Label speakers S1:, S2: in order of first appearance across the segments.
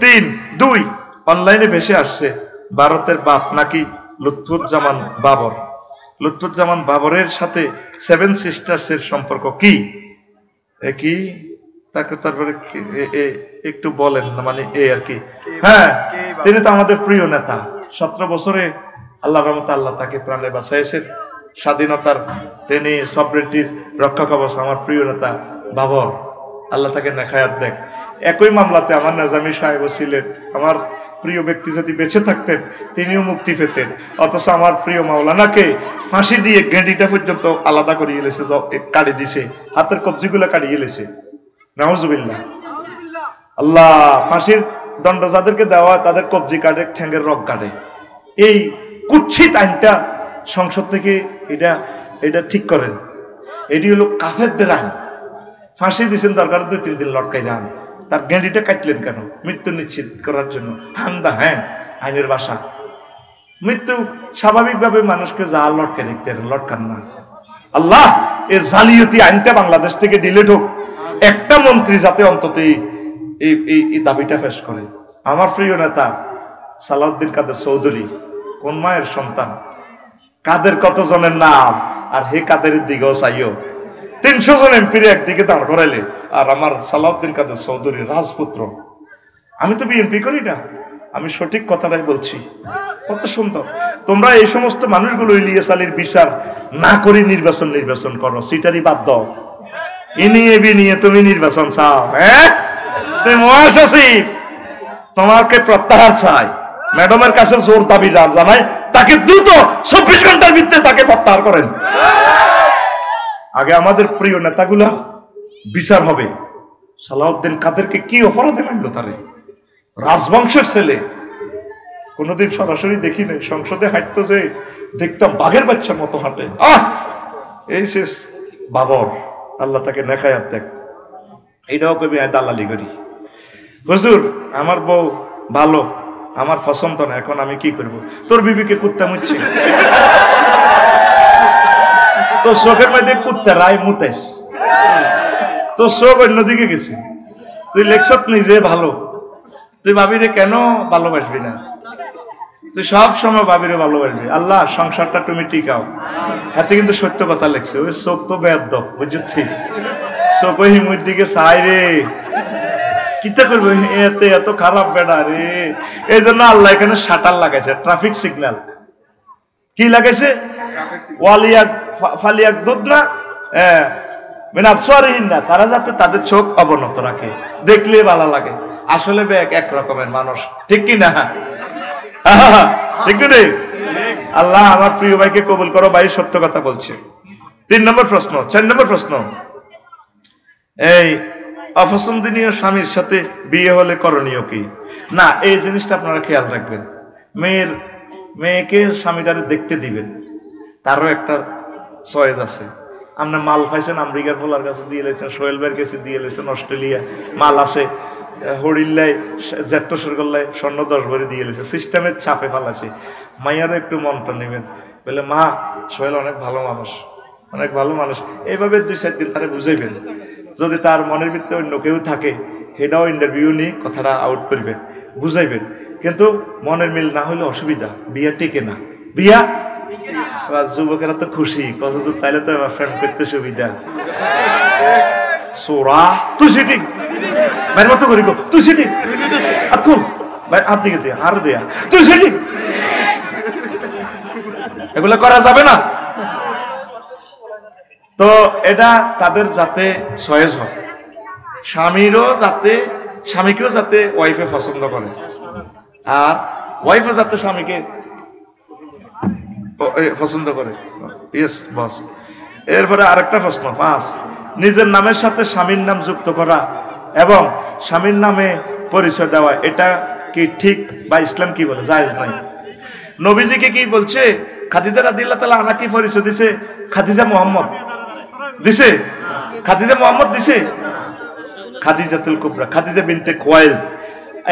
S1: তিন, দুই, অনলাইনে ভেসে আসছে ভারতের বাপ নাকি লুৎফুজ্জামান বাবর। লুৎফুজ্জামান বাবরের সাথে সেভেন সিস্টার্স এর সম্পর্ক কি? কি তাকে তারপরে একটু বলেন না, মানে এই আর কি। হ্যাঁ, তিনি তো আমাদের প্রিয় নেতা। 17 বছরে আল্লাহ রহমতে আল্লাহ তাকে প্রাণে বাঁচাইছেন। স্বাধীনতার তিনি সভরেন্টির রক্ষা কবচ আমার প্রিয় নেতা বাবর, আল্লাহ তাকে নেখায়াত দেখ। একই মামলাতে আমার নাজামি সাহেব ছিলেন। আমার প্রিয় ব্যক্তি যদি বেঁচে থাকতেন তিনিও মুক্তি পেতেন, অথচ আমার প্রিয় মাওলানাকে ফাঁসি দিয়ে গেঁডিটা পর্যন্ত আলাদা করে এলেছে, কাটি দিছে, হাতের কবজিগুলো কাটিয়ে এলেছে। নাউজুবিল্লাহ। আল্লাহ ফাঁসির দণ্ড যাদেরকে দেওয়া তাদের কবজি কাটে, ঠ্যাঙ্গের রগ কাটে। এই কুৎসিত আইনটা সংসদ থেকে এটা ঠিক করেন। এটি হলো কাফেরদের আইন। ফাঁসি দিচ্ছেন, দরকার 2-3 দিন লটকাই যান, তার গেঁডিটা কাটলেন কেন? মৃত্যু নিশ্চিত করার জন্য। হান্দা হ্যাঁ আইনের ভাষা। মৃত্যু স্বাভাবিকভাবে মানুষকে যা লটকে দেখতে লটকান না। আল্লাহ এর জালিয়াতি আইনটা বাংলাদেশ থেকে ডিলিট হোক। একটা মন্ত্রী যাতে অন্তত এই দাবিটা পেশ করে। আমার প্রিয় নেতা সালাউদ্দিন কাদের চৌধুরী কোন মায়ের সন্তান? কাদের কতজনের নাম, আর হে কাদের দিকেও চাইও। 300 জন এমপির একদিকে দাঁড় করাইলে, আর আমার সালাউদ্দিন কাদের চৌধুরী রাজপুত্র। আমি তো বিএনপি করি না, আমি সঠিক কথাটাই বলছি। কত সুন্দর। তোমরা এই সমস্ত মানুষগুলো ইলিয়াস আলীর বিচার না করে নির্বাচন করো, সিটারি বাদ দাও। নিয়ে তুমি নির্বাচন চাও? হ্যাঁ, তুমি মহাসচিব, তোমাকে প্রত্যাহার চাই। ম্যাডামের কাছে জোর দাবি জানাই, তাকে দ্রুত 24 ঘন্টার ভিতরে তাকে প্রত্যাহার করেন। আগে আমাদের প্রিয় নেতাগুলা বিচার হবে। সালাউদ্দিন কাদেরকে কি অপরাধে মানলো? তারে রাজবংশের ছেলে, কোনোদিন সরাসরি দেখি নাই। সংসদে হাঁটতো যে দেখতাম বাঘের বাচ্চার মতো হাঁটে। এই শেষ বাবর, আল্লাহ তাকে নেখায়াত দেখ। এইটাও কবি দালালি করি। হুজুর আমার বউ ভালো, আমার পছন্দ না, এখন আমি কি করব? তোর বিবিকে কুত্তা মুচ্ছি, তোর চোখের মধ্যে কুত্তা রায় মুতেস, তোর চোখ অন্যদিকে গেছে। তুই লেখছত নিজে ভালো, তুই ভাবিরে কেন ভালোবাসবি না? তুই সব সময় ভাবিরে ভালোবাসবি। আল্লাহ সংসারটা তুমি টিকাও। হাতে কিন্তু সত্য কথা লেখছে। ওই চোখ তো বেদ বুঝছি, চোখ ওই হিমুর দিকে চাই রে, কিতা করবো? এতে এত খারাপ বেড়া রে। এই জন্য আল্লাহ এখানে শাটার লাগাইছে, ট্রাফিক সিগন্যাল। কি লাগাইছে? ওয়ালিয়াক ফালিয়াক দুধ না, না, তারা যাতে তাদের চোখ অবনত রাখে, দেখলে ভালো লাগে। আসলে এক রকমের মানুষ, ঠিক কি না? ঠিক রে? আল্লাহ আমার প্রিয় ভাইকে কবুল করো। ভাই সত্য কথা বলছে। 3 নম্বর প্রশ্ন। 4 নম্বর প্রশ্ন, এই অপছন্দনীয় স্বামীর সাথে বিয়ে হলে করণীয় কি? না, এই জিনিসটা আপনারা খেয়াল রাখবেন। মেয়েকে স্বামীটারে দেখতে দিবেন, তারও একটা চয়েস আছে। আপনার মাল পাইছেন আমেরিকার ফলার কাছে দিয়ে লেছেন, সোহেল ভাইয়ের কাছে দিয়ে লেছেন, অস্ট্রেলিয়া মাল আছে, হরিল্লায় জেট্টসরগোল্লায় স্বর্ণ 10 ভরি দিয়ে লেছে, সিস্টেমের চাপে ফালাছে। মাইয়ারও একটু মনটা নেবেন, বলে মা সোহেল অনেক ভালো মানুষ, অনেক ভালো মানুষ। এইভাবে 2-4 দিন তারা বুঝাইবেন। যদি তার মনের ভিতরে অন্য কেউ থাকে, সেটাও ইন্টারভিউ নিয়ে কথাটা আউট করবেন, বুঝাইবেন। কিন্তু মনের মিল না হলে অসুবিধা, বিয়া টিকে না। বিয়া যুবকেরা তো খুশি, কত তাইলে তো ফ্রেন্ড করতে সুবিধা। সোরা তুই সিটিং ভাইয়ের মতো করি, তুই সিটিং আতকুন ভাই, হাত দিকে দিয়া, আর দেয়া, তুই সিটিং। এগুলো করা যাবে না। তো এটা তাদের যাতে চয়েস হয়, স্বামীকেও যাতে ওয়াইফে পছন্দ করে, আর ওয়াইফও যাতে স্বামীকে পছন্দ করে। Yes boss. এরপরে আরেকটা প্রশ্ন 5, নিজের নামের সাথে স্বামীর নাম যুক্ত করা এবং স্বামীর নামে পরিচয় দেওয়া, এটা কি ঠিক বা ইসলাম কি বলে? জায়েজ নাই। নবীজিকে কি বলছে? খাদিজা রাদিয়াল্লাহু তাআলা আনহা কি পরিচয় দিছে? খাদিজা মুহাম্মদ দিছে, খাদিজা মুহাম্মদ দিছে, খাদিজাতুল কুবরা, খাদিজা বিনতে খুয়াইলিদ।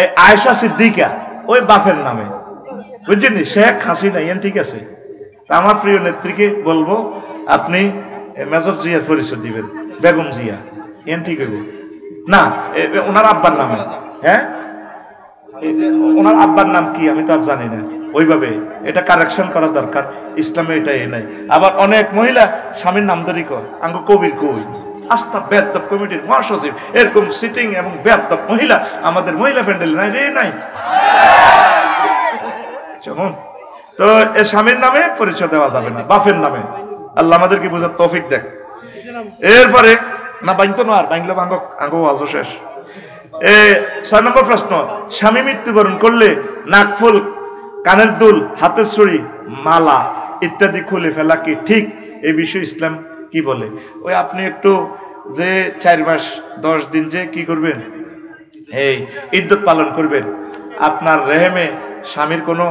S1: এই আয়েশা সিদ্দিকা ওই বাপের নামে, বুঝছেন? শেখ হাসিনা, এন ঠিক আছে। আমার প্রিয় নেত্রীকে বলবো আপনি মেজর জিয়ার পরিচয় দিবেন, বেগম জিয়া, এন ঠিক হইব না? ওনার আব্বার নামে। হ্যাঁ, ওনার আব্বার নাম কি আমি তো আর জানি না, ওইভাবে এটা কারেকশন করা দরকার। ইসলামে এটা নাই। আবার অনেক মহিলা স্বামীর নাম ধরি কর, আঙ্গ কবির কই আস্থা বেয়াদব কমিটির মহাসচিব, এরকম সিটিং এবং বেয়াদব মহিলা আমাদের মহিলা প্যান্ডেল নাই রে, নাই। যখন তো এ স্বামীর নামে পরিচয় দেওয়া যাবে না, বাপের নামে। আল্লাহ আমাদেরকে বোঝার তৌফিক দেখ। এরপরে না বাইনতো না, আর বাইনলে আঙ্গ আজ শেষ। 6 নম্বর প্রশ্ন, স্বামী মৃত্যুবরণ করলে নাকফুল, কানের দুল, হাতের ছড়ি, মালা ইত্যাদি খুলে ফেলা কি ঠিক? এই বিষয়ে ইসলাম কি বলে? ওই আপনি একটু যে 4 মাস 10 দিন যে কি করবেন, এই ইদ্যত পালন করবেন, আপনার রেহেমে স্বামীর কোনো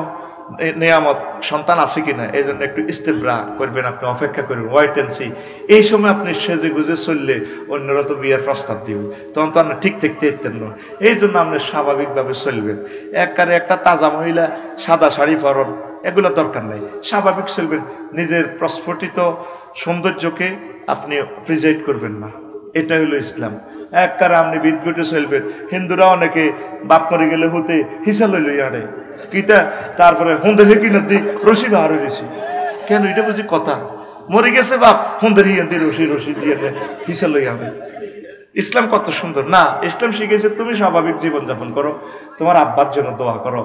S1: নিয়ামত সন্তান আছে কিনা এই জন্য একটু ইস্তেবরা করবেন, আপনি অপেক্ষা করবেন, ওয়েট এন্ড সি। এই সময় আপনি সেজে গুজে চললে অন্যরা তো বিয়ের প্রস্তাব দিবে, তখন তো আপনি ঠিক থাকতে পারতেন না। এই জন্য আপনি স্বাভাবিকভাবে চলবেন। একবারে একটা তাজা মহিলা সাদা শাড়ি পরন এগুলো দরকার নাই, স্বাভাবিক চলবেন। নিজের প্রস্ফুটিত সৌন্দর্যকে আপনি প্রিজাইড করবেন না, এটা হলো ইসলাম। একবারে আপনি বিদঘুটে চলবেন। হিন্দুরা অনেকে বাপ মরে গেলে হতে হিসা লইলই আরে কিতা, তারপরে হুন্দের হেকিনার দিক রশি বাহার হয়েছি কেন, এটা বুঝি কথা? মরে গেছে বাপ, হুন্দের হিয়ান দিয়ে রশি রশি দিয়ে হিসা লই আনে। ইসলাম কত সুন্দর না! ইসলাম শিখেছে তুমি স্বাভাবিক জীবনযাপন করো, তোমার আব্বার জন্য দোয়া করো,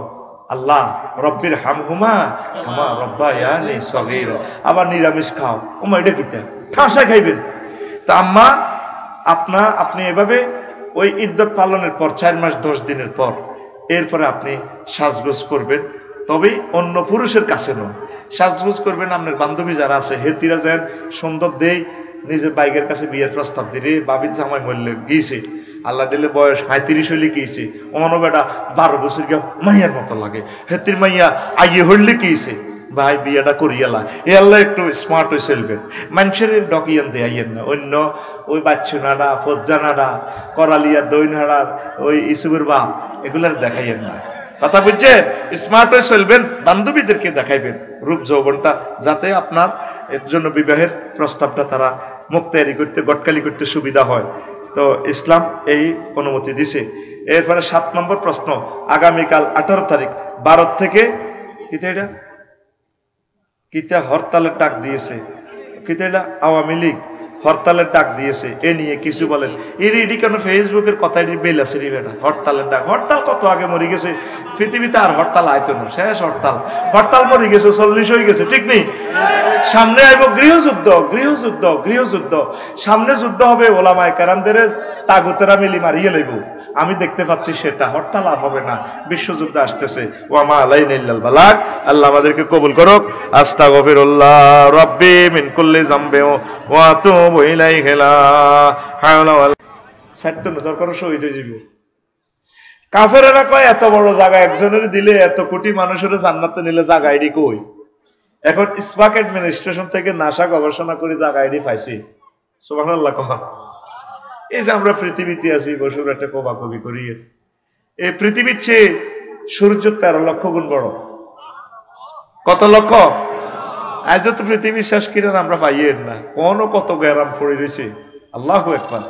S1: আল্লাহ রব্বির হামহুমা কামা রব্বায়ানি সগীরা। আবার নিরামিষ খাও, ওমা এটা কিতা ঠাসায় খাইবেন। তা আম্মা আপনি এভাবে ওই ইদ্যত পালনের পর 4 মাস 10 দিনের পর এরপরে আপনি সাজগোজ করবেন, তবে অন্য পুরুষের কাছে নয়। সাজগোজ করবেন আপনার বান্ধবী যারা আছে হেতিরা যেন সুন্দর দেই, নিজের বাইকের কাছে বিয়ের প্রস্তাব দিলে বাবির জামাই মরলে গিয়েছে, আল্লাহ দিলে বয়স 35 হইলে গিয়েছে, অনো বেটা 12 বছর গিয়ে মাইয়ার মতো লাগে, হেতির মাইয়া আইয়ে হইলে গিয়েছে, ভাই বিয়েটা করিয়ালা। এ আল্লাহ একটু স্মার্ট হয়ে চলবেন, মানুষের ডকিয়ান দেয়াইয়েন না। অন্য ওই বাচ্চুনাডা, ফজ্জানাডা, করালিয়া, দইনাড়া, ওই ইসুবের বাপ এগুলার দেখাইয়েন না। কথা বুঝছেন? স্মার্ট হয়ে চলবেন, বান্ধবীদেরকে দেখাইবেন রূপ যৌবনটা, যাতে আপনার এর জন্য বিবাহের প্রস্তাবটা তারা মুক্তায়ারি করতে, গটকালি করতে সুবিধা হয়। তো ইসলাম এই অনুমতি দিছে। এরপরে 7 নম্বর প্রশ্ন, আগামীকাল 18 তারিখ ভারত থেকে কিতা হরতালের ডাক দিয়েছে, কিতা এটা আওয়ামী লীগ হরতালের ডাক দিয়েছে, এ নিয়ে কিছু বলেন। এডি কেন ফেসবুকের কথা বেল আছে রে বেটা, হরতালের ডাক। হরতাল কত আগে মরে গেছে, পৃথিবীতে আর হরতাল আইতো না, শেষ হরতাল মরে গেছে, 40 হয়ে গেছে, ঠিক নেই? সামনে আইব গৃহযুদ্ধ, গৃহযুদ্ধ, গৃহযুদ্ধ। সামনে যুদ্ধ হবে, ওলামায়ে কেরামদের তাগুতেরা মিলি মারিয়ে লইব। আমি দেখতে পাচ্ছি সেটা, হরতাল আর হবে না, বিশ্বযুদ্ধ আসতেছে। ওয়ামা আলাইনা ইল্লাল বালাগ। আল্লাহ আমাদেরকে কবুল করুক। আস্তাগফিরুল্লাহ রাব্বি মিন কুল্লি যামবি ওয়া আতুবু ইলাইহি লা হাওলা ওয়ালা সাইতো না দরকার শহীদ হয়ে যাবে। কাফেররা কয় এত বড় জায়গা একজনের দিলে এত কোটি মানুষের জান্নাতে নিলে জায়গা আইডি কই? এখন স্পাক অ্যাডমিনিস্ট্রেশন থেকে নাসা গবেষণা করে জায়গা আইডি পাইছি। সুবহানাল্লাহ কহ। এই যে আমরা পৃথিবীতে আছি, বছর একটা কবাকবি করি, এই পৃথিবীর চেয়ে সূর্য 13 লক্ষ গুণ বড়। কত লক্ষ? আজ তো পৃথিবী শেষ কিনা আমরা পাইয়েন না, কোনো কত গ্যারাম পড়ে রয়েছে। আল্লাহু আকবার।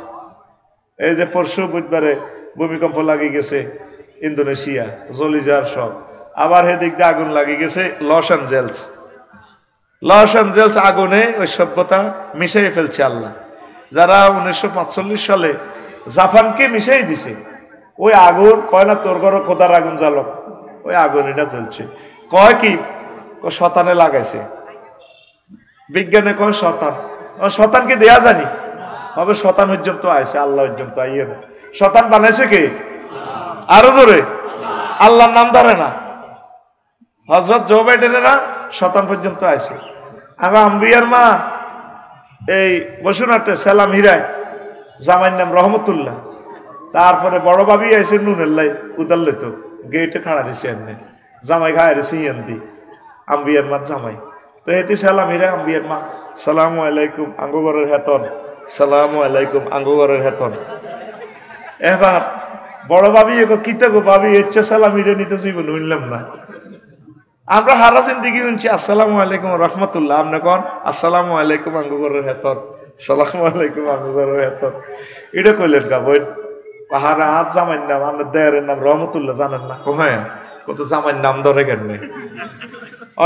S1: এই যে পরশু বুধবারে ভূমিকম্প লাগিয়ে গেছে ইন্দোনেশিয়া, জলিজার সব। আবার এদিক দিয়ে আগুন লাগিয়ে গেছে লস অ্যাঞ্জেলস আগুনে ওই সভ্যতা মিশিয়ে ফেলছে আল্লাহ। যারা 1945 সালে জাপানকে মিশাই দিছে, ওই আগুন কয় না তোর ঘর খোদার আগুন জ্বালো, ওই আগুন এটা জ্বলছে। কয় কি শতানে লাগাইছে, বিজ্ঞানে কয় শতানকে দেয়া জানি তবে শতান পর্যন্ত আইছে, আল্লাহ পর্যন্ত আইয়ে না। শতান বানাইছে কে? আরো জোরে, আল্লাহর নাম ধরে না। হযরত জো বাইডেনেরা শতান পর্যন্ত আইছে। আমার আম্বিয়ার মা এই বসুনাটে সালাম হিরায়, জামাইর নাম রহমতুল্লাহ। তারপরে বড় ভাবি আইসে নুনেল্লাই উদাল্লে তো গেটে খাড়া দিছে, এমনি জামাই খায় রেছে ইয়ান্দি আম্বিয়ার মার জামাই। তো এতে সালাম হিরা আম্বিয়ার মা, সালামু আলাইকুম আঙ্গুগরের হেতন, সালামু আলাইকুম আঙ্গুগরের হেতন। এবার বড় ভাবি কিতে গো ভাবি ইচ্ছে সালাম হিরে নিতে জীবন শুনলাম না। আমরা হারা জিন্দিগি শুনছি আসসালামু আলাইকুম রহমতুল্লাহ, আপনি কন আসসালামু আলাইকুম আঙ্গুগরের হেতন, সালামু আলাইকুম আঙ্গুগরের হেতন। এটা কইলেন গা বই পাহাড়ে আর জামাইয়ের নাম, আমার দেয়ারের নাম রহমতুল্লাহ, জানেন না? হ্যাঁ, কত জামাইয়ের নাম ধরে কেন?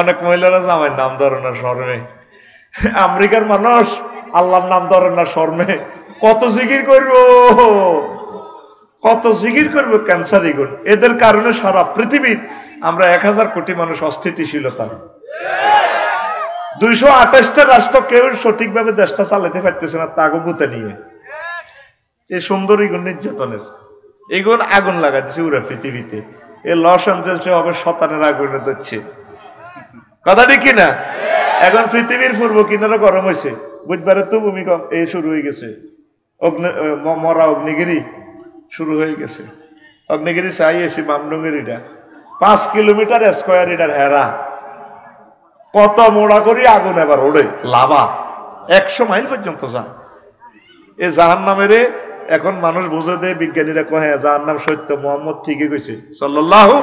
S1: অনেক মহিলারা জামাইয়ের নাম ধরে না শর্মে। আমেরিকার মানুষ আল্লাহর নাম ধরে না শর্মে। কত জিকির করবো, কত জিকির করবো, ক্যান্সার এগুন। এদের কারণে সারা পৃথিবীর আমরা 1000 কোটি মানুষ অস্থিতিশীলতা। 228টা রাষ্ট্র কেউ সঠিকভাবে দেশটা চালাতে পারতেছে না তাগবুতে নিয়ে। এই সুন্দর এগুন নির্যাতনের এগুন আগুন লাগাচ্ছে পুরো পৃথিবীতে। এই লস অ্যাঞ্জেলসে হবে শতানের আগুনে দিচ্ছে, কথা ঠিক কিনা? এখন পৃথিবীর পূর্ব কিনারা গরম হয়েছে, বুধবারে তো ভূমিকম্প এই শুরু হয়ে গেছে, মরা অগ্নিগিরি শুরু হয়ে গেছে। অগ্নিগিরি চাইয়েছি মামডঙ্গিরিটা 5 কিলোমিটার স্কোয়ার, এটার হেরা কত মোড়া করি আগুন এবার ওড়ে লাভা 100 মাইল পর্যন্ত যা। এ জাহান্নামের এখন মানুষ বুঝে দেয়, বিজ্ঞানীরা কহে জাহান্নাম সত্য, মোহাম্মদ ঠিকই কইছে সাল্লাল্লাহু।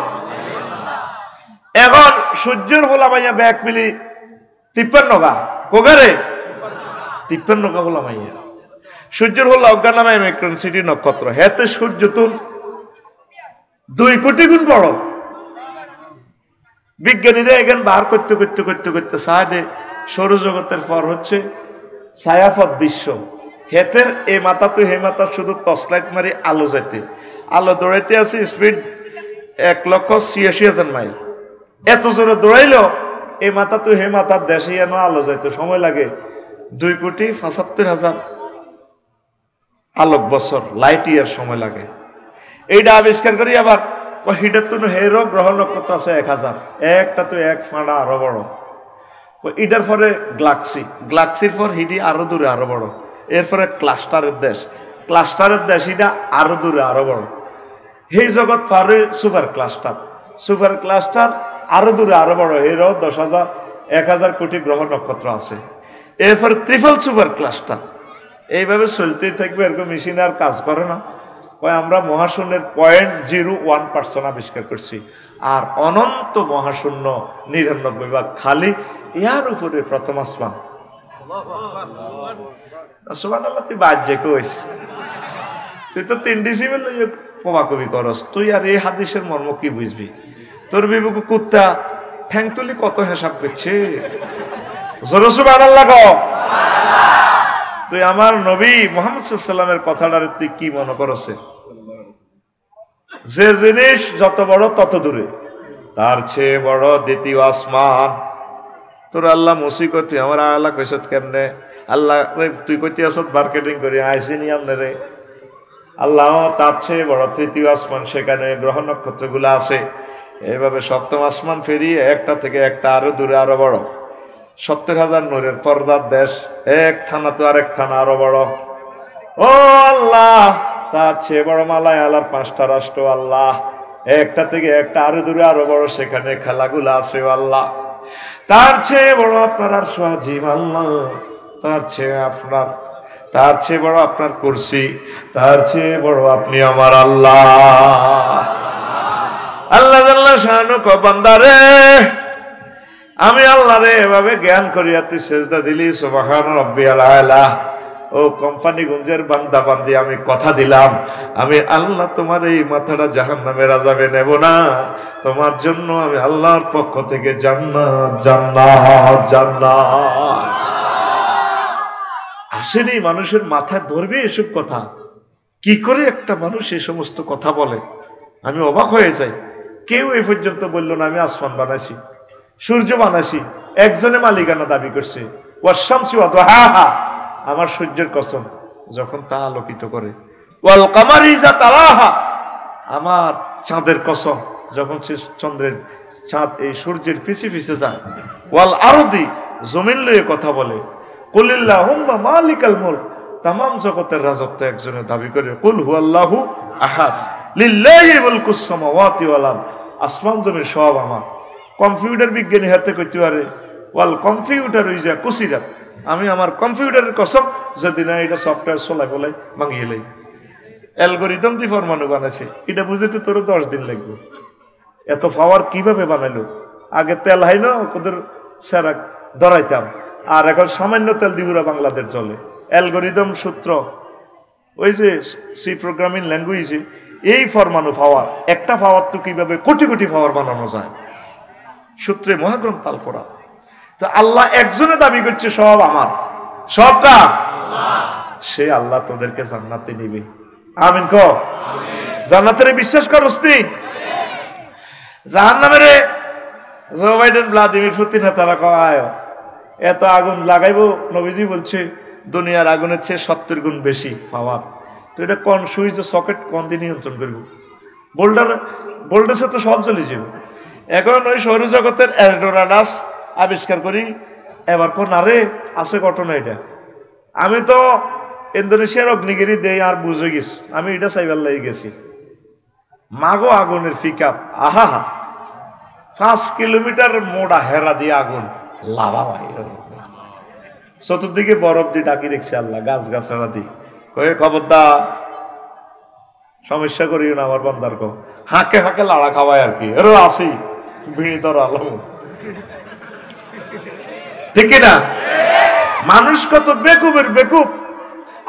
S1: এখন সূর্যের হোলা মাইয়া ব্যাগ মিলি 53 গা কোগারে 53 গা হোলা মাইয়া সূর্যের হোলা অজ্ঞান নামে মেক্রন সিটি নক্ষত্র, হেতে সূর্য তুন 2 কোটি গুণ বড়। বিজ্ঞানীরা এখানে বার করতে করতে করতে করতে সাহায্যে সৌরজগতের পর হচ্ছে ছায়াপথ বিশ্ব। হেতের এই মাথা তো হে মাথা শুধু টর্চ লাইট মারি আলো যাইতে, আলো দৌড়াইতে আছে স্পিড 1,86,000 মাইল। এত জোরে দৌড়াইলেও এই মাথা তো হে মাথার দেশে যেন আলো যাইতে সময় লাগে 2,75,000 আলোক বছর, লাইট ইয়ার সময় লাগে। এইটা আবিষ্কার করি আবার হিটার তো হেরো গ্রহ নক্ষত্র আছে 1000, একটা তো এক ফাঁড়া আরো বড়। এটার পরে গ্লাক্সি, গ্লাক্সির পর হিডি আরো দূরে আরো বড়, এরপরে ক্লাস্টারের দেশ, ক্লাস্টারের দেশ এটা আরো দূরে আরো বড়। এই জগৎ পারে সুপার ক্লাস্টার, সুপার ক্লাস্টার আরো দূরে আরো বড়, এরও 10,000 1000 কোটি গ্রহ নক্ষত্র আছে। এরপরে ট্রিপল সুপার ক্লাস্টার। এইভাবে চলতেই থাকবে, এরকম মেশিন আর কাজ করে না। আমরা মহাশূন্যের 0.01% আবিষ্কার করছি, আর অনন্ত মহাশূন্য 99 ভাগ খালি, ইয়ার উপরে প্রথম আসমান। সুবহানাল্লাহ, তুই বাজ্যে কইস, তুই তো 3 ডিসিমেল কবি করস, তুই আর এই হাদিসের মর্ম কি বুঝবি? তোর বিবেক কুত্তা ঠ্যাং তুলি কত হিসাব করছে। সুবহানাল্লাহ গো। তুই আমার নবী মুহাম্মদ সাল্লাল্লাহু আলাইহি ওয়াসাল্লামের কথাটারে তুই কি মনে করছে? যে জিনিস যত বড় তত দূরে, তার চেয়ে বড় দ্বিতীয় আসমান। তোর আল্লাহ মুসিকতি আমার আল্লাহ কইছত কেমনে? আল্লাহ তুই কইতে আসত মার্কেটিং করি আইসিনি আপনারে। আল্লাহ তার চেয়ে বড় তৃতীয় আসমান, সেখানে গ্রহ নক্ষত্র গুলা আছে। এইভাবে সপ্তম আসমান ফেরিয়ে একটা থেকে একটা আরো দূরে আরো বড়। 70,000 নূরের পর্দার দেশ, এক থানা তো আরেক থানা আরো বড়। ও আল্লাহ, তার চেয়ে বড় মালায় আল্লাহর 5টা রাষ্ট্র আল্লাহ, একটা থেকে একটা আরো দূরে আরো বড়, সেখানে খেলাগুলা আছে আল্লাহ। তার চেয়ে বড় আপনার আর সাজিম আল্লাহ, তার চেয়ে বড় আপনার কুরসি, তার চেয়ে বড় আপনি আমার আল্লাহ। আল্লাহ জাল্লা শানু কো বান্দারে, আমি আল্লাহ রে এভাবে জ্ঞান করিয়া তুই সেজদা দিলি, সুবহান রাব্বিয়াল আলা। ও কোম্পানি গুঞ্জের বান্দা বান্দি, আমি কথা দিলাম, আমি আল্লাহ তোমার এই মাথাটা জাহান্নামের আযাবে নেব না। তোমার জন্য আমি আল্লাহর পক্ষ থেকে জান্নাত জান্নাত জান্নাত। আসেনি মানুষের মাথায় ধরবে এসব কথা? কি করে একটা মানুষ এই সমস্ত কথা বলে? আমি অবাক হয়ে যাই। কেউ এই পর্যন্ত বললো না আমি আসমান বানাইছি, সূর্য বানাইছি। একজনে মালিকানা দাবি করছে, ওয়াশ-শামসি ওয়া দুহাহা, আমার সূর্যের কসম যখন তা আলোকিত করে, ওয়াল কামারি ইযা তালাহা, আমার চাঁদের কসম যখন সে চাঁদ এই সূর্যের পিছে পিছে যায়, ওয়াল আরদি, জমিন লয়ে কথা বলে, কুলিল্লাহুম্মা মালিকাল মুলক, তামাম জগতের রাজত্ব একজনের দাবি করে, কুল হুয়াল্লাহু আহাদ, লিল্লাহি মুলকুস সামাওয়াতি ওয়াল আরদ, আসমান জমিন সব আমার। কম্পিউটার বিজ্ঞানী হাতে কইতে পারে, ওয়াল কম্পিউটার ইজা কুসিরাত, আমি আমার কম্পিউটারের কসম যদি না এটা সফটওয়্যার চলাই বলাই ভাঙিয়ে লাই, অ্যালগরিদম দিয়ে ফরমানু বানাইছে, এটা বুঝতে তোর 10 দিন লাগবে। এত পাওয়ার কিভাবে বানাইলো? আগে তেল হয় না ওদের সেরা ধরাইতাম, আর এখন সামান্য তেল দিগুরা বাংলাদেশ চলে। অ্যালগরিদম সূত্র ওই যে সি প্রোগ্রামিং ল্যাঙ্গুয়েজে এই ফরমানো পাওয়ার, একটা পাওয়ার তো কিভাবে কোটি কোটি পাওয়ার বানানো যায়, সূত্রে মহাগ্রন্থ আল কোরআন। তো আল্লাহ একজনে দাবি করছে সব আমার, সব কার? সে আল্লাহ তোদেরকে জান্নাতে নিবে। আমিন ক। জান্নাতের বিশ্বাস করস নি? জাহান্নামের জো বাইডেন ভ্লাদিমির পুতিন তারা কয় এত আগুন লাগাইবো, নবীজি বলছে দুনিয়ার আগুনের চেয়ে 70 গুণ বেশি পাওয়ার। তো এটা কোন সুইচ সকেট কোন দিয়ে নিয়ন্ত্রণ করবো? ভোল্টেজে তো সব চলে যাবে। এখন ওই সৌরজগতের অ্যান্ডোরাডাস আবিষ্কার করি, এবার কোন আরে আছে ঘটনা এটা। আমি তো ইন্দোনেশিয়ার অগ্নিগিরি দেই আর বুঝে গেছি, আমি এটা সাইবার লাগি গেছি। মাগো আগুনের পিকআপ, আহা হা 5 কিলোমিটার মোড়া হেরা দিয়ে আগুন লাভা ভাই, চতুর্দিকে বরফ দিয়ে ডাকি দেখছি আল্লাহ, গাছ গাছড়া দি কয়ে খবরদার সমস্যা করিও না আমার বান্দার কো, হাঁকে হাঁকে লাড়া খাওয়ায় আর কি, এরও আসি ভিড়ি তোর আলো, ঠিক না? মানুষ কত বেকুবের বেকুব,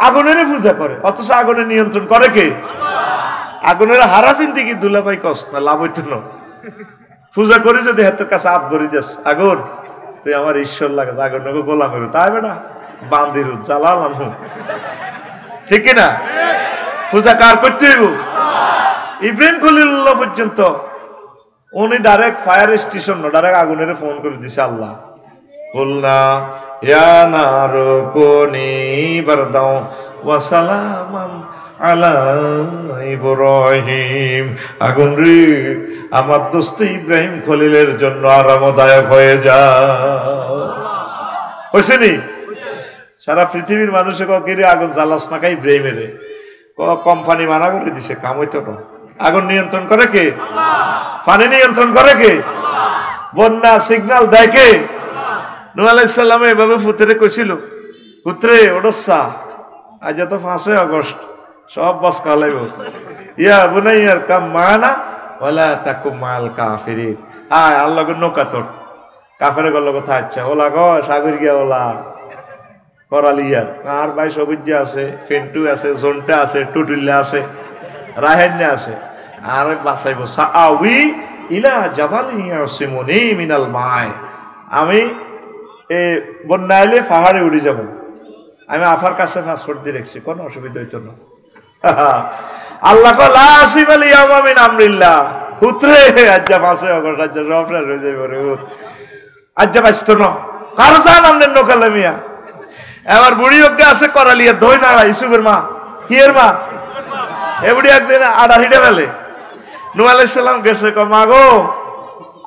S1: আগুনের পূজা করে, অথচ আগুনের নিয়ন্ত্রণ করে কে? আগুনের হারা জিন্দিগি দুলাভাই কষ্ট না, লাভ হইত না। পূজা করি যদি হাতের কাছে হাত ভরি দেস, আগুন তুই আমার ঈশ্বর লাগে, আগুন গোলাম হইব, তাই বেটা বান্দির জ্বালালাম, ঠিক না? পূজা কার করতে হইব? ইব্রাহিম খলিলুল্লাহ পর্যন্ত উনি ডাইরেক্ট ফায়ার স্টেশন না, ডাইরেক্ট আগুনের ফোন করে দিছে আল্লাহ, বলনা ইয়া নারু কুনি বারদাও ওয়া সালামান আলা ইব্রাহিম, আগুন রে আমার দোস্ত ইব্রাহিম খলিলের জন্য আরামদায়ক হয়ে যা। হইছে নি? সারা পৃথিবীর মানুষে কিরে আগুন জ্বালাস না খাই ইব্রাহিমের, কোম্পানি মানা করে দিছে, কাম হইতো না। আগুন নিয়ন্ত্রণ করে কে? পানি নিয়ন্ত্রণ করে কে? বন্যা সিগন্যাল দেয় কে? নূহ আলাইহিস সালাম এভাবে পুত্রে কইছিল, পুত্রে ওডসা আজ তো 5 আগস্ট, সব বাস কালাইব, ইয়া বুনাইয়ার কাম মানা ওয়ালা তাকুম মাল কাফিরিন, আয় আল্লাহ গো নৌকা তোর, কাফেরের গল্ল কথা, আচ্ছা ওলা গো সাগর গিয়া ওলা করালিয়ার আর ভাই সবুজ্জা আছে, ফেন্টু আছে, জোনটা আছে, টুটুল্লা আছে, রাহেন্নে আছে, আর বাঁচাইব সাআউই ইলা জাবালিন ইয়াসিমুনি মিনাল মায়, আমি বন্যা এলে পাহাড়ে উড়ে যাব, আমি আফার কাছে পাসপোর্ট দিয়ে রেখেছি, কোনো অসুবিধা হইতো না। আল্লাহ লা আসিফা লিয়াউমা মিন আমরিল্লাহ, পুত্রে আজ্জা 5 আগস্ট আজ্জা রফরা হয়ে যাবে রে, আজ্জা বাঁচতো না, কার জান আমনের নকালে মিয়া। এবার বুড়ি অজ্ঞা আছে করালিয়া ধই না ইসুফের মা, কিয়ের মা, এ বুড়ি একদিন আড়া হিটে ফেলে। নূহ আলাইহিস সালাম গেছে, কো মা গো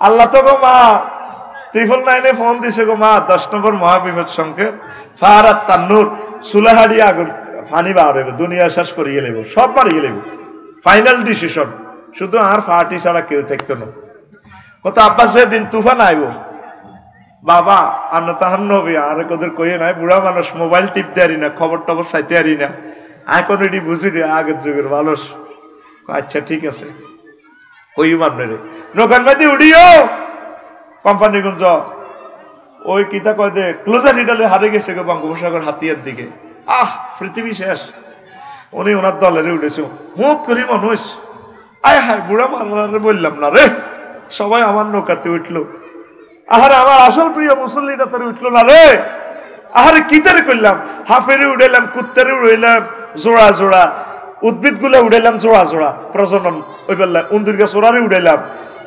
S1: আল্লাহ তো গো মা 999 ফোন দিছে গো মা, 10 নম্বর মহাবিপদ সংকেত, ফারাত তান্নুর সুলাহাড়ি আগুন ফানি বার হইব, দুনিয়া শেষ করিয়ে লেব, সব মারিয়ে লেব, ফাইনাল ডিসিশন, শুধু আর ফাটি ছাড়া কেউ থাকতো না। কত আব্বাস দিন তুফান আইব, বাবা আমরা তাহার নবী আর ওদের কইয়ে নাই, বুড়া মানুষ মোবাইল টিপতে পারি না, খবর টবর চাইতে পারি না, এখন এটি বুঝি রে আগের যুগের মানুষ। আচ্ছা ঠিক আছে, ওই মানে রে নৌকান বাদি উড়িও কোম্পানিগঞ্জ, ওই কিতা কয় দে ক্লোজার হিডালে হারে গেছে গো বঙ্গোপসাগর হাতিয়ার দিকে, আহ পৃথিবী শেষ। উনি ওনার দলের উঠেছে, মুখ করি মানুষ, আয় হায় বুড়া মারারে বললাম না রে, সবাই আমার নৌকাতে উঠলো, আহারে আমার আসল প্রিয় মুসল্লিটা তোর উঠলো না রে, আহারে কিতারে করলাম, হাফেরে উড়াইলাম, কুত্তারে উড়াইলাম জোড়া জোড়া, উদ্ভিদ গুলা উড়াইলাম জোড়া জোড়া প্রজনন, ওই বেলা উন্দুর গাছ ওরারে উড়াইলাম,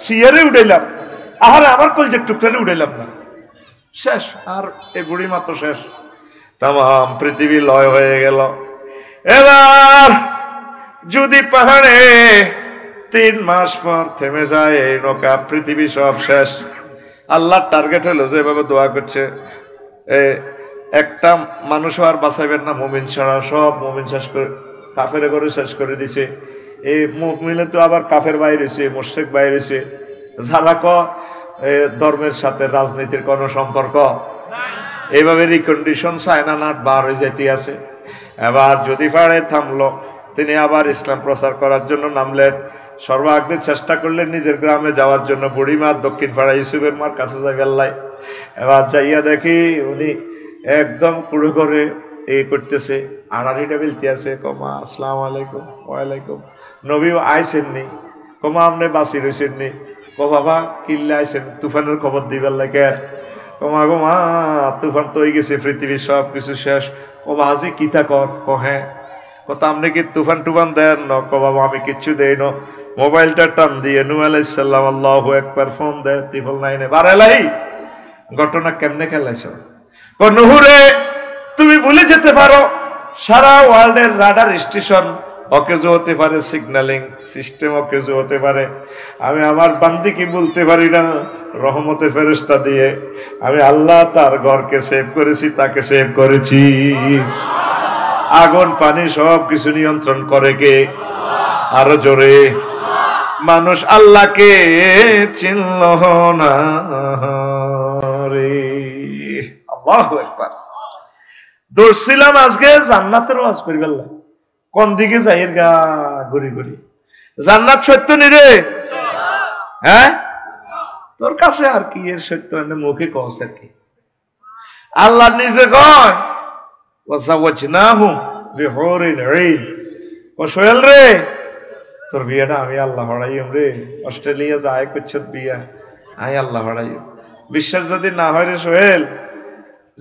S1: সিয়ারে উড়াইলাম, আহারে আমার কলজের টুকরারে উড়াইলাম না, শেষ। আর এই বুড়ি মাত্র শেষ, তাম পৃথিবী লয় হয়ে গেল। এবার যদি পাহাড়ে 3 মাস পর থেমে যায় এই নৌকা, পৃথিবী সব শেষ। আল্লাহর টার্গেট হলো যে এভাবে দোয়া করছে, একটা মানুষও আর বাঁচাইবেন না, মুমিন ছাড়া সব মুমিন শেষ করে, কাফের করে শেষ করে দিছে। এই মুমিনে তো আবার কাফের বাইরেছে, মুশরিক বাইরেছে, যারা ধর্মের সাথে রাজনীতির কোন সম্পর্ক, এইভাবে রিকন্ডিশন চায়না নাট বার হয়ে যেতে আছে। এবার যদি পারে থামলো, তিনি আবার ইসলাম প্রচার করার জন্য নামলেন, সর্বাগ্রে চেষ্টা করলেন নিজের গ্রামে যাওয়ার জন্য। বুড়িমা দক্ষিণ পাড়া ইউসুফের মার কাছে যাই বেল্লাই, এবার যাইয়া দেখি উনি একদম কুড়ে করে এই করতেছে, আড়াড়িটা বেলতে আছে, কমা আসসালামু আলাইকুম, ওয়ালাইকুম। নবীও আইসেন নি, কমা আপনি বাসি রয়েছেন নি, ও বাবা কিল্লা আইসেন, তুফানের খবর দিবার লাগে, কমা গো মা তুফান তো হয়ে গেছে, পৃথিবীর সব কিছু শেষ। ও বাজি কিতা কর, ক হ্যাঁ, কত আপনি কি তুফান টুফান দেন ন, ক বাবা আমি কিচ্ছু দেই ন। মোবাইলটা টান দিয়ে নূহ আলাইহিস সালাম আল্লাহু আকবার ফোন দেয়, ত্রিপল নাইনে বারেলাই ঘটনা কেমনে খেলাইছ। নূহরে তুমি ভুলে যেতে পারো, সারা ওয়ার্ল্ডের রাডার স্টেশন অকেজো হতে পারে, সিগন্যালিং সিস্টেম অকেজো হতে পারে, আমি আমার বান্দিকে বলতে পারি না, রহমতে ফেরেশতা দিয়ে আমি আল্লাহ তার ঘরকে সেভ করেছি, তাকে সেভ করেছি। আগুন পানি সব কিছু নিয়ন্ত্রণ করে কে? আরো জোরে, মানুষ আল্লাহকে চিনল না রে। আল্লাহু আকবার। দৌড়ছিলাম আজকে জান্নাতের ওয়াজ করি গেল, কোন দিকে যাইয়ের গা ঘুরি ঘুরি, জান্নাত সত্য নি রে? হ্যাঁ, তোর কাছে আর কি এর সত্য, মুখে কস আর কি। আল্লাহ নিজে কয় ওয়াজাওয়াজনাহুম বিহুরিন ঈন, ও সোহেল রে তোর বিয়েটা আমি আল্লাহ হড়াইম রে, অস্ট্রেলিয়া যায় করছত বিয়া, আমি আল্লাহ হড়াইম। বিশ্বাস যদি না হয় রে সোহেল,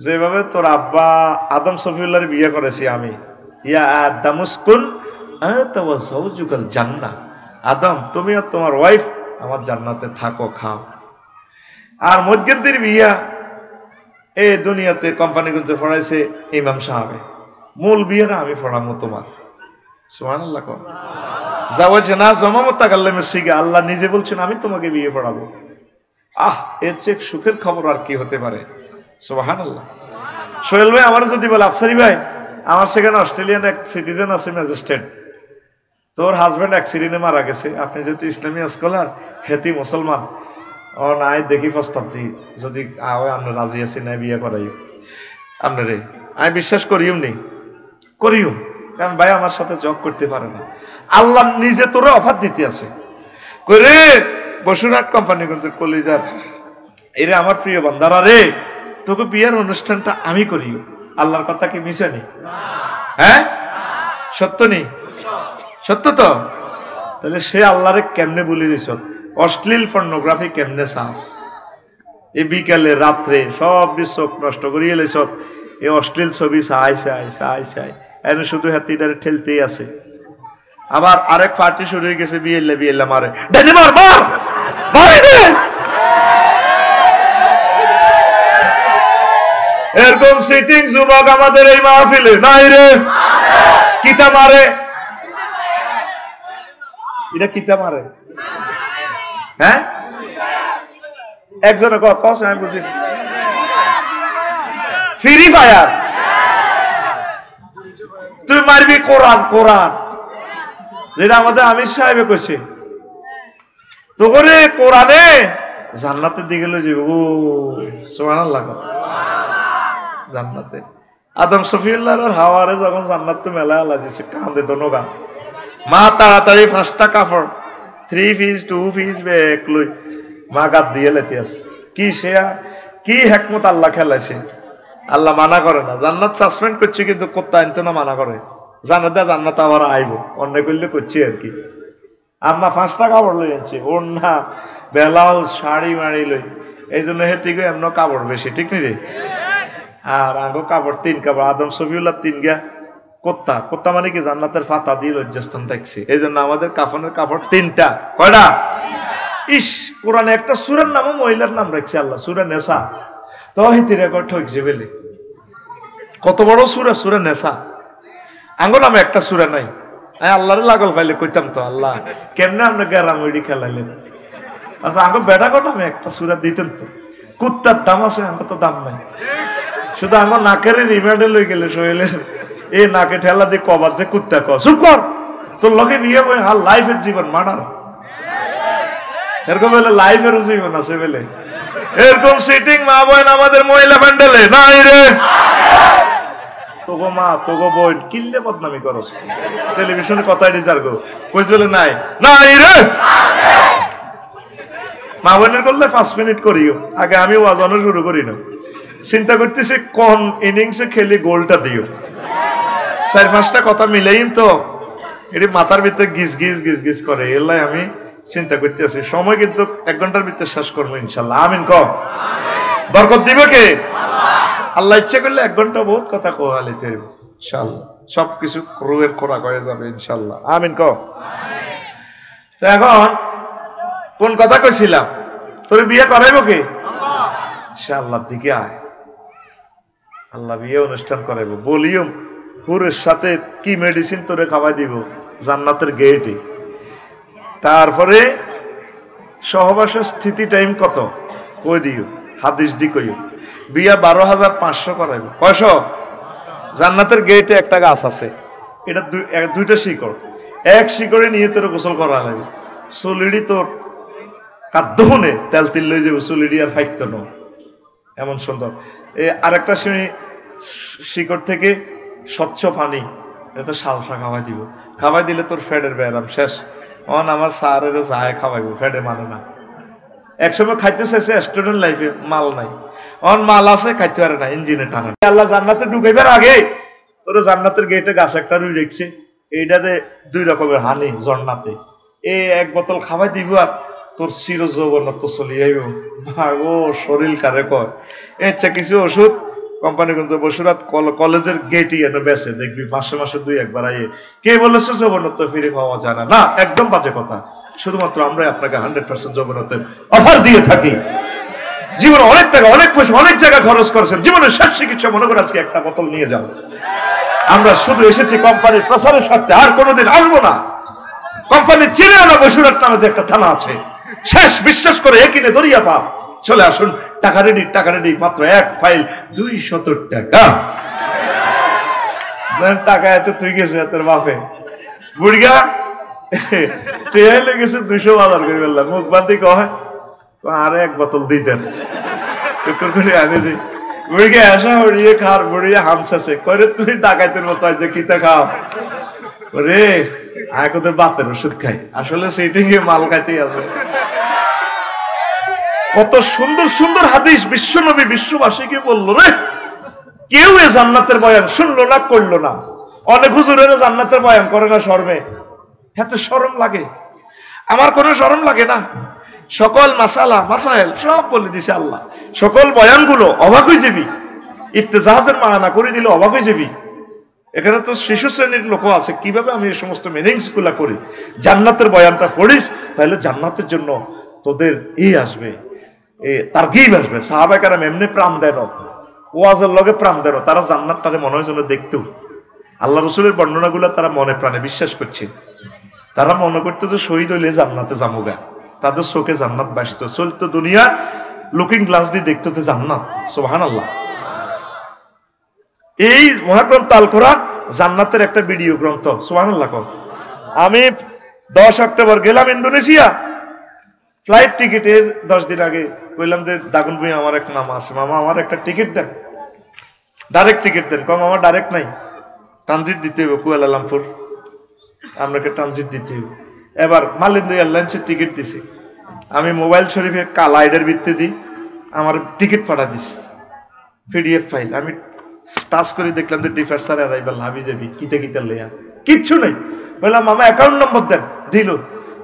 S1: যেভাবে তোর আব্বা আদম সফিউল্লাহর বিয়ে করেছি আমি, ইয়া আদামুসকুন আনতা ওয়া যাওজুকাল জান্নাহ, আদম তুমি আর তোমার ওয়াইফ আমার জান্নাতে থাকো খাও। আর মধ্যের বিয়া এই দুনিয়াতে কোম্পানিগঞ্জে পড়াইছে ইমাম সাহেব, মূল বিয়েটা আমি পড়াবো তোমার। সুবহানাল্লাহ। কর যাওয়াজনা জমামতাকাল্লামের সিগা, আল্লাহ নিজে বলছেন আমি তোমাকে বিয়ে পড়াবো। আহ, এর চেয়ে সুখের খবর আর কি হতে পারে? সুবহানাল্লাহ। সোহেল ভাই আমার যদি বলে আফসারি ভাই আমার সেখানে অস্ট্রেলিয়ান এক সিটিজেন আছে ম্যাজিস্ট্রেট, তোর হাজব্যান্ড অ্যাক্সিডেন্টে মারা গেছে, আপনি যেহেতু ইসলামী স্কলার হেতি মুসলমান, ও নাই দেখি প্রস্তাব দিই, যদি আমরা রাজি আছি না বিয়ে করাই আপনারে, আমি বিশ্বাস করিও নি, করিও, কারণ ভাই আমার সাথে জব করতে পারে না, আল্লাহ নিজে তোরে অফার দিতে আছে করে বসুরহাট কোম্পানিগঞ্জের কলিজার এরে আমার প্রিয় বান্দারা রে, তোকে বিয়ের অনুষ্ঠানটা আমি করিও। আল্লাহর কথা কি মিশে নেই? হ্যাঁ, সত্য নেই? সত্য তো। তাহলে সে আল্লাহরে কেমনে বলি দিস, অশ্লীল পর্নোগ্রাফি কেমনে চাস, এই বিকালে রাত্রে সব চোখ নষ্ট করিয়ে এলেছ, এই অশ্লীল ছবি চাই চাই চাই চাই, এনে শুধু হাতিটারে ঠেলতেই আছে। আবার আরেক পার্টি শুরু হয়ে গেছে, বিয়েল্লা বিয়েল্লা মারে, মার মার মারে, এরকম সিটিং যুবক আমাদের এই মাহফিলে নাই রে। কিতা মারে, এটা কিতা মারে? হ্যাঁ, একজনে কস আমি বুঝি, ফ্রি ফায়ার। তুই মারবি কোরআন, কোরআন যেটা আমাদের আমির সাহেবে কইছে, তো করে কোরআনে জান্নাতের দিকে লই যাবে। ও সুবহানাল্লাহ। জান্নাতে আদম সফিউল্লাহর হাওয়ারে যখন জান্নাত তো মেলা আল্লাহ দিছে, কান্দে দনগা মা তাড়াতাড়ি 5টা কাপড় 3 পিস 2 পিস ব্যাগ লই মা গাদ দিয়ে লেতিয়াস। কি সে কি হিকমত আল্লাহ খেলাইছে, আল্লাহ মানা করে না, জান্নাত সাসপেন্ড করছে কিন্তু কোত্তা আনতো না, মানা করে জানে দা জান্নাত আবার আইব, অন্যায় করলে করছি আর কি। আম্মা 5টা কাপড় লই আনছে, ওর না ব্লাউজ শাড়ি মাড়ি লই, এই জন্য হেতিকে এমন কাপড় বেশি, ঠিক নি রে? আর আঙ্গো কাপড় 3 কাপড়, আদম সফিউল্লাহ 3 গা, কোত্তা কোত্তা মানে কি জান্নাতের পাতা দিয়ে লজ্জাস্থান থাকছে, এই জন্য আমাদের কাফনের কাপড় 3টা। কয়টা? ইস, কোরআনে একটা সূরার নামও মহিলার নাম রাখছে আল্লাহ, সূরা নেসা। তহিতি রেকর্ড হইছে বলে কত বড় সূরা, সূরা নেসা। আঙ্গো নামে একটা সূরা নাই, আমি আল্লাহরে লাগল পাইলে কইতাম তো আল্লাহ কেমনে আপনি গ্যারামুড়ি খেলাইলেন, আঙ্গো বেটা কো নামে একটা সূরা দিতেন তো। কুত্তার দাম আছে, আঙ্গো তো দাম নাই, শুধু আঙ্গো নাকের রিমান্ডে লই গেলে সোহেলের এই নাকে ঠেলা দিয়ে কবার যে কুত্তা ক, চুপ কর, তোর লগে বিয়ে বই হাল লাইফের জীবন মানার, এরকম বলে লাইফেরও জীবন আছে বলে, এরকম সিটিং মা বোন আমাদের মহিলা প্যান্ডেলে নাই রে। তোগো মা তোগো বোন কিল্লে বদনামি করস, টেলিভিশনে কথাই ডিজার গো কইস বলে নাই নাই রে। মা বোনের করলে 5 মিনিট করিও, আগে আমি ওয়াজানো শুরু করি না, চিন্তা করতেছি কোন ইনিংসে খেলি গোলটা দিও। 4-5টা কথা মিলেই তো এটি মাথার ভিতরে গিজ গিজ গিজ গিজ করে, এলাই আমি চিন্তা করতে আছি। সময় কিন্তু 1 ঘন্টার ভিতরে শেষ করবো ইনশাল্লাহ। আমিন কম। বরকত দিবে কে? আল্লাহ ইচ্ছা করলে 1 ঘন্টা বহুত কথা কোয়ালে ইনশাল্লাহ, সবকিছু রুয়ের খোরাক হয়ে যাবে ইনশাল্লাহ। আমিন কম। তো এখন কোন কথা কইছিলাম? তোর বিয়ে করাইব কে? ইনশাআল্লাহ দিকে আয়, আল্লাহ বিয়ে অনুষ্ঠান করাইব। বলিও হুরের সাথে কি মেডিসিন তোরে খাওয়াই দিব জান্নাতের গেটে। তারপরে সহবাসের স্থিতি টাইম কত কই দিও, হাদিস দি কইও। বিয়া 12,500 করাইব। কয়শো? জান্নাতের গেটে একটা গাছ আছে, এটা 2টা শিকড়, 1 শিকড়ে নিয়ে তোর গোসল করা লাগবে। চুলিডি তোর কাদ্দহনে তেল তিল লই যাবো, চুলিডি আর ফাইত ন, এমন সুন্দর। আরেকটা শিকড় থেকে স্বচ্ছ পানি, এটা সালসা খাওয়াই দিব। খাওয়াই দিলে তোর ফেডের ব্যায়াম শেষ। অন আমার স্যারের যায় খাওয়াইব, ফেডে মানে না। একসময় খাইতে চাইছে স্টুডেন্ট লাইফে, মাল নাই। অন মাল আছে, খাইতে পারে না, ইঞ্জিনে টানা। আল্লাহ জান্নাতে ঢুকাইবার আগে তোর জান্নাতের গেটে গাছ একটা রুই রেখছে, এইটাতে 2 রকমের হানি জন্নাতে। 1 বোতল খাওয়াই দিব আর তোর চির যৌবনত চলি আইব। ভাগো শরীর কারে কয়। আচ্ছা কিছু ওষুধ কোম্পানিগঞ্জ বসুরাত কলেজের গেটই এনে বেছে দেখবি, মাসে মাসে 2-1 আইয়ে। কে বলেছে যৌবনত ফিরে পাওয়া যায় না? না, একদম বাজে কথা। শুধুমাত্র আমরা আপনাকে 100% যৌবনতের অফার দিয়ে থাকি। জীবনে অনেক টাকা, অনেক পয়সা, অনেক জায়গা খরচ করেছেন, জীবনের শেষ চিকিৎসা মনে করে আজকে একটা বোতল নিয়ে যাও। আমরা শুধু এসেছি কোম্পানির প্রচারের স্বার্থে, আর কোনোদিন আসবো না। কোম্পানি চিনেও না বসুরাট নামে যে একটা থানা আছে, শেষ। বিশ্বাস করে একিনে দরিয়া পাপ। চলে আসুন, টাকা রেডি, টাকা রেডি। মাত্র 1 ফাইল 270 টাকা। টাকা এত তুই গেছো তোর বাপে বুড়িগা, তুই এলে গেছো 200 বাজার করে ফেললাম। মুখ বাদি কয় আর 1 বোতল দিতেন করে আনি দিই। বুড়িকে আসা হড়িয়ে খার বুড়িয়ে হামসাছে করে, তুই ডাকাইতের মতো আছে কিতা খাও রে? আয় কোথায় বাতের ওষুধ খাই, আসলে সেইটা গিয়ে মাল খাইতেই আছে। কত সুন্দর সুন্দর হাদিস বিশ্বনবী বিশ্ববাসীকে বললো রে। কেউ এ জান্নাতের বয়ান শুনলো না, করলো না। অনেক হুজুরেরা জান্নাতের বয়ান করে না শরমে, এত শরম লাগে। আমার কোনো শরম লাগে না। সকল মাসাইল সব বলে দিছে আল্লাহ। সকল বয়ানগুলো অবাক হয়ে যাবি, ইফতেজাজের মানা করে দিলে অবাক হয়ে যাবি। এখানে তো শিশু শ্রেণীর লোকও আছে, কিভাবে আমি এই সমস্ত মিনিংস গুলা করি। জান্নাতের বয়ানটা পড়িস, তাহলে জান্নাতের জন্য তোদের আসবে, তারগীব আসবে। সাহাবায়ে কেরাম এমনি প্রাণ দেন, ওয়াজের লগে প্রাণ দেন। তারা জান্নাতটারে মনে হয় যেন দেখতো। আল্লাহ রসুলের বর্ণনাগুলো তারা মনে প্রাণে বিশ্বাস করছে। তারা মনে করতো যে শহীদ হইলে জান্নাতে যামুগা। তাদের চোখে জান্নাত বাসত, চলতো দুনিয়া লুকিং গ্লাস দিয়ে দেখতো যে জান্নাত। সুবহানাল্লাহ। এই মহাগ্রন্থ আল কোরআন জান্নাতের একটা ভিডিও গ্রন্থ। সুবহানাল্লাহ। আমি 10 অক্টোবর গেলাম ইন্দোনেশিয়া। ফ্লাইট টিকিটের 10 দিন আগে বললাম যে দাগুন ভাই আমার এক মামা আছে, মামা আমার একটা টিকিট দেন, ডাইরেক্ট টিকিট দেন। কম আমার ডাইরেক্ট নাই, ট্রানজিট দিতে হবে কুয়ালালামপুর, আপনাকে ট্রানজিট দিতে হবে। এবার মালিন্দু এয়ারলাইন্সের টিকিট দিছি আমি, মোবাইল শরীফে কালা আইডের ভিত্তি দিই, আমার টিকিট পাঠা দিস পিডিএফ ফাইল। আমি টাচ করে দেখলাম যে ডিফারেন্সার অ্যারাইভাল হাবি যাবি কিতে কিতে লেয়া, কিচ্ছু নেই। বললাম মামা অ্যাকাউন্ট নম্বর দেন,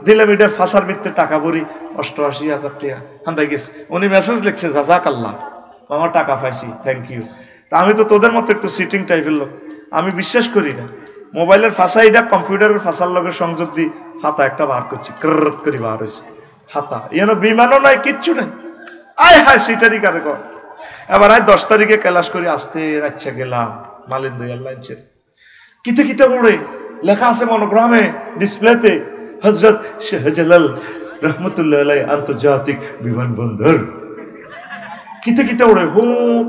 S1: দিলাম। এটার ফাঁসার ভিত্তি টাকা ভরি 88,000 টাকা হান্দাই গেছে। উনি মেসেজ লিখছে জাযাকাল্লাহ, মামা টাকা পাইছি, থ্যাংক ইউ। তা আমি তো তোদের মতো একটু সিটিং টাইপের লোক, আমি বিশ্বাস করি না। মোবাইলের ফাঁসা এটা কম্পিউটারের ফাঁসার লগে সংযোগ দিই, ফাতা একটা বার করছি, ক্রর করে বার হয়েছে ফাতা। এখানে বিমানও নাই, কিচ্ছু নেই। আয় হায় সিটারি কারে কর। এবার 10 তারিখে ক্লাস করে আসতে রাখছে গেলাম মালিন্দু এয়ারলাইন্সের। কিতে কিতে উড়ে লেখা আছে মনোগ্রামে ডিসপ্লেতে, হযরত শাহজালাল রহমতুল্লাহ আলাইহি আন্তর্জাতিক বিমানবন্দর। কিতে কিতে উড়ে হো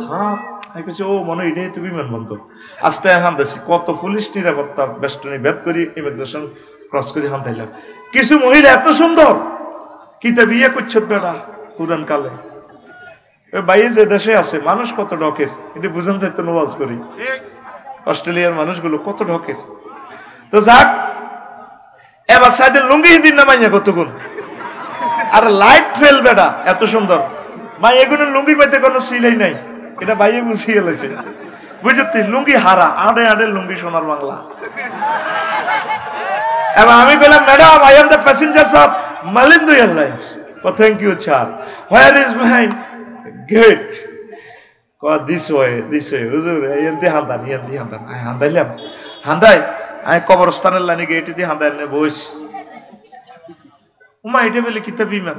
S1: থাক। আমি বলছি ও মনে এটাই তো বিমানবন্দর। আস্তে হামদাছি, কত পুলিশ নিরাপত্তা বেষ্টনী ভেদ করি ইমিগ্রেশন ক্রস করে হামদাইলাম। কিছু মহিলা এত সুন্দর, কিতে বিয়ে করছে বেড়া পুরান কালে। বাইরে যে দেশে আছে মানুষ কত ঢকের, এটা বুঝান যাইতো ওয়াজ করি। অস্ট্রেলিয়ার মানুষগুলো কত ঢকের। তো যাক, এবার সাইদের লুঙ্গি দিন না মাইয়া কতগুণ, আর লাইট ফেল বেড়া এত সুন্দর। মাই এগুলো লুঙ্গির মধ্যে কোনো সিলাই নাই, এটা বাইরে বুঝিয়ে গেছে। বুঝতে লুঙ্গি হারা, আড়ে আড়ে লুঙ্গি সোনার বাংলা। এবার আমি বললাম, madam, I am the passenger of Malindo airlines. Oh thank you sir, where is my gate? This way হুজুর, এনদি হান্দান, এনদি হান্দান। আমি হান্দাইলাম, হান্দাই আমি কবরস্থানের লাইনে গেটে দিয়ে হান্দাই বস। উমা এটা বলে কিতা বিমান।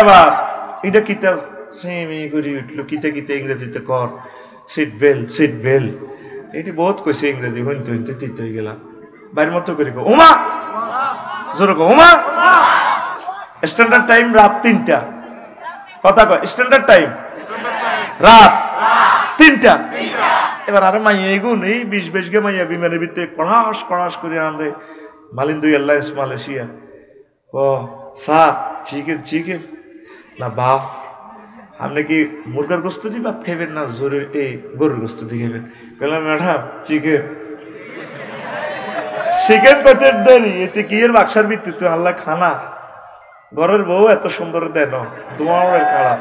S1: এবার এটা কিতা সেমি করে উঠলো, কিতা কিতা ইংরেজিতে কর, সিট বেল্ট, সিট বেল্ট। এটি বহুত কইছে ইংরেজি, হইতে হইতে তিত হয়ে গেলাম। বাইরের মতো করে উমা, জোর উমা। স্ট্যান্ডার্ড টাইম রাত 3টা। কথা কয় স্ট্যান্ডার্ড টাইম রাত 3টা। এবার আরে মাইয়া এগুন এই 20 গে মাইয়া বিমানের ভিতরে কড়াস কড়াস করে আনবে মালিন্দু এয়ারলাইন্স মালয়েশিয়া। ও স্যার, চিকেন চিকেন না বাফ, আপনি কি মুরগার গোস্ত দিয়ে ভাত খাইবেন না জোরে এই গরুর গোস্ত দিয়ে খাইবেন? বললাম ম্যাডাম চিকেন। চিকেন পেটের দেরি, এতে কি এর বাক্সার ভিত্তিতে আল্লাহ খানা। ঘরের বউ এত সুন্দর দেন, তোমার খারাপ।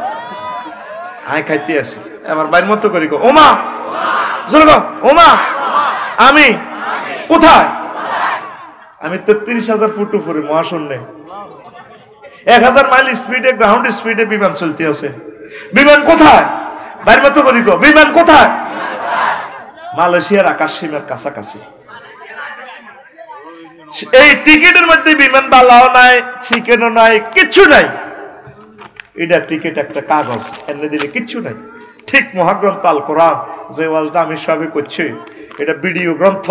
S1: আয় খাইতে আসি। এবার বাইর মতো করি গো, ওমা জোরে গো, ওমা আমি কোথায়? আমি 33,000 ফুট উপরে মহাশূন্যে, 1000 মাইল স্পিডে, গ্রাউন্ড স্পিডে বিমান চলতে আছে। বিমান কোথায়? বাইর মতো করি গো, বিমান কোথায়? মালয়েশিয়ার আকাশ সীমার কাছাকাছি। এই টিকিটের মধ্যে বিমান বালাও নাই, চিকেনও নাই, কিচ্ছু নাই। এটা টিকিট একটা কাগজ, এনে দিলে কিচ্ছু নাই। ঠিক মহাগ্রন্থ আল কোরআন যে ওয়াজটা আমি সবে করছি, এটা ভিডিও গ্রন্থ।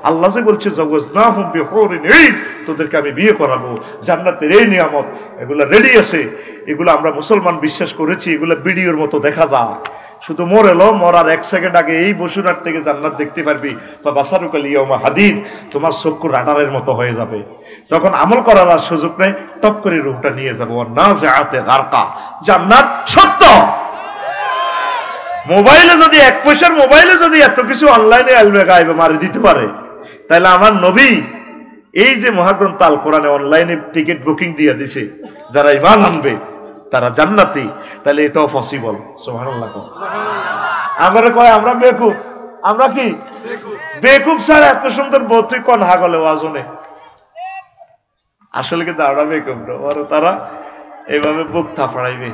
S1: আল্লাহ যে বলছে জাওয়াজনাহুম বিহুরিন ঈন, তোদেরকে আমি বিয়ে করাবো, জান্নাতের এই নিয়ামত, এগুলা রেডি আছে। এগুলো আমরা মুসলমান বিশ্বাস করেছি, এগুলো ভিডিওর মতো দেখা যায়। শুধু মরার 1 সেকেন্ড আগে এই বসুরার থেকে জান্নাত দেখতে পারবি। বা বাসারুকাল ইয়াউমা হাদিদ, তোমার চক্ষু রাডারের মতো হয়ে যাবে। তখন আমল করার আর সুযোগ নেই, টপ করে রূহটা নিয়ে যাবো। নাযাআতে গারকা, জান্নাত সত্য। মোবাইলে যদি 1 পয়সার মোবাইলে যদি এত কিছু অনলাইনে আলবে গাইবে মারি দিতে পারে, তাহলে আমার নবী এই যে মহাগ্রন্থ আল কোরআনে অনলাইনে টিকিট বুকিং দিয়ে দিছে, যারা ঈমান আনবে তারা জান্নাতি, তাহলে এটাও পসিবল। সুবহানাল্লাহ। আমরা কয় আমরা বেকুব, আমরা কি বেকুব? স্যার এত সুন্দর বউ তুই কোন হাগলে ওয়াজনে? আসলে কিন্তু আমরা বেকুব না, ওরা তারা এইভাবে বুক থাপড়াইবে।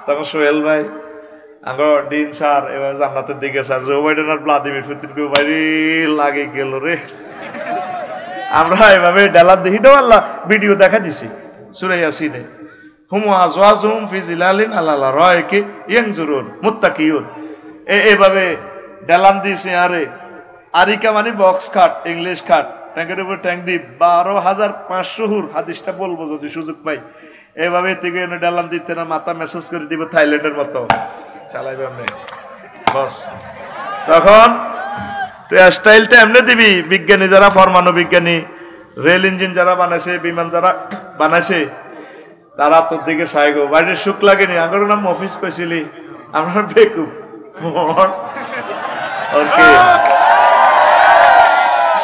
S1: তখন সোহেল ভাই আগর দিন স্যার এবার জান্নাতের দিকে স্যার জো বাইডেন আর ভ্লাদিমির পুতিন কে বাইরে লাগে গেল রে। আমরা এভাবে ডালার দেখি তো আল্লাহ ভিডিও দেখা দিছি সূরা ইয়াসিনে, হুম আজওয়াজুহুম ফি জিলালিন আলা লারাইকি ইয়ানজুরুন মুত্তাকিয়ুন। এইভাবে ডালান দিছে। আরে আরিকা মানে বক্স খাট, ইংলিশ খাট, ট্যাঙ্কের উপর ট্যাঙ্ক দি 12,500 হুর। হাদিসটা বলবো যদি সুযোগ পাই। এইভাবে থেকে ডালান দিতে না, মাথা মেসেজ করে দিব থাইল্যান্ডের মতো চালাইবে আপনি বস। তখন তুই স্টাইলটা এমনি দিবি। বিজ্ঞানী যারা, পরমাণু বিজ্ঞানী, রেল ইঞ্জিন যারা বানাইছে, বিমান যারা বানাইছে, তারা তোর দিকে সাইগো বাইরে সুখ লাগেনি। আমার নাম অফিস কইছিলি, আমরা বেকুব।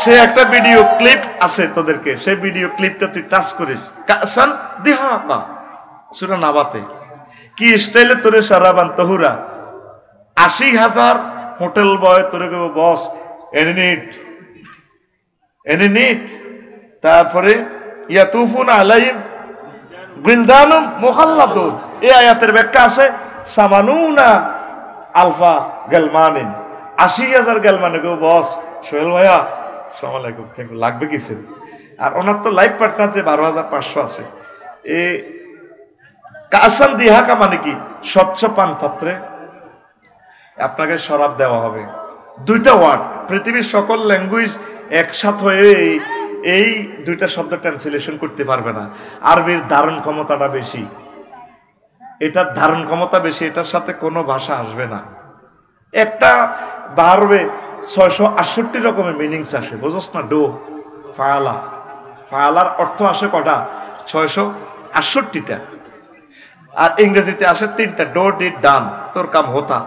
S1: সে একটা ভিডিও ক্লিপ আছে তোদেরকে, সেই ভিডিও ক্লিপটা তুই টাচ করিস। কাসান দিহা সূরা নাবাতে কি স্টাইলে তোরে সারাবান তহুরা 80,000 হোটেল বয় তোরে কেউ বস এনি নিট। তারপরে ইয়াতুফুন আলাইহিম বিলদানুম মুখাল্লাদুন। এই আয়াতের ব্যাখ্যা আছে সামানুনা আলফা গালমানিন, 80,000 গালমানে কেউ বস। সোহেল ভাইয়া আসসালামু আলাইকুম, থ্যাংক ইউ। লাগবে কিছু? আর ওনার তো লাইফ পার্টনার যে 12,500 আছে। এ কাসান দিহাকা মানে কি? স্বচ্ছ পান পাত্রে আপনাকে শরাব দেওয়া হবে। 2টা ওয়ার্ড, পৃথিবীর সকল ল্যাঙ্গুয়েজ একসাথে হয়ে এই 2টা শব্দ ট্রান্সলেশন করতে পারবে না। আরবির ধারণ ক্ষমতাটা বেশি, এটার ধারণ ক্ষমতা বেশি, এটার সাথে কোনো ভাষা আসবে না। একটা বাড়বে 668 রকমের মিনিংস আসে, বুঝছ না? ডো ফায়ালা, ফায়ালার অর্থ আসে কটা? 668টা। আর ইংরেজিতে আসে 3টা, ডো ডিড ডান, তোর কাম হতা।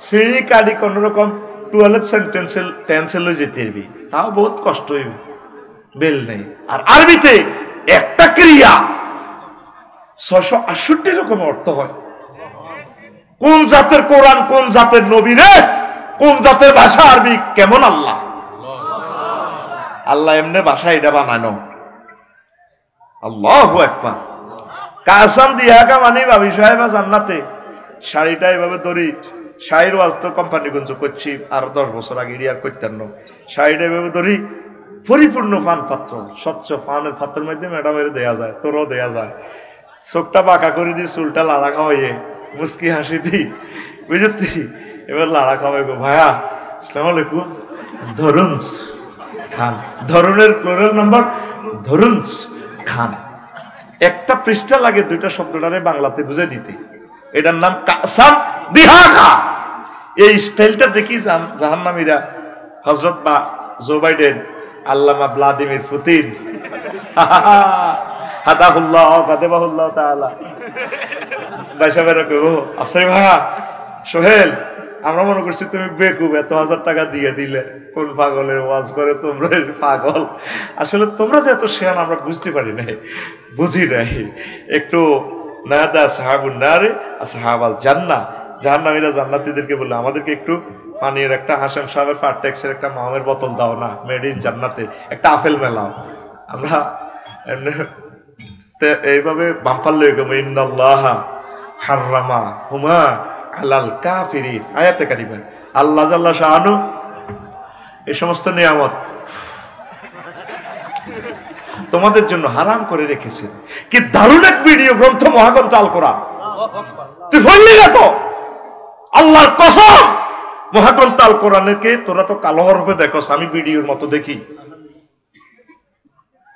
S1: শ্রেণী কাড়ি কোন রকম 12 সেন্টেন্সে লই যেতে পারবি, তাও বহুত কষ্ট হইবে, বেল নেই। আর আরবিতে একটা ক্রিয়া 668 রকম অর্থ হয়। কোন জাতের কোরআন, কোন জাতের নবী রে? কোন জাতের ভাষা আরবি, কেমন আল্লাহ? আল্লাহ এমনি ভাষা এটা বানানো। আল্লাহু আকবার। কাসাম দিয়া কা মানে ভাবি সাহেবা জান্নাতে শাড়িটা এভাবে ধরি, শাড়ির ওয়াজ তো কোম্পানিগঞ্জ করছি আর 10 বছর আগে আর করতেন না। শাড়িটা এভাবে ধরি, পরিপূর্ণ পান পাত্র, স্বচ্ছ পানের পাত্রের মধ্যে ম্যাডামের দেয়া যায়, তোরও দেয়া যায়। চোখটা বাঁকা করে দিই, চুলটা লাড়া খাওয়াইয়ে মুস্কি হাসি দিই, বুঝলি? এবার লাড়া খাওয়াই গো, ভাইয়া আসসালামু আলাইকুম, ধরুন খান, ধরুনের প্লুরাল নাম্বার ধরুন খান। একটা পৃষ্ঠা লাগে দুইটা শব্দটারে বাংলাতে বুঝে দিতে। এটার নাম কাসাম দিহাকা। এই স্টাইলটা দেখি জাহান্নামীরা হযরত বা জো বাইডেন, আল্লামা ভ্লাদিমির পুতিন, হাদাহুল্লাহ গাদাবাহুল্লাহ তাআলা, বাইসাবেরা কইবো আফসারি ভাইয়া, সোহেল আমরা মনে করছি তুমি বেকুব, এত 1000 টাকা দিয়ে দিলে, কোন পাগলের ওয়াজ করে তোমরা, পাগল। আসলে তোমরা যে এত শেয়ান আমরা বুঝতে পারি নাই, বুঝি নাই। একটু নাদা সাহাবুন নারে আসহাবাল জান্নাহ, জাহান্নামীরা জান্নাতীদেরকে বললো আমাদেরকে একটু পানির একটা, হাসাম সাহেবের ফারটেক্সের একটা মামের বোতল দাও না, মেড ইন জান্নাতে, একটা আপেল মেলাও। আমরা এইভাবে বাম্পার লয়ে গেলাম, ইন্নাল্লাহা হাররামা হুমা আলাল কাফিরিন, আয়াতে কারিমা। আল্লাহ জাল্লা শাআনু এই সমস্ত নিয়ামত তোমাদের জন্য হারাম করে রেখেছেন। কি দারুণ এক ভিডিও গ্রন্থ মহাগ্রন্থ আল কোরআন, তুই বললি না তো? আল্লাহর কসম, মহাগ্রন্থ আল কোরআনকে তোরা তো কালো হরফে দেখো, আমি ভিডিওর মতো দেখি,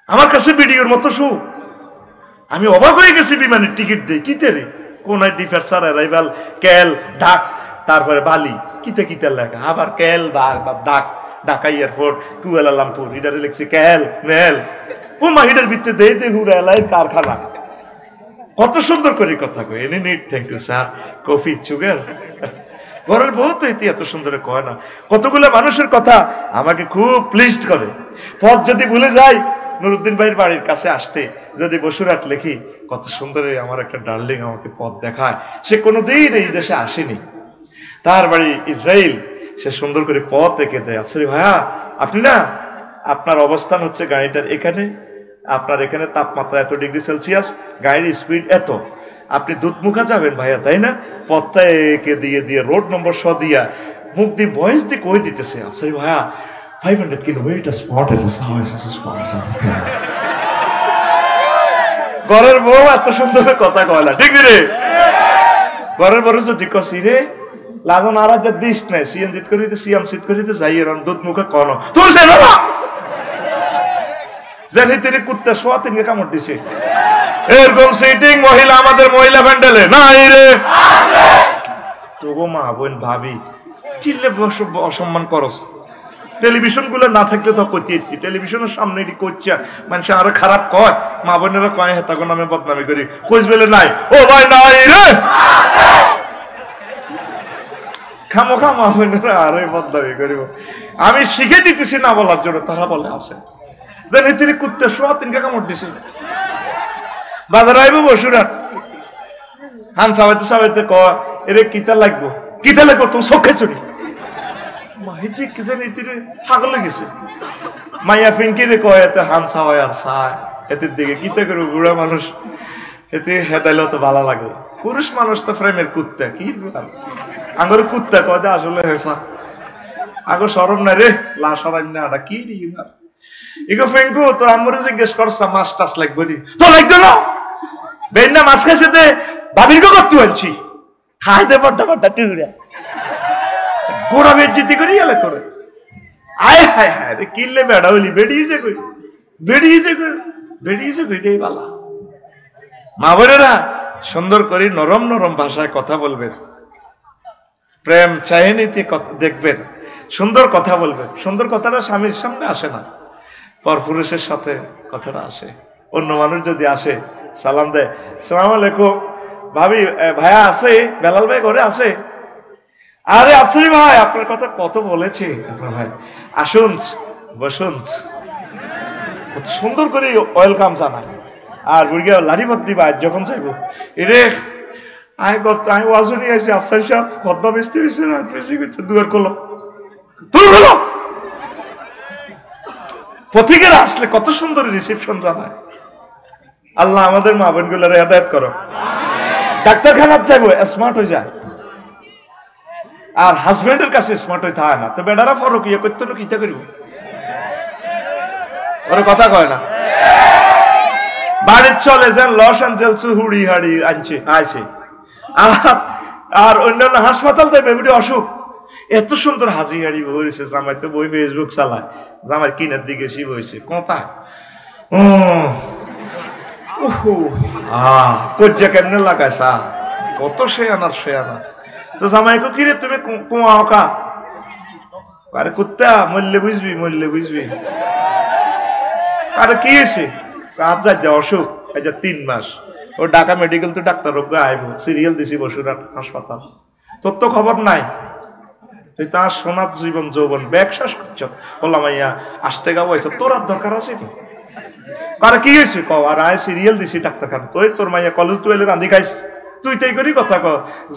S1: আমার কাছে ভিডিওর মতো শু। আমি অবাক হয়ে গেছি, বিমানের টিকিট দেই কিতে রে, কোন ডিফারসার অ্যারাইভাল ক্যাল ঢাক, তারপরে বালি, কিতে কিতে লেখা, আবার ক্যাল ঢাক, ঢাকা এয়ারপোর্ট, কুয়ালালামপুর, ইডারে লিখছে ক্যাল মেল, ও মাহিডার ভিতরে দেই দে হুরা এলাই কারখানা। কত সুন্দর করে কথা কয়, any need thank you sir, coffee sugar. ঘরের বউ তো এত সুন্দর কয় না। কতগুলো মানুষের কথা আমাকে খুব প্লিজড করে। পথ যদি ভুলে যাই, নুরুদ্দিন ভাইয়ের বাড়ির কাছে আসতে যদি বসুরহাট লিখি, কত সুন্দর আমার একটা ডার্লিং আমাকে পথ দেখায়। সে কোনোদিন এই দেশে আসেনি, তার বাড়ি ইসরায়েল, সে সুন্দর করে পথ এঁকে দেয়। আফসারি ভাইয়া, আপনি না, আপনার অবস্থান হচ্ছে গাড়িটার এখানে, আপনার এখানে তাপমাত্রা এত ডিগ্রি সেলসিয়াস, গাড়ির স্পিড এত, আপনি দুধমুখা যাবেন ভাইয়া, তাই না? পথটা এঁকে দিয়ে দিয়ে রোড নম্বর দিয়া মুখ দিয়ে ভয়েস দিয়ে কই দিতেছে, আফসারি ভাইয়া 500 কিলোমিটার স্পট আছে। ঘরের বউ এত সুন্দর কথা কয় না, ঠিক রে? ঘরের বউ যদি কসি রে লাজন আর দিস নাই, সিএম জিত করিতে সিএম সিট করিতে যাই এরম দুধ মুখে কন তোর সে না জানি তেরে কুত্তা শোয়া তিনকে কামড় দিছে। এরকম সিটিং মহিলা আমাদের মহিলা ভ্যান্ডেলে নাই রে। তবু মা বোন ভাবি চিল্লে অসম্মান করস। টেলিভিশন গুলো না থাকলে তো করতে, টেলিভিশনের সামনে এটি করছে মানুষ আরো খারাপ কয়, মা বোনেরা কয় হ্যাঁ তখন আমি বদনামি করি, কোচ বেলে নাই, ও ভাই নাই রে, খামোখা মা বোনেরা আরো বদনামি করিব। আমি শিখে দিতেছি না বলার জন্য, তারা বলে আছে জানি তিনি কুত্তে শোয়া তিনকে কামড় দিছে। বাজার আইব বসুরা হান সাবাইতে সাবাইতে কয় এরে কিতা লাগবো, কিতা লাগবো তো চোখে চুরি মাহিতি কি জানি তিনি পাগল গেছে। মাইয়া ফিঙ্কি রে কয় এতে হান সাওয়াই আর সায় এতের দিকে কিতা করবো, বুড়া মানুষ এতে হেদাইলেও তো ভালো লাগে। পুরুষ মানুষ তো ফ্রেমের কুত্তা, কি আঙ্গর কুত্তা কয় আসলে হেসা আগো সরম না রে, লা সরাই না আটা কি রে ইগো ফেঙ্কু তো আমরা জিজ্ঞেস করছা মাছ টাছ লাগবে নি, তো লাগবে না বেন্না মাছ খাইছে দে বাবির গো করতে আনছি খাই দে বড্ডা বড্ডা টিউরা গোড়া বেজ্জিতি করি গেলে তোরে। আয় হায় হায় রে কিনলে বেড়া হইলি, বেড়িয়েছে কই, বেড়িয়েছে কই, বেড়িয়েছে কইটাই বালা। মা বোনেরা সুন্দর করে নরম নরম ভাষায় কথা বলবেন, প্রেম চাহিনীতি দেখবেন, সুন্দর কথা বলবেন। সুন্দর কথাটা স্বামীর সামনে আসে না, পরপুরুষের সাথে কথাটা আসে। অন্য মানুষ যদি আসে সালাম দেয়, সালাম আলাইকুম ভাবি, ভাইয়া আছে, বেলাল ভাই ঘরে আছে, আরে আফসারি ভাই আপনার কথা কত বলেছে আপনার ভাই, আসুন বসুন, কত সুন্দর করে ওয়েলকাম জানায়। আর বুড়িয়া লাড়ি বাদ দিবা যখন চাইবো, এরে আমি ওয়াজও নিয়ে আসি, আফসার সাহেব খদ্দা বেচতে বেশি বেশি করছে, দুয়ার করলো তুই বলো। পথিকেরা আসলে কত সুন্দর রিসেপশন জানায়। আল্লাহ আমাদের মা বোন গুলার হেদায়েত করো। ডাক্তারখানার যাইবো স্মার্ট হয়ে যায়, আর হাজবেন্ডের কাছে স্মার্ট হইতে হয় না। তো বেটারা ফরক ইয়ে করতে হলো কিতা করিব, ওরা কথা কয় না। বাড়ির চলে যান লস অ্যাঞ্জেলস হুড়ি হাড়ি আনছে আইছে, আর অন্যান্য হাসপাতাল থেকে বেবিটি অসুখ, এত সুন্দর হাজি হাড়ি বইছে। জামাই তো বই ফেসবুক চালায়, জামাই কিনার দিকে শিব হয়েছে কোথায় কজ্জা কেমনে লাগায় সা কত সে আনার সে আনা। তো জামাইকে কিরে তুমি কুয়া ওকা, আরে কুত্তা মরলে বুঝবি, মরলে বুঝবি। আরে কি হয়েছে, কাজ যা অসুখ, এই যে 3 মাস ও ঢাকা মেডিকেল তো ডাক্তার রোগ আইব, সিরিয়াল দিছি বসুরহাট হাসপাতাল। তোর তো খবর নাই, তুই তার সোনার জীবন যৌবন ব্যাগশ্বাস করছ। বললাম মাইয়া আসতে গাবো, তোর আর দরকার আছে কি? আরে কি হয়েছে ক, আর আয় সিরিয়াল দিছি ডাক্তারখানা, তুই তোর মাইয়া কলেজ টুয়েলে রান্ধি খাইস, তুই তাই করি কথা ক,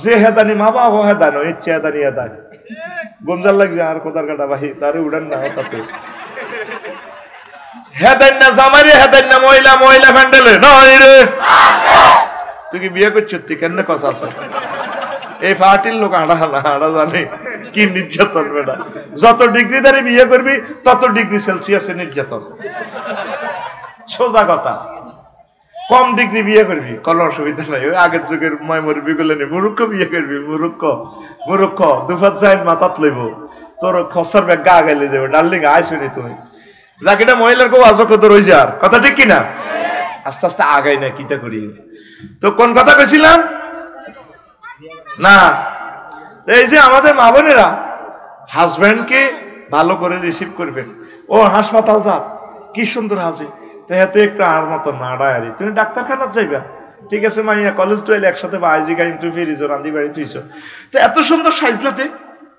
S1: যে হেদানি মা বাবা হেদানো ইচ্ছে হেদানি হেদান গঞ্জাল লাগছে আর কোথার কাটা বাহি তারে উড়ান না তাতে হেদান না জামাইরে হেদান না মহিলা মহিলা ফ্যান্ডেলে নয় রে। তুই কি বিয়ে করছিস, তুই কেন কথা আছে? এই পার্টির লোক হাঁটা হাঁটা জানে কি নির্যাতন বেটা। যত ডিগ্রি দাঁড়ি বিয়ে করবি তত ডিগ্রি সেলসিয়াসে নির্যাতন, সোজা কথা। কম ডিগ্রি বিয়ে করবি কোনো অসুবিধা নাই, ওই আগের যুগের ময় মুরব্বী গুলো নেই, মুরুক্ষ বিয়ে করবি, মুরুক্ষ মুরুক্ষ দুফাত যাই মাথাত লইব, তোর খসার ব্যাগ গা গাইলে যাবে, ডার্লিং আয় শুনি তুমি যাকে মহিলার কেউ আজও কত রয়ে যার কথা ঠিক কিনা। আস্তে আস্তে আগাই না কিতা করি। তো কোন কথা বেছিলাম না, এই যে আমাদের মা বোনেরা হাজব্যান্ডকে ভালো করে রিসিভ করবেন। ও হাসপাতাল যা কি সুন্দর হাজি, তাহাতে একটু আর মতো না ডায়ারি, তুমি ডাক্তারখানার যাইবা, ঠিক আছে মাইয়া কলেজ টুয়েল একসাথে বা আইজি গাড়ি তুই ফিরিছো রান্দি বাড়ি তুইছো, তো এত সুন্দর সাইজলাতে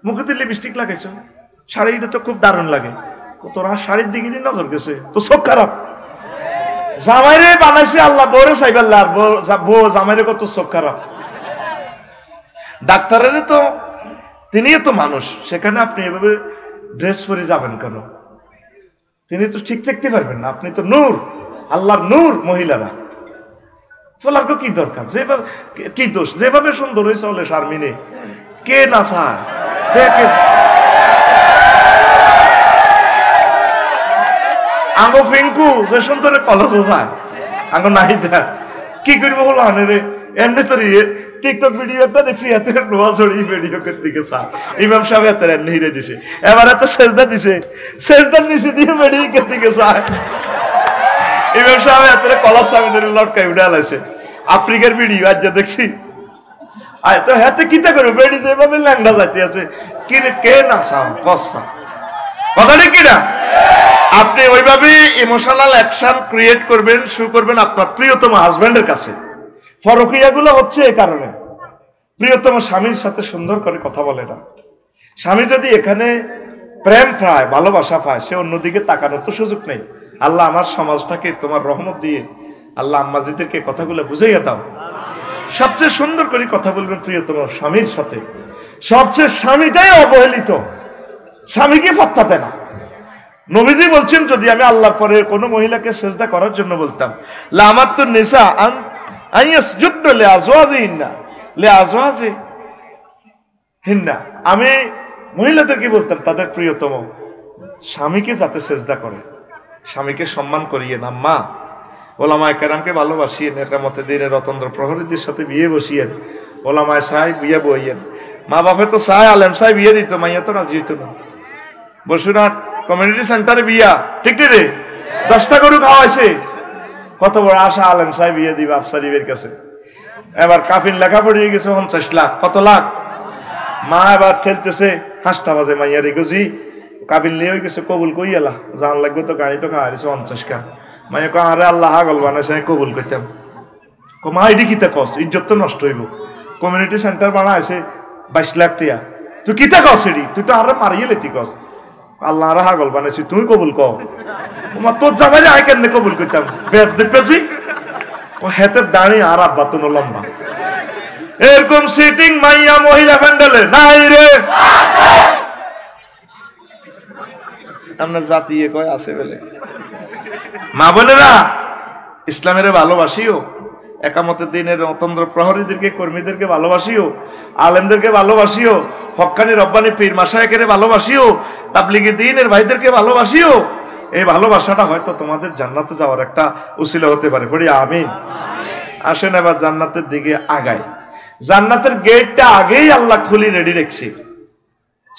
S1: মুখেতে লিপস্টিক লাগাইছো, শাড়িটা তো খুব দারুণ লাগে, তোরা শাড়ির দিকে নজর গেছে তো চোখ খারাপ। জামাইরে বানাইছে আল্লাহ, বউরে চাইবাল্লা, আর বউ জামাইরে কত চোখ খারাপ। ডাক্তারের তো তিনিও তো মানুষ, সেখানে আপনি এভাবে ড্রেস পরে যাবেন কেন? তিনি তো ঠিক থাকতে পারবেন না, আপনি তো নূর, আল্লাহর নূর। মহিলারা ফলার কি দরকার, যেভাবে কি দোষ, যেভাবে সুন্দর হয়েছে হলে শারমিনে কে না চায় দেখেন। আঙ্গো ফিঙ্কু যে সুন্দর কলেজও যায়, আঙ্গো নাহিদা কি করবো হলো আনে রে, এমনি তো টিকটক ভিডিওটা দেখছি এত নোয়া ছড়ি ভিডিও করতে গেছে, ইমাম সাহেব এত হিরে দিছে, এবার এত সেজদা দিছে, সেজদার নিচে দিয়ে ভিডিও করতে গেছে, ইমাম সাহেব এত কলার সামনে ধরে লটকাই উঠে আলাইছে। আফ্রিকার ভিডিও আজ যা দেখছি, আয় তো হাতে কিতা করবে, বেড়ি যেভাবে ল্যাংড়া যাইতে আছে, কি রে কে না সাম কসা কথা নেই কিনা। আপনি ওইভাবে ইমোশনাল অ্যাকশন ক্রিয়েট করবেন, শু করবেন আপনার প্রিয়তম হাজব্যান্ডের কাছে। ফরকিয়াগুলো হচ্ছে এই কারণে, প্রিয়তম স্বামীর সাথে সুন্দর করে কথা বলে না। স্বামী যদি এখানে প্রেম পায়, ভালোবাসা পায়, সে অন্যদিকে তাকানোর তো সুযোগ নেই। আল্লাহ আমার সমাজটাকে তোমার রহমত দিয়ে আল্লাহ আম্মাজিদেরকে কথাগুলো বুঝাইয়া দাও। সবচেয়ে সুন্দর করে কথা বলবেন প্রিয়তম স্বামীর সাথে। সবচেয়ে স্বামীটাই অবহেলিত, স্বামীকে পাত্তা দেয় না। নবীজি বলছেন, যদি আমি আল্লাহর পরে কোনো মহিলাকে সেজদা করার জন্য বলতাম, লা আমারতু নিসা আন আইয়াসজুদু লিআজওয়াজিহিন্না লিআজওয়াজিহিন্না, আমি মহিলাদেরকে বলতাম তাদের প্রিয়তম স্বামীকে যাতে সেজদা করে, স্বামীকে সম্মান করিয়ে না। মা ওলামায়ে কেরামকে ভালোবাসিয়েন, একামতে দিনের রতন্দ্র প্রহরীদের সাথে বিয়ে বসিয়েন, ওলামায়ে সাহেব বিয়ে বইয়েন। মা বাপে তো চায় আলেম সাহেব বিয়ে দিত, মাইয়া তো রাজি হইত না। বসুরহাট কমিউনিটি সেন্টারে বিয়া, ঠিক রে 10টা গরু খাওয়াইছে, কত বড় আশা আলেম সাহেব বিয়ে দিবে আফসারিবের কাছে। এবার কাফিন লেখা পড়িয়ে গেছে 50 লাখ, কত লাখ। মা এবার ঠেলতেছে 5টা বাজে, মাইয়ারে গজি কাবিল নিয়ে গেছে, কবুল কই এলা জান লাগবে তো, গাড়ি তো খাওয়াইছে 50 কা। মাইয়া কো আরে আল্লাহ হাগল বানাইছে, কবুল করতাম। মা এটি কিতা কস, ইজ্জত তো নষ্ট হইব। কমিউনিটি সেন্টার বানাইছে 22 লাখ টিয়া, তুই কিতা কস এডি, তুই তো আরে মারিয়ে লেতি কস। আল্লাহ আরে হাগল বানাইছি, তুই কবুল কর। তোর জামাইরে আই কেন কবুল করতাম, বেদ দেখতেছি ও হেতের দাঁড়ি আর আব্বা তো লম্বা। এরকম সিটিং মাইয়া মহিলা প্যান্ডেলে নাই রে। আমরা জাতিয়ে কয় আছে বলে। মা বোনেরা, ইসলামের ভালোবাসিও, একামতের দিনের অতন্ত্র প্রহরীদেরকে, কর্মীদেরকে ভালোবাসিও, আলেমদেরকে ভালোবাসিও, হক্কানি রব্বানি পীর মাশায়েখের ভালোবাসিও, তাবলিগি দ্বীনের ভাইদেরকে ভালোবাসিও। এই ভালোবাসাটা হয়তো তোমাদের জান্নাতে যাওয়ার একটা উসিলা হতে পারে। পড়ি আমিন। আসেন এবার জান্নাতের দিকে আগাই। জান্নাতের গেটটা আগেই আল্লাহ খুলি রেডি রেখেছি।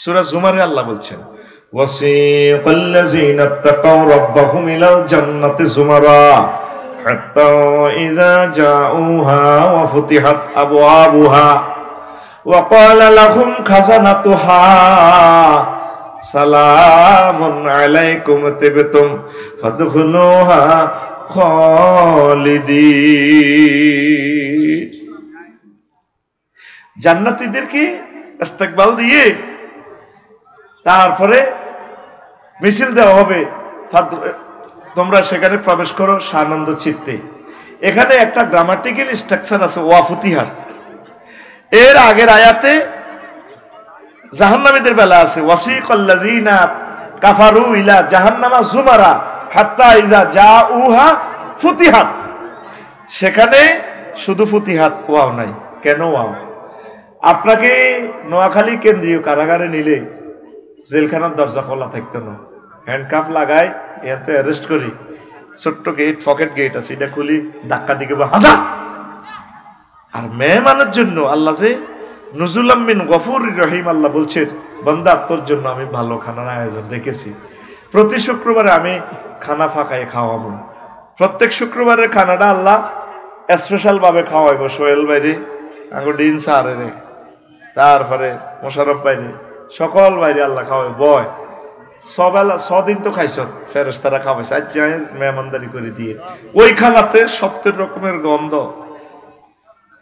S1: সূরা জুমারে আল্লাহ বলছেন, ওয়াসিকাল্লাযীনা ইত্তাকাউ রাব্বাহুম ইলাল জান্নাতি যুমারা হাত্তা ইযা জাউহা ওয়া ফুতিহাত আবওয়াবুহা ওয়া ক্বালা লাহুম খাযানাতুহা সালামুন আলাইকুম তিবতুম ফাদখুলুহা খালিদিন। জান্নাতীদেরকে ইস্তেকবাল দিয়ে তারপরে মিছিল দেওয়া হবে, তোমরা সেখানে প্রবেশ করো সানন্দ চিত্তে। এখানে একটা গ্রামাটিক্যাল স্ট্রাকচার আছে, ওয়া ফুতিহাত। এর আগের আয়াতে জাহান্নামীদের বেলা আছে, ওয়াসিকাল্লাযীনা কাফারু ইলা জাহান্নামা যুমারা হাত্তা ইযা জাউহা ফুতিহাত। সেখানে শুধু ফুতিহাত, ওয়াও নাই। কেন ওয়াও? আপনাকে নোয়াখালী কেন্দ্রীয় কারাগারে নিলে জেলখানার দরজা খোলা থাকতো না, হ্যান্ডকাপ লাগাই এতে অ্যারেস্ট করি, ছোট্ট গেট, পকেট গেট আছে, এটা খুলি ধাক্কা দিকে হাঁটা। আর মেহমানের জন্য আল্লাহ যে নুজুলাম মিন গফুরির রহিম, আল্লাহ বলছেন, বান্দা তোর জন্য আমি ভালো খানার আয়োজন রেখেছি। প্রতি শুক্রবারে আমি খানা ফাঁকায় খাওয়াবো। প্রত্যেক শুক্রবারের খানাটা আল্লাহ স্পেশাল ভাবে খাওয়াইব। সোহেল বাইরে, ডিন সারে রে, তারপরে মোশারফ বাইরে, সকল বাইরে আল্লাহ খাওয়াই। বয় সবেলা ছদিন তো খাইছ, ফেরেশতারা খাওয়াইছে, আজ মেহমানদারি করে দিয়ে। ওই খানাতে 70 রকমের গন্ধ,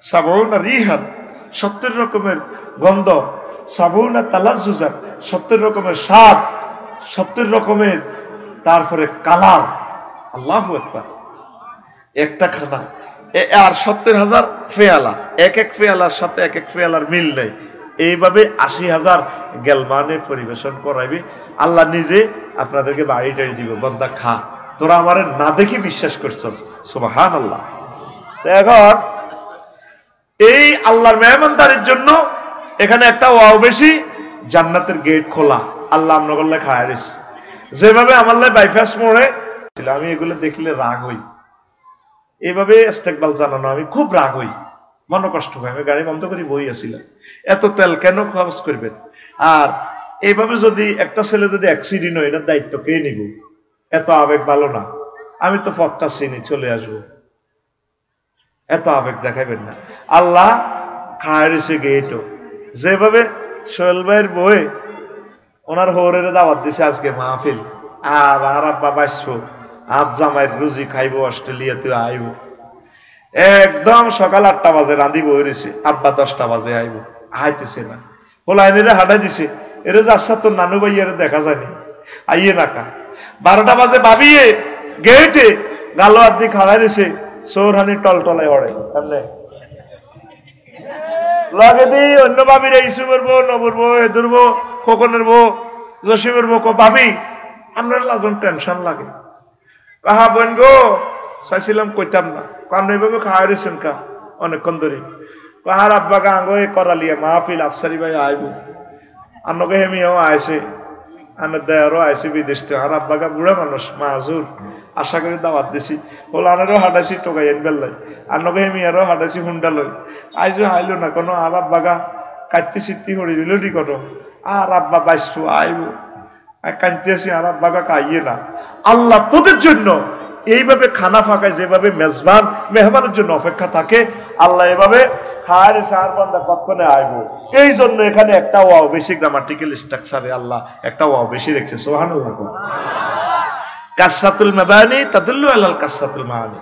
S1: সাবউনা রিহান, 70 রকমের গন্ধ, সাবউনা তালাজ্জুজা, 70 রকমের স্বাদ, 70 রকমের তারপরে কালার। আল্লাহু আকবার। একটা খানা আর 70,000 ফেয়ালা, এক এক ফেয়ালার সাথে এক এক ফেয়ালার মিল নেই। এইভাবে 80,000 গেলমানে পরিবেশন করাইবে। আল্লাহ নিজে আপনাদেরকে বাড়ি টাড়ি দিব, বান্দা খা, তোরা আমারে না দেখি বিশ্বাস করছস। সুবহানাল্লাহ। এখন এই আল্লাহর মেহমানদারির জন্য এখানে একটা ওয়াও বেশি, জান্নাতের গেট খোলা। আল্লাহ আমরা করলে খায় রয়েছে। যেভাবে আমার বাইপাস মোড়ে ছিল, আমি এগুলো দেখলে রাগ হই। এইভাবে ইস্তেকবাল জানানো আমি খুব রাগ হই, মনে কষ্ট হয়। আমি গাড়ি বন্ধ করি বই আসছিলাম, এত তেল কেন খরচ করবেন? আর এইভাবে যদি একটা ছেলে যদি অ্যাক্সিডেন্ট হয়, এটার দায়িত্ব কে নিব? এত আবেগ ভালো না। আমি তো পথটা চিনি, চলে আসবো, এত আবেগ দেখাবেন না। আল্লাহ খায় রয়েছে গেটও। যেভাবে সোহেল ভাইয়ের বই ওনার হৌরের দাওয়াত দিছে আজকে মাহফিল, আর আব্বা বাঁচবো, আব জামাইয়ের রুজি খাইবো, অস্ট্রেলিয়াতে আইব। একদম সকাল 8টা বাজে রাঁধি বই রয়েছে, আব্বা 10টা বাজে আইব, আইতেছে না। হোলাইনেরে হাঁটাই দিছে, এর যাচ্ছা তোর নানু ভাইয়ের দেখা যায়নি, আইয়ে নাকা। 12টা বাজে ভাবিয়ে গেটে গালো আদি খাড়াই দিছে, সৌরহানি টলটলায় ওড়ে সামনে লগে দি অন্য ভাবিরা ইসুমের বউ, নবুর বউ, এদুর বউ, খোকনের বউ, জসিমের বউ, ভাবি আপনার লাজন টেনশন লাগে। কাহা বোন গো, চাইছিলাম কইতাম না, কারণ এইভাবে খাওয়া রেছেন কা অনেকক্ষণ ধরে। কাহার আব্বা গা আঙ্গ করালিয়া মাহফিল আফসারি ভাই আইব, আন্নকে হেমিয়াও আইছে, আনের দেয়ারও আইছে বিদেশ থেকে। আর আব্বা গা বুড়া মানুষ, মাজুর, আশা করি দাওয়াত দিছি। হল আনেরও হাঁটাইছি টোকাই এন বেল্লাই, আন্নকে হেমিয়ারও হাঁটাইছি হুন্ডা লই। আইজো আইলো না কোনো, আর আব্বা গা কাটতে সিদ্ধি হরি রিলি কোনো। আর আব্বা বাইসু আইব, কাঁদতে আসি, আর আব্বা গা কাইয়ে না। আল্লাহ তোদের জন্য এইভাবে খানা ফাঁকায়, যেভাবে মেজবান মেহমানের জন্য অপেক্ষা থাকে, আল্লাহ এভাবে হার সার বান্দা কখনো আইব। এই জন্য এখানে একটা ওয়াও বেশি, গ্রামাটিক্যাল স্ট্রাকচারে আল্লাহ একটা ওয়াও বেশি রেখেছে। সুবহানাল্লাহ। কাসসাতুল মাবানি তাদুল্লু আলাল কাসসাতুল মাআনি।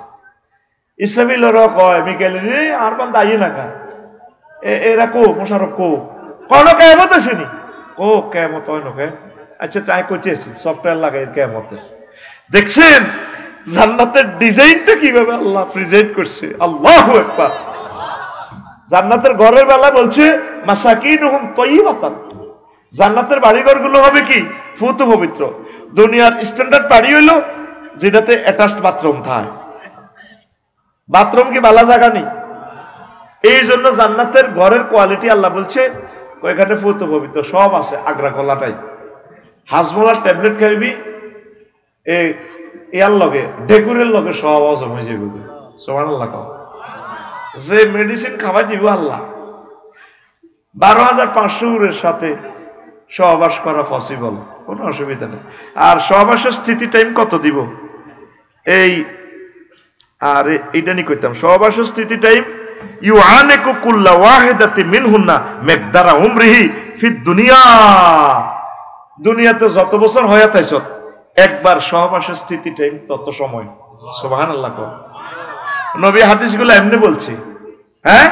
S1: ইসলামী লড়ক কয় মিকেল রে আর বান্দা আইয়ে না কা, এরা কো মোশারফ কো কোন কিয়ামত আসেনি, ও কিয়ামত হয় নকে। আচ্ছা তাই কইতেছি সফটওয়্যার লাগাই কিয়ামতে। দেখছেন জান্নাতের ডিজাইনটা কিভাবে আল্লাহ প্রেজেন্ট করছে। আল্লাহু আকবার। জান্নাতের ঘরের বেলা বলছে মাসাকিনুহুম তাইয়িবাতান, জান্নাতের বাড়িঘর গুলো হবে কি ফুত পবিত্র। দুনিয়ার স্ট্যান্ডার্ড বাড়ি হইলো যেটাতে অ্যাটাচড বাথরুম থাকে, বাথরুম কি বালা জায়গা নেই। এই জন্য জান্নাতের ঘরের কোয়ালিটি আল্লাহ বলছে ওইখানে ফুত পবিত্র সব আছে, আগ্রা গলাটাই। হাজমোলার ট্যাবলেট খাইবি ইয়ার লগে ডেকুরের লগে সব হজম হয়ে যাবে, সুবহানাল্লাহ। যে মেডিসিন খাওয়াই দিব আল্লাহ, 12,500 সাথে সহবাস করা পসিবল, কোনো অসুবিধা নেই। আর সহবাসের স্থিতি টাইম কত দিব, এই আর এইটা নি কইতাম সহবাসের স্থিতি টাইম ইউআনিকু কুল্লা ওয়াহিদাতি মিনহুন্না মিকদারা উমরিহি ফিদ দুনিয়া। দুনিয়াতে যত বছর হয়ে তাইছ একবার সহবাসের স্থিতি টাইম তত সময়, সুবহানাল্লাহ। নবী হাদিসগুলো এমনি বলছি, হ্যাঁ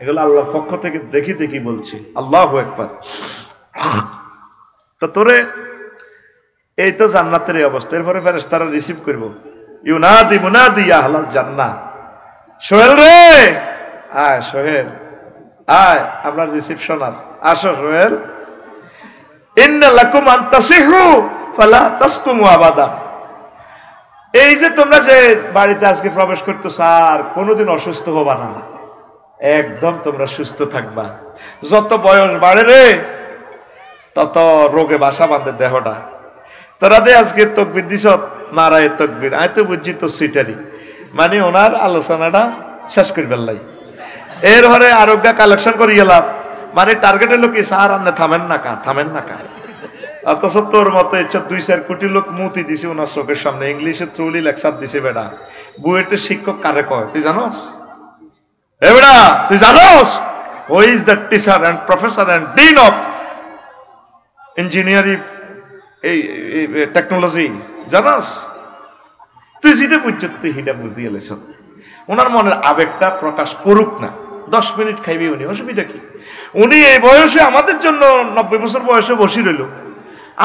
S1: এগুলো আল্লাহর পক্ষ থেকে দেখি দেখি বলছি, আল্লাহু আকবার। তো তোরে এই তো জান্নাতের এই অবস্থা। এরপরে ফেরেশতারা রিসিভ করব, ইউনাদি মুনাদি ইয়া আহলাল জান্নাহ, সোহেল রে আয়, সোহেল আয়, আমরা রিসিপশনার, আসো সোহেল। ইন্না লাকুম আন তাসিহু ফালা তাসকুমু আবাদা। এই যে তোমরা যে বাড়িতে আজকে প্রবেশ করতেছ আর কোনোদিন অসুস্থ হবা না, একদম তোমরা সুস্থ থাকবা। যত বয়স বাড়ে রে তত রোগে বাসা বাঁধে দেহটা। তোরা দে আজকে তকবির দিছ, নারায়ে তকবির, আমি তো বুঝছি তো সিটারি, মানে ওনার আলোচনাটা শেষ করি বেল্লাই। এরপরে আরোগ্য কালেকশন করি গেলাম, মানে টার্গেট হলো কি স্যার আপনি থামেন না কা, থামেন না কা। অথচ তোর মতো 2-4 কোটি লোক মুতি দিছে ওনার চোখের সামনে, ইংলিশে ট্রুলি লেকচার দিছে। বেটা বুয়েটে শিক্ষক কারে কয় তুই জানোস? এ বেটা তুই জানোস who is the teacher and professor and dean of engineering এই টেকনোলজি, জানোস? তুই যেটা বুঝছ তুই সেটা বুঝিয়ে লেছ। ওনার মনের আবেগটা প্রকাশ করুক না, 10 মিনিট খাইবি উনি, অসুবিধা কি? উনি এই বয়সে আমাদের জন্য 90 বছর বয়সে বসি রইল।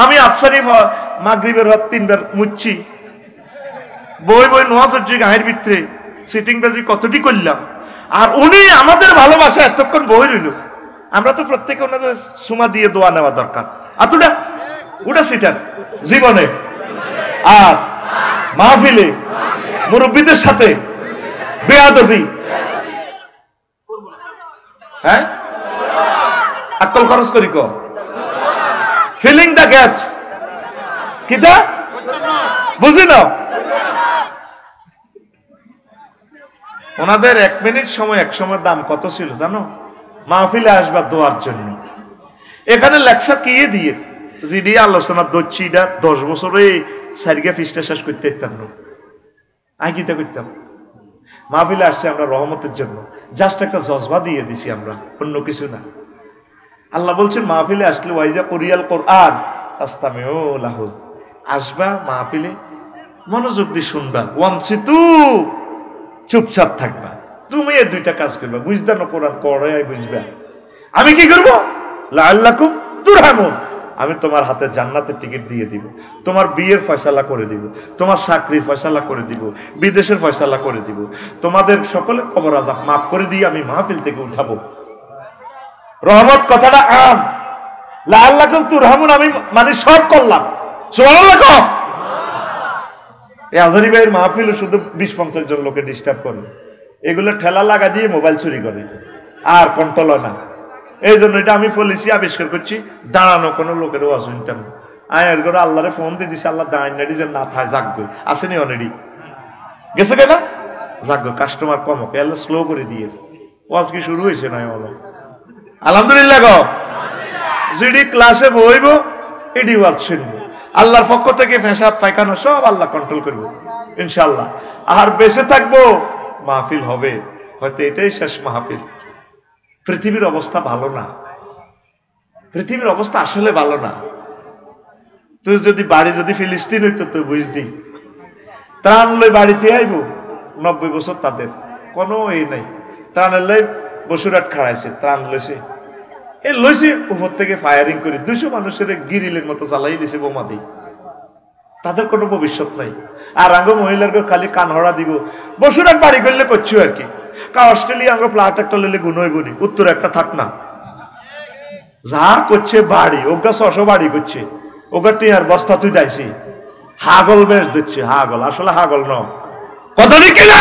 S1: আমি আফসারি মাগরিবের রাত 3 বার মুচ্ছি, বই বই নোয়া সজ্জি গায়ের ভিতরে সিটিং বাজি কতটি করলাম, আর উনি আমাদের ভালোবাসা এতক্ষণ বই রইল। আমরা তো প্রত্যেকে ওনাদের সুমা দিয়ে দোয়া নেওয়া দরকার। আতুটা ওটা সিটার জীবনে আর মাহফিলে মুরব্বীদের সাথে বেয়াদবি, হ্যাঁ আকল খরচ করি ক ফিলিং দ্য গ্যাপস কিটা বুঝি না। ওনাদের 1 মিনিট সময় এক সময় দাম কত ছিল জানো? মাহফিলে আসবা দোয়ার জন্য, এখানে লেকচার কি দিয়ে যদি আলোচনা দচ্ছি এটা 10 বছরে 4 পৃষ্ঠা শেষ করতে পারতাম না। আমি কিতা করতাম? মাহফিলে আসছে আমরা রহমতের জন্য, জাস্ট একটা জজবা দিয়ে দিছি আমরা, অন্য কিছু না। আল্লাহ বলছেন মাহফিলে আসলে ওয়াইজা কোরিয়াল কোরআন আস্তামিউ লাহু, আসবা মাহফিলে মনোযোগ দিয়ে শুনবা, ওয়ানসিতু চুপচাপ থাকবা। তুমি এই 2টা কাজ করবা, বুঝদা না কোরআন পড়ে বুঝবা। আমি কি করব? লাআল্লাকুম তুরহামুন, আমি তোমার হাতে জান্নাতের টিকিট দিয়ে দিব, তোমার বিয়ের ফয়সালা করে দিব, তোমার চাকরির ফয়সালা করে দিব, বিদেশের ফয়সালা করে দিব, তোমাদের সকলের কবর আযাব মাফ করে দিয়ে আমি মাহফিল থেকে উঠাবো। রহমত কথাটা আম, লাআল্লাকুম তুরহামুন আমি মানে সব করলাম। সুবহানাল্লাহ কও। এই আজারি ভাইয়ের মাহফিলে শুধু 20-50 জন লোকে ডিস্টার্ব করে, এগুলো ঠেলা লাগা দিয়ে মোবাইল চুরি করে আর কন্ট্রোল হয় না। এই জন্য এটা আমি পলিসি আবিষ্কার করছি, দাঁড়ানো কোনো লোকেরও অসুবিধা নেই। আয়ের করে আল্লাহরে ফোন দিয়ে দিছি, আল্লাহ দাঁড়াই যে না থায় জাগবে, আসেনি অলরেডি গেছে কেনা জাগবে, কাস্টমার কম হোক, এলো স্লো করে দিয়ে ওয়াজ কি শুরু হয়েছে না বলো? আলহামদুলিল্লাহ গো। যদি ক্লাসে বইব এডি ওয়াজ শুনবো, আল্লাহর পক্ষ থেকে পেশাব পায়খানা সব আল্লাহ কন্ট্রোল করবো ইনশাআল্লাহ। আর বেঁচে থাকবো, মাহফিল হবে, হয়তো এটাই শেষ মাহফিল। পৃথিবীর অবস্থা ভালো না, পৃথিবীর অবস্থা আসলে ভালো না। তুই যদি বাড়ি যদি ফিলিস্তিন হইতো তুই বুঝদি, ত্রাণ লই বাড়িতে আইব, 90 বছর তাদের কোনো এই নাই, ত্রাণের লাই বসুরাট খাড়াইছে, ত্রাণ লইছে, এই লইছে উপর থেকে ফায়ারিং করে 200 মানুষের গিরিলের মতো জ্বালাই দিছে বোমা দিয়ে, তাদের কোনো ভবিষ্যৎ নাই। আর আঙ্গ মহিলার খালি কান হড়া দিব, বসুরাট বাড়ি করলে করছো আর কি, কা অস্ট্রেলিয়া আঙ্গ ফ্ল্যাট একটা লেলে গুনই গুনি, উত্তর একটা থাক না। যা করছে বাড়ি, ওগা 600 বাড়ি করছে, ওগা টিয়ার বস্তা তুই দাইছি, হাগল বেশ দিচ্ছে, হাগল আসলে হাগল ন, কথা ঠিক না?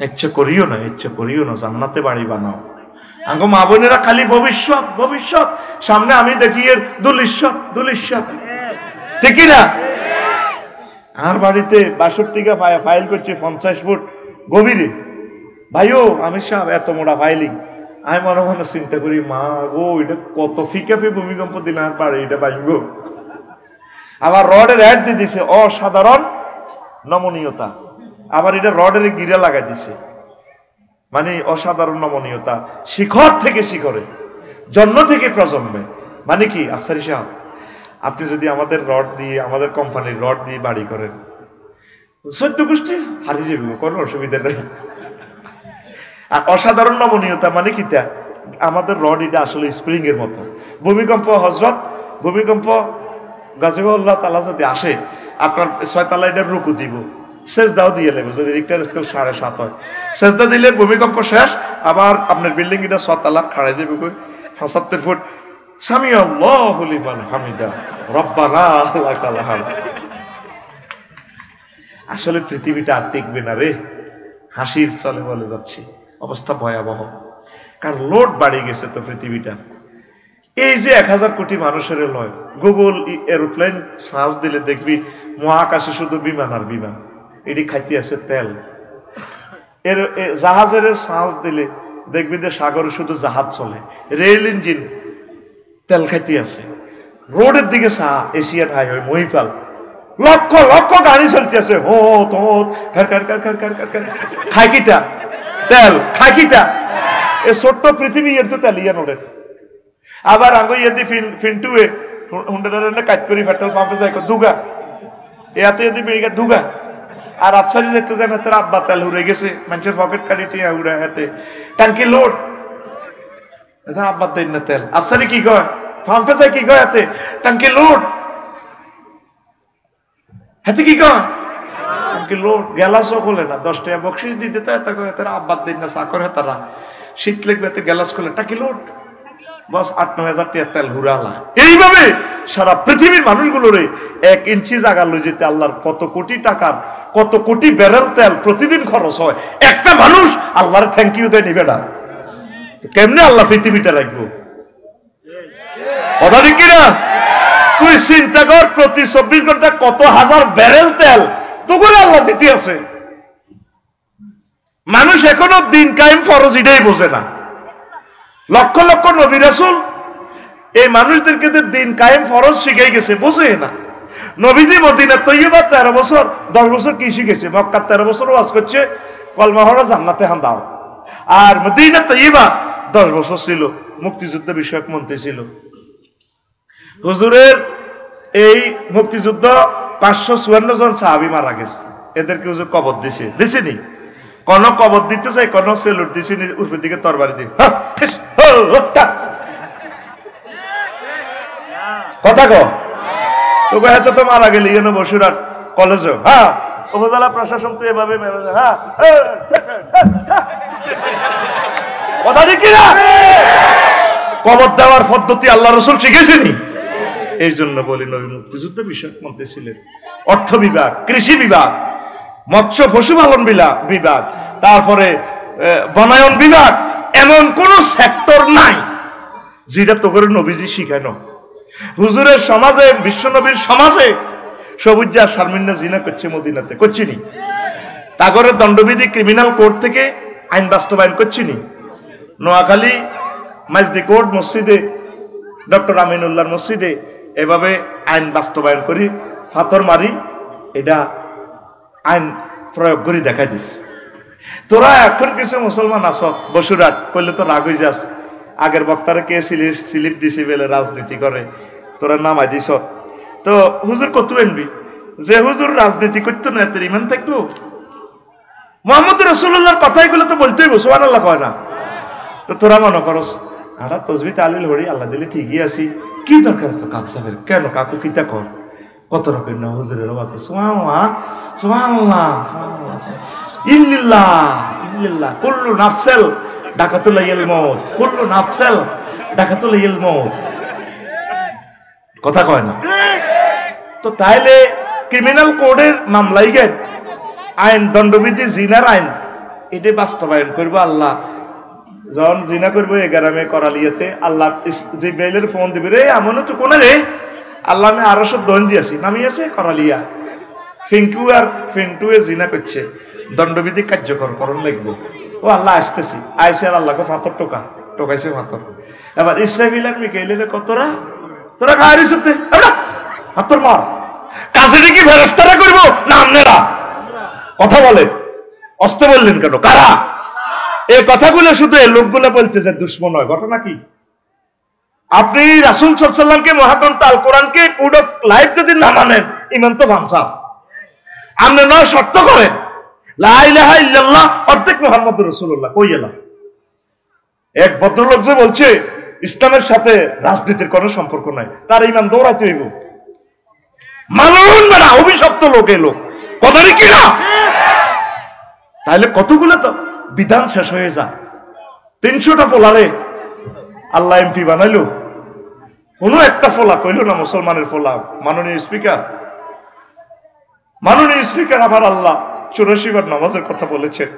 S1: ইচ্ছে করিও না, ইচ্ছে করিও না, জান্নাতে বাড়ি বানাও। আঙ্গ মা বোনেরা খালি ভবিষ্যৎ ভবিষ্যৎ, সামনে আমি দেখি এর দুলিশ্বত দুলিশ্বত, ঠিক না? আর বাড়িতে 62 ফাইল করছে 50 ফুট গভীরে। ভাইও আমি সাহেব এত মোটা ফাইলিং, আমি মনে মনে চিন্তা করি, মা গো এটা কত ফিকাফি ভূমিকম্প দিলে আর পারে এটা ভাঙবো। আবার রডের অ্যাড দিয়ে দিছে অসাধারণ নমনীয়তা, আবার এটা রডের গিরা লাগাই দিছে, মানে অসাধারণ নমনীয়তা, শিখর থেকে শিখরে, জন্ম থেকে প্রজন্মে। মানে কি আফসারি সাহেব, আপনি যদি আমাদের রড দিয়ে, আমাদের কোম্পানির রড দিয়ে বাড়ি করেন, 14 গোষ্ঠী হারিয়ে যাবে, কোনো অসুবিধা নেই। আর অসাধারণ নমনীয়তা মানে কি, তা আমাদের রড এটা আসলে স্প্রিং এর মতো। ভূমিকম্প হজরত, ভূমিকম্প গাজিবুল্লাহ তাআলা যদি আসে, আপনার 6 তলা এটার রুকু দিব, সেজদাও দিয়ে নেবে, যদি রিক্টার স্কেল 7.5 হয়, সেজদা দিলে ভূমিকম্প শেষ, আবার আপনার বিল্ডিং এটা 6 তলা খাড়াই যাবে 75 ফুট, সামি আল্লাহু লিমান হামিদা রব্বানা লাকাল হামদ। আসলে পৃথিবীটা আর টিকবে না রে, হাসির চলে বলে যাচ্ছি, অবস্থা ভয়াবহ, কারণ লোড বাড়ি গেছে তো পৃথিবীটা। এই যে 1000 কোটি মানুষের লয়, গুগল এরোপ্লেন সার্চ দিলে দেখবি মহাকাশে শুধু বিমান আর বিমান, এটি খাইতে আছে তেল। এর জাহাজের সার্চ দিলে দেখবি যে সাগরে শুধু জাহাজ চলে, রেল ইঞ্জিন তেল খাইতে আছে। রোডের দিকে এশিয়ান হাইওয়ে মহিপাল, লক্ষ লক্ষ গাড়ি চলতে আছে, হো তো খাই কিটা তেল, খাই কিটা এ ছোট্ট পৃথিবী এর তো তেল ইয়ে নোডের। আবার আঙ্গ ইয়ে ফিন্টুয়ে হুন্ডা কাজ করি পেট্রোল পাম্পে যাই দুগা, এতে যদি বেরিয়ে দুগা। আর আফসারি দেখতে যায় না, তার আব্বা তেল উড়ে গেছে, মানুষের পকেট কাটি টিয়া উড়ে, হাতে টাঙ্কি লোড, আব্বা দেন না তেল। আফসারি কি কয়, পাম্পে যায় কি কয়, হাতে টাঙ্কি লোড, হাতে কি কয় টাঙ্কি লোড। গ্যালাসও খোলে না, 10 টাকা বকশিস দিতে তো এত কয়, তারা আব্বা দেন না চাকর, তারা শীত লেগবে এতে গ্যালাস খোলে, টাঙ্কি লোড, বস 8-9 হাজার টাকা তেল হুরালা। এইভাবে সারা পৃথিবীর মানুষগুলোরে 1 ইঞ্চি জায়গা লই যেতে আল্লাহর কত কোটি টাকার, কত কোটি ব্যারেল তেল প্রতিদিন খরচ হয়। একটা মানুষ আল্লাহর থ্যাংক ইউ দেয় নিবে না, কেমনে আল্লাহ পৃথিবীটা রাখবো? কথা ঠিক কিনা? তুই চিন্তা কর, প্রতি 24 ঘন্টা কত হাজার ব্যারেল তেল তো করে আল্লাহ দিতে আছে। মানুষ এখনো দিন কায়েম ফরজ এটাই বোঝে না। লক্ষ লক্ষ নবী রাসূল এই মানুষদেরকে দিন কায়েম ফরজ শিখাই গেছে, বোঝে না। নবীজি মদিনা তৈয়বা 13 বছর 10 বছর কি শিখেছে, মক্কা 13 বছর ওয়াজ করছে, কলমা হলো জান্নাতে হান দাও। আর মদিনা তৈয়বা 10 বছর ছিল, মুক্তিযুদ্ধ বিষয়ক মন্ত্রী ছিল। হুজুরের এই মুক্তিযুদ্ধ 554 জন সাহাবী মারা গেছে, এদেরকে হুজুর কবর দিছে, দিছেনি? কোন কবর দিতে চাই, কোন সেলুট দিছেনি, উপরের দিকে তরবারি দিয়ে কথা কো তোকে এত তো মারা গেলি যেন বসুরাট কলেজে, হ্যাঁ উপজেলা প্রশাসন তো এভাবে, হ্যাঁ কথা ঠিক না? কবর দেওয়ার পদ্ধতি আল্লাহ রাসূল শিখেছেনি। এই জন্য বলি, নবী মুক্তিযুদ্ধ বিষয়ক মন্ত্রী ছিলেন, অর্থ বিভাগ, কৃষি বিভাগ, মৎস্য পশুপালন বিভাগ, তারপরে বনায়ন বিভাগ, এমন কোন সেক্টর নাই যেটা তো করে নবীজি শিখানো। হুজুরের সমাজে, বিশ্বনবীর সমাজে সবুজা শারমিনা জিনা করছে মদিনাতে, করছিনি? তাগরের দণ্ডবিধি ক্রিমিনাল কোর্ট থেকে আইন বাস্তবায়ন করছিনি? নোয়াখালী মাইজদি কোর্ট মসজিদে, ডক্টর আমিনুল্লাহর মসজিদে এভাবে আইন বাস্তবায়ন করি, ফাতর মারি, এটা আইন প্রয়োগ করে দেখা দিচ্ছে। তোরা এখন কিছু মুসলমান আস বসুরাট করলে তো রাগ হয়ে যাস, আগের বক্তারা কে স্লিপ দিছি বলে রাজনীতি করে, তোরা নামাই দিস। তো হুজুর কত আনবি, যে হুজুর রাজনীতি করতো না এত ইমান থাকবো? মুহাম্মদ রাসূলুল্লাহর কথাই গুলো তো বলতেই বো, সুবহানাল্লাহ কয় না? তো তোরা মনে করস আরা তসবিহ তাহলিল হরি আল্লাহ দিলে ঠিকই আছি, কি দরকার তো কাম সাবের, কেন কাকু কিতা কর, কত রকম না হুজুরের আওয়াজ সুবহানাল্লাহ সুবহানাল্লাহ সুবহানাল্লাহ ইল্লিল্লাহ ইল্লিল্লাহ কুল্লু নাফসেল ডাকাতুল মউত, কুল্লু নাফসেল ডাকাতুল মউত। কথা কয় না তো? তাইলে ক্রিমিনাল কোডের মামলাই গেট আইন, দণ্ডবিধি, জিনার আইন, এটা বাস্তবায়ন করবো আল্লাহ। যখন জিনা করবো এগারামে করালিয়াতে, আল্লাহ জিব্রাইলের ফোন দিবে, রে এমনও তো কোনে রে, আল্লাহ আমি আরো সব দন দিয়েছি, নামিয়েছে করালিয়া, ফিঙ্কু আর ফিন্টুয়ে জিনা করছে, দণ্ডবিধি কার্যকর করণ লাগবো। ও আল্লাহ আসতেছি, আইসে আর আল্লাহকে ফাঁতর টোকাইছে ফাঁতর। এবার ইসরাইল আর মিকাইলের কতরা, তোরা খাওয়ারি সত্যি হাতর মার, কাছে কি ফেরেশতারা করবো না আপনারা? কথা বলেন, অস্ত বললেন কেন? কারা এই কথাগুলো? শুধু এই লোকগুলো বলতেছে দুশ্মন হয়। ঘটনা কি? আপনি রাসূল সাল্লাল্লাহু আলাইহি ওয়াসাল্লামকে, মহাগ্রন্থ আল কোরআনকে কোড অফ লাইফ যদি না মানেন, ইমান তো ভাঙসা। আপনি না শর্ত করেন লা ইলাহা ইল্লাল্লাহ অর্ধেক মুহাম্মদুর রাসূলুল্লাহ, কই এলাম? এক ভদ্রলোক যে বলছে ইসলামের সাথে রাজনীতির কোনো সম্পর্ক নাই, তার ইমান দৌড়াইতে হইব। মানুন না, অভিশপ্ত লোক এই লোক, কথা কি না? তাহলে কতগুলো তো বিধান শেষ হয়ে যায়। 300টা ফোলারে আল্লাহ এমপি বানাইলো, কোনো একটা ফোলা কইল না মুসলমানের ফোলা। মাননীয় স্পিকার আমার আল্লাহ 84 বার নামাজের কথা বলেছেন।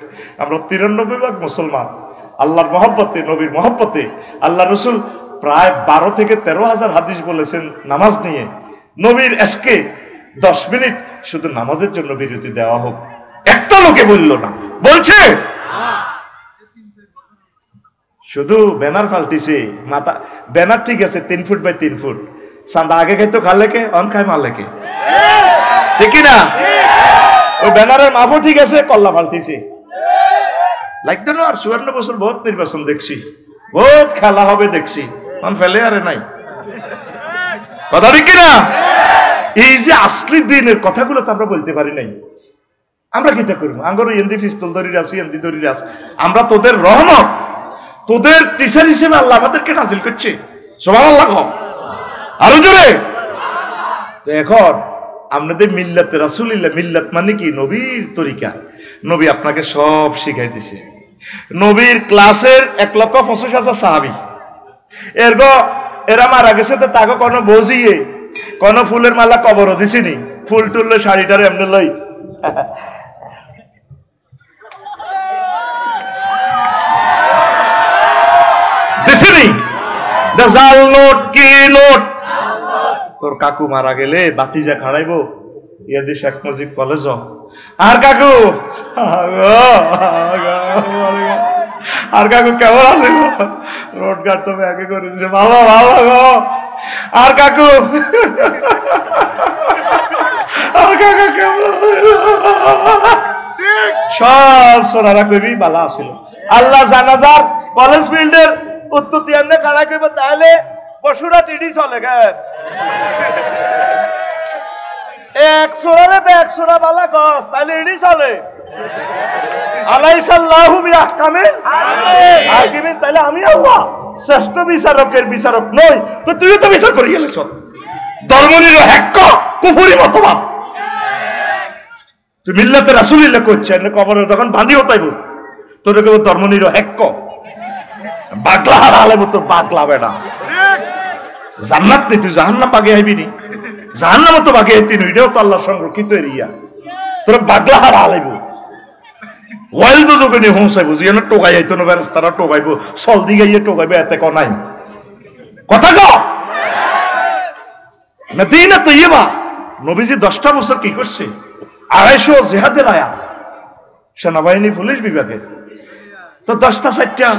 S1: আমরা 93 ভাগ মুসলমান। আল্লাহর মহব্বতে, নবীর মহব্বতে আল্লাহ রসুল প্রায় 12 থেকে 13,000 হাদিস বলেছেন নামাজ নিয়ে। নবীর এসকে 10 মিনিট শুধু নামাজের জন্য বিরতি দেওয়া হোক, একটা লোকে বলল না। বলছে শুধু ব্যানার পাল্টিছে, মাথা ব্যানার ঠিক আছে 3 ফুট বাই 3 ফুট, চাঁদা আগে খাইতো খালেকে, অন খায় মালেকে, ঠিক না? ওই ব্যানারের মাপও ঠিক আছে, কল্লা পাল্টিছে। লাগতো না? আর 54 বছর বহুত নির্বাচন দেখছি, বহুত খেলা হবে দেখছি, অন ফেলে আরে নাই, কথা ঠিক না? এই যে আসলি দিনের কথাগুলো তো আমরা বলতে পারি নাই। আমরা কি তা করবো? আঙ্গর এন্দি পিস্তল ধরির আছি, এন্দি ধরির আছি। আমরা তোদের রহমত, তোদের টিচার হিসেবে আল্লাহ আমাদেরকে নাজিল করছে। সুবহানাল্লাহ, আরো জোরে। তো এখন আপনাদের মিল্লাতে রাসূলুল্লাহ, মিল্লাত মানে কি? নবীর তরিকা। নবী আপনাকে সব শিখাই দিছে। নবীর ক্লাসের 1,85,000 সাহাবী, এরা মারা গেছে তো তাকে কোনো বজিয়ে কোন ফুলের মালা কবরও দিছিনি, ফুল টুললে শাড়িটার এমনি লই দিছিনি। জাল নোট কি নোট? তোর কাকু মারা গেলে বাতিজা খাড়াইবো ইয়াদি শেখ মুজিব কলেজ, আর কাকু কেমন আছে? রোড গার্ড তো ব্যাগে করে দিছে, বাবা বাবা গো। আর কাকু সব সোনারা কবি বালা আসিল। আল্লাহ জানাজার কলেজ ফিল্ডের উত্তর দিয়ে কারা কইব, তাহলে পশুরা টিডি চলে গে 100 বালা গছ, তাহলে ইডি চলে। আলাইসাল্লাহু বিআহকামিল হাকিমিন, তাহলে আমি আল্লাহ শ্রেষ্ঠ বিচারকের বিচারক নই তো তুইও তো বিচার করি গেলেছ। ধর্মনির হ্যাক্ক কুফরি মতবাদ। তুই মিল্লাতে রাসূলুল্লাহ করছেন, কবরে যখন বাঁধি হতাইব তোর কেবল ধর্মনির হ্যাক্ক বাগলা হারালে তো বাগলা বেড়া। জান্নাত নেই, তুই জাহান্নাম বাগে আইবি নি? জাহান্নামও তো বাগে আইতি নই, এটাও তো আল্লাহ সংরক্ষিত এরিয়া। তোর বাগলা হারা হালাইব, ওয়াইল তো যোগে নিয়ে হোঁসাইব, যে টোকাই আইতো না তারা টোকাইব, চল দিকে গিয়ে টোকাইবে, এতে ক নাই কথা ক না দিই না তো ইয়ে বা। নবীজি 10টা বছর কি করছে? 250 জিহাদের আয়া সেনাবাহিনী পুলিশ বিভাগের। তো 10টা 4টা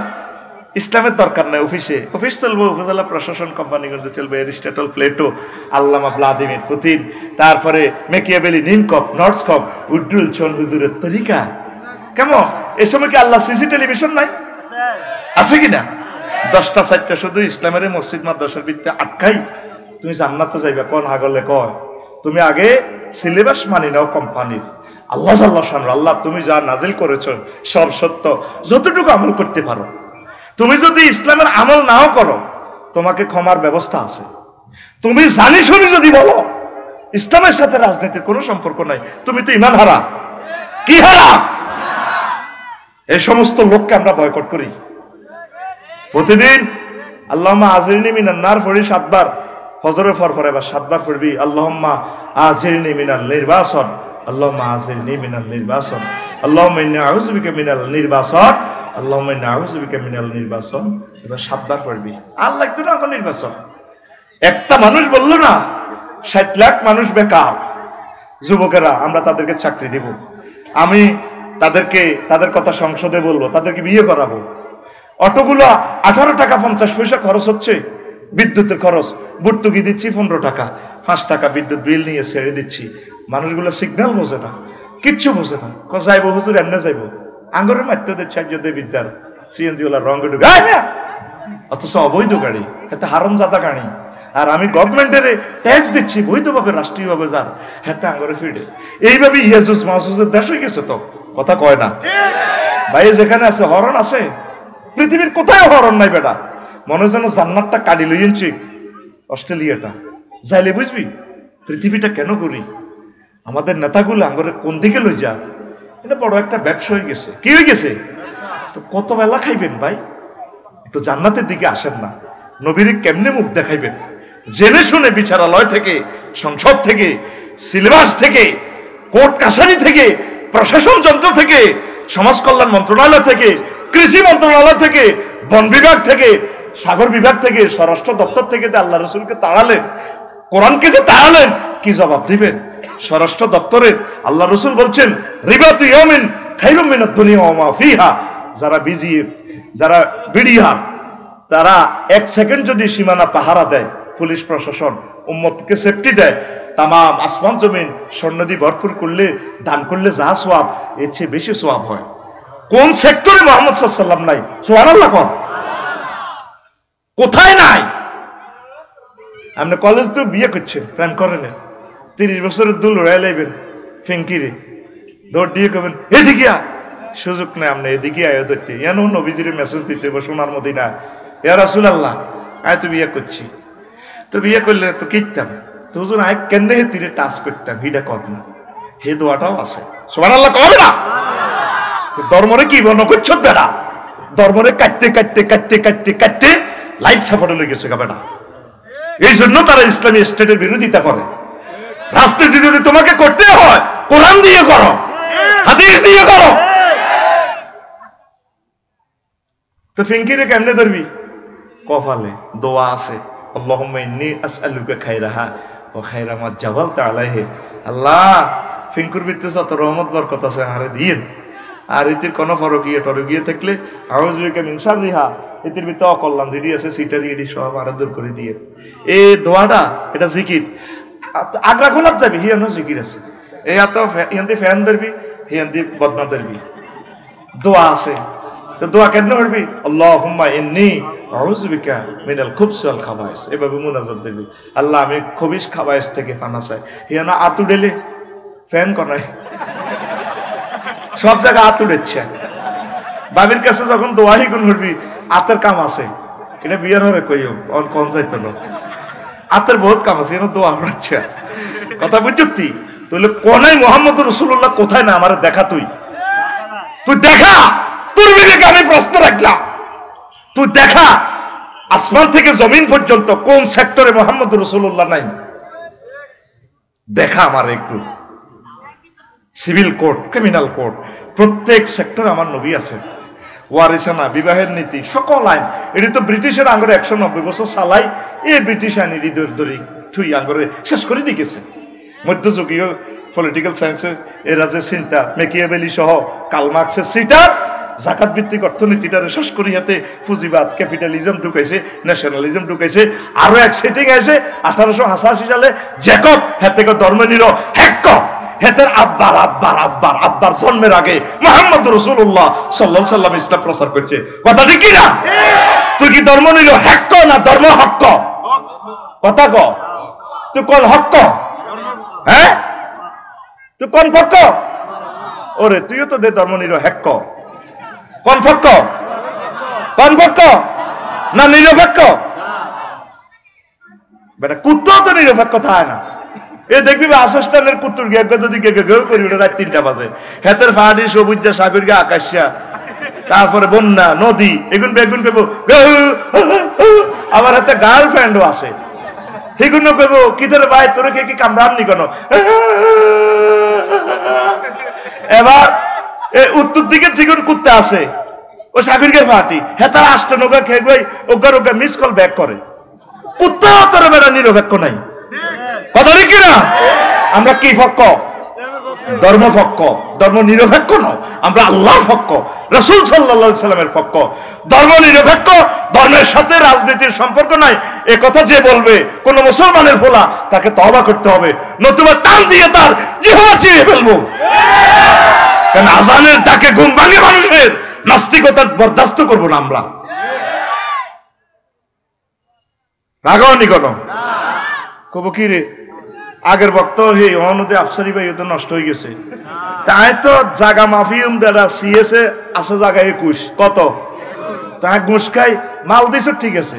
S1: ইসলামের দরকার নাই। অফিস চলবো, উপজেলা প্রশাসন কোম্পানিগঞ্জে চলবে, এরিস্টটল, প্লেটো, আল্লামা ভ্লাদিমির পুতিন, তারপরে মেকিয়াভেলি, নিমকপ, নর্থস্কপ, উড্ডুল চন হুজুরের তরিকা। কেমন এ সময় কি আল্লাহ সিসি টেলিভিশন নাই? আছে কিনা? 10টা 4টা শুধু ইসলামের মসজিদ মাদ্রাসার ভিত্তিতে আটকাই তুমি জান্নাতে যাইবা কোন আগলে কয়? তুমি আগে সিলেবাস মানি নাও কোম্পানির। আল্লাহ আল্লাহ তুমি যা নাজিল করেছ সব সত্য, যতটুকু আমল করতে পারো। তুমি যদি ইসলামের আমল নাও করো তোমাকে ক্ষমার ব্যবস্থা আছে। তুমি জানি শুনি যদি বলো ইসলামের সাথে রাজনীতির কোনো সম্পর্ক নাই, তুমি তো ইমান হারা। কি হারা? এই সমস্ত লোককে আমরা বয়কট করি। প্রতিদিন আল্লাহুম্মা আজিরনি মিনান নার পড়ি 7 বার, ফজরের পর এবার 7 বার পড়বি আল্লাহুম্মা আজিরনি মিনাল নির্বাসন, আল্লাহুম্মা আজিরনি মিনাল নির্বাসন, আল্লাহুম্মা ইন্নী আউযু বিকা মিনাল নির্বাসন, আল্লাহুম্মা ইন্নী আউযু বিকা মিনাল নির্বাসন। এবার 7 বার পড়বি। আল্লাহ একটু না কোন নির্বাচন। একটা মানুষ বলল না 60 লাখ মানুষ বেকার, যুবকেরা আমরা তাদেরকে চাকরি দেব, আমি তাদের কথা সংসদে বলবো, তাদেরকে বিয়ে করাবো। অটোগুলো 18 টাকা 50 পয়সা খরচ হচ্ছে, বিদ্যুতের খরচ, ভর্তুকি দিচ্ছি 15 টাকা, 5 টাকা বিদ্যুৎ বিল নিয়ে ছেড়ে দিচ্ছি। মানুষগুলো সিগন্যাল বোঝে না, কিচ্ছু বোঝে না। যাইবো হুজুর এমনে যাইবো, আঙ্গরের মারতে দিচ্ছে আর্যদের বিদ্যার সিএনজি ওলা রঙে ঢুকে, অথচ অবৈধ গাড়ি, এতে হারামজাদা গাড়ি। আর আমি গভর্নমেন্টের ট্যাক্স দিচ্ছি বৈধভাবে, রাষ্ট্রীয়ভাবে, যার হাতে আঙ্গরে ফিরে। এইভাবে ইয়াজুজ মাসুজের দেশ হয়ে গেছে। তো কথা কয় না ভাই, যেখানে আছে হরণ আছে, পৃথিবীর কোথায় হরণ নাই বেটা। মনে যেন জান্নাতটা কাটি লইছি অস্ট্রেলিয়াটা, যাইলে বুঝবি পৃথিবীটা কেন করি। আমাদের নেতাগুলো আঙ্গরে কোন দিকে লই যা, এটা বড় একটা ব্যবসা হয়ে গেছে। কি হয়ে গেছে? তো কত বেলা খাইবেন ভাই, একটু জান্নাতের দিকে আসেন না। নবীর কেমনে মুখ দেখাইবেন? জেনে শুনে বিচারালয় থেকে, সংসদ থেকে, সিলেবাস থেকে, কোর্ট কাছারি থেকে, প্রশাসন যন্ত্র থেকে, সমাজ কল্যাণ মন্ত্রণালয় থেকে, কৃষি মন্ত্রণালয় থেকে, বন বিভাগ থেকে, সাগর বিভাগ থেকে, স্বরাষ্ট্র দপ্তর থেকে আল্লাহ রসুলকে তাড়ালেন, কোরআনকে যে তাড়ালেন, কি জবাব দিবেন? স্বরাষ্ট্র দপ্তরের আল্লাহ রসুল বলছেন রিবাতু ইয়ামিন খায়রুম মিনাদ দুনিয়া ওয়া মা ফিহা। যারা বিজিএফ, যারা বিডিআর, তারা 1 সেকেন্ড যদি সীমানা পাহারা দেয়, পুলিশ প্রশাসন উম্মতকে সেফটি দেয়, তামাম আসমান জমিন স্বর্ণ দিয়ে ভরপুর করলে, দান করলে যা সোয়াব, এর চেয়ে বেশি সোয়াব হয়। কোন সেক্টরে মুহাম্মদ সাল্লাল্লাহু আলাইহি ওয়াসাল্লাম নাই? সুবহানাল্লাহ কোন কোথায় নাই? আপনি কলেজ তো বিয়ে করছেন, প্রেম করেন, 30 বছরের দুল উড়াই লাইবেন ফেঙ্কিরে, দৌড় দিয়ে করবেন এদিকে সুযোগ নেই, আপনি এদিকে আয় ধরতে, এন নবীজির মেসেজ দিতে সোনার মদিনা, ইয়া রাসূলুল্লাহ আয় তো বিয়ে করছি, তো বিয়ে করলে তো কিনতাম, তো হুজুর আয় কেন হে তীরে টাচ করতাম, হিটা কর না, হে দোয়াটাও আছে। সুবহানাল্লাহ কবে না? ধর্মরে কি বর্ণ করছ বেড়া, ধর্মরে কাটতে কাটতে কাটতে কাটতে কাটতে লাইফ সাপোর্টে লেগে গেছে বেটা। এই জন্য তারা ইসলামী স্টেটের বিরোধিতা করে। রাজনীতি যদি তোমাকে করতে হয়, কোরআন দিয়ে করো, হাদিস দিয়ে করো। তো ফিঙ্কিরে কেমনে ধরবি? কপালে দোয়া আছে, আল্লাহুম্মা ইন্নী আসআলুকা খায়রাহা ওয়া খায়রা মা জাবালতা আলাইহি। আল্লাহ ফিঙ্কুর ভিতরে যত রহমত বরকত আছে আরে দিন, আর এটির কোন ফরকিয়ে থাকলে আউযু বিকা মিন শাররিহা, এটির ভিতরে অকল্যাণ যদি আছে সিটারি এটি সব আর দূর করে দিয়ে। এই দোয়াটা এটা জিকির, আগ্রা খোলার যাবি হিয়ানো জিকির আছে, এই এত হিয়ান্তি ফ্যান ধরবি, হিয়ান্তি বদনা ধরবি, দোয়া আছে। তো দোয়া কেন করবি? আল্লাহুম্মা ইন্নী আউযু বিকা মিনাল খুবসি ওয়াল খাবাইস, এভাবে মুনাজাত দিবি, আল্লাহ আমি খবিস খাবাইস থেকে পানা চাই। হিয়ানো আতু ডেলে ফ্যান করাই, সব জায়গায় আত উড়েছে। বাবির কাছে যখন দোয়াহি গুণ করবি, আতের কাম আছে, এটা বিয়ার হরে কইও অন কোন যাইতো না, আতের বহুত কাম আছে, এনে দোয়া উড়াচ্ছে। কথা বুঝছি? তাহলে কোনাই মুহাম্মদ রাসূলুল্লাহ কোথায় না আমার দেখা, তুই দেখা, তোর বিবেকে আমি প্রশ্ন রাখলাম, তুই দেখা আসমান থেকে জমিন পর্যন্ত কোন সেক্টরে মুহাম্মদ রাসূলুল্লাহ নাই, দেখা আমার একটু। সিভিল কোর্ট, ক্রিমিনাল কোর্ট, প্রত্যেক সেক্টরে আমার নবী আছে। ওয়ারিসানা, বিবাহের নীতি, সকল আইন, এটি তো ব্রিটিশের আঙ্গরে 190 বছর চালাই, এই ব্রিটিশ আইন হৃদয় ধরি থুই আঙ্গরে শেষ করে দিয়েছে। মধ্যযুগীয় পলিটিক্যাল সায়েন্সের এরা যে চিন্তা, মেকিয়াভেলি সহ কার্ল মার্কসের সিটার জাকাত ভিত্তিক অর্থনীতিটারে শেষ করি, হাতে পুঁজিবাদ, ক্যাপিটালিজম ঢুকাইছে, ন্যাশনালিজম ঢুকাইছে। আরো এক সেটিং আছে 1888 সালে জ্যাকব হাতে ধর্ম নিল হ্যাক, হেতের আব্বার আব্বার আব্বার আব্বার জন্মের আগে মুহাম্মদ রাসূলুল্লাহ সাল্লাল্লাহু আলাইহি ওয়াসাল্লাম ইসলাম প্রচার করছে। কথা ঠিক কি না? তুই কি ধর্ম নিল হক না ধর্ম হক? কথা ক, তুই কোন হক? হ্যাঁ, তুই কোন ফক? ওরে তুইও তো দে ধর্ম নিল হক, কোন ফক? কোন ফক না নিরপেক্ষ? বেটা কুত্তা তো নিরপেক্ষ থাকে না। এ দেখবি আসস্টানের কুত্তুর গেগে যদি গেগে গেউ করি ওটা রাত 3টা বাজে, হেতের ফাড়ি সবুজ সাগর গে আকাশিয়া তারপরে বন্যা নদী এগুন বেগুন কইব, আমার হাতে গার্লফ্রেন্ডও আছে, সেগুলো কইব কি ধরে ভাই তোর কি কামড়াননি কেন। এবার উত্তর দিকে যেগুন কুত্তে আছে ও সাগরকে পার্টি হ্যাঁ তার আষ্ট নৌকা খেয়ে গই ওগার ওগা মিস কল ব্যাক করে, কুত্তাও তোর বেড়া নিরপেক্ষ নাই, কথা কি না? আমরা কি পক্ষ? ধর্মপক্ষ, ধর্ম নিরপেক্ষ নয়, আমরা আল্লাহর পক্ষ, রাসূল সাল্লাল্লাহু আলাইহি সাল্লামের পক্ষ। ধর্ম নিরপেক্ষ, ধর্মের সাথে রাজনীতির সম্পর্ক নাই এ কথা যে বলবে কোন মুসলমানের ফোলা তাকে তওবা করতে হবে, নতুবা টান দিয়ে তার জিহ্বা চিরে ফেলবো। কারণ আজানের ডাকে ঘুম ভাঙে মানুষের, নাস্তিকতা বরদাস্ত করবো না আমরা। রাগাওনি কেন? কব কি রে আগের বক্ত হে অনুদে আফসারি ভাই তো নষ্ট হয়ে গেছে, তাই তো জাগা মাফিউম দাদা সিএসএ আছে জায়গায় 21 কত তাহা ঘুষ খাই মাল দিছ ঠিক আছে,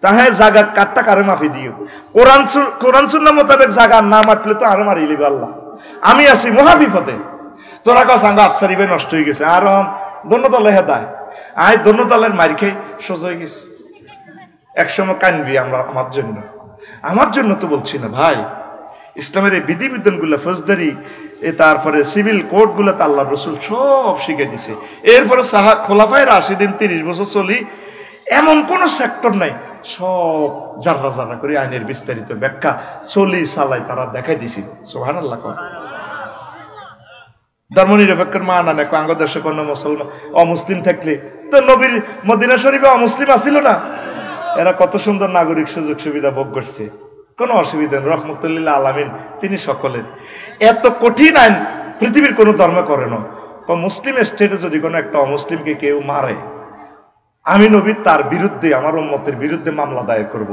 S1: তাহে জাগা কাটটা কারে মাফি দিও, কোরআন সুন্নাহ মোতাবেক জাগা না মারলে তো আরো মারি লিবে আল্লাহ। আমি আছি মহাবিপদে, তোরা কাছে আঙ্গা আফসারি ভাই নষ্ট হয়ে গেছে, আর দন্য দলে হেদায় আয় দন্য দলের মারি খেয়ে সোজা হয়ে গেছে। একসময় কানবি আমরা আমার জন্য তো বলছি না ভাই, ইসলামের এই বিধিবিধান গুলা ফৌজদারি তারপরে সিভিল কোর্ট গুলা তো আল্লাহ রসুল সব শিখে দিছে। এরপরে খোলাফায়ে রাশিদিন 30 বছর চলি, এমন কোন সেক্টর নাই, সব জাররা জাররা করে আইনের বিস্তারিত ব্যাখ্যা চলি চালাই তারা দেখাই দিছিল। সুবহানাল্লাহ। ধর্ম নিরপেক্ষের মা না দেখো আঙ্গদেশে কোন মুসলমান অমুসলিম থাকলে তো নবীর মদিনা শরীফে অমুসলিম আসিল না, এরা কত সুন্দর নাগরিক সুযোগ সুবিধা ভোগ করছে, কোনো অসুবিধা নেই, রহমতুল্লিল আলামিন তিনি সকলের। এত কঠিন আইন পৃথিবীর কোনো ধর্ম করে না। মুসলিম স্টেটে যদি কোনো একটা অমুসলিমকে কেউ মারে, আমি নবী তার বিরুদ্ধে আমার উম্মতের বিরুদ্ধে মামলা দায়ের করব।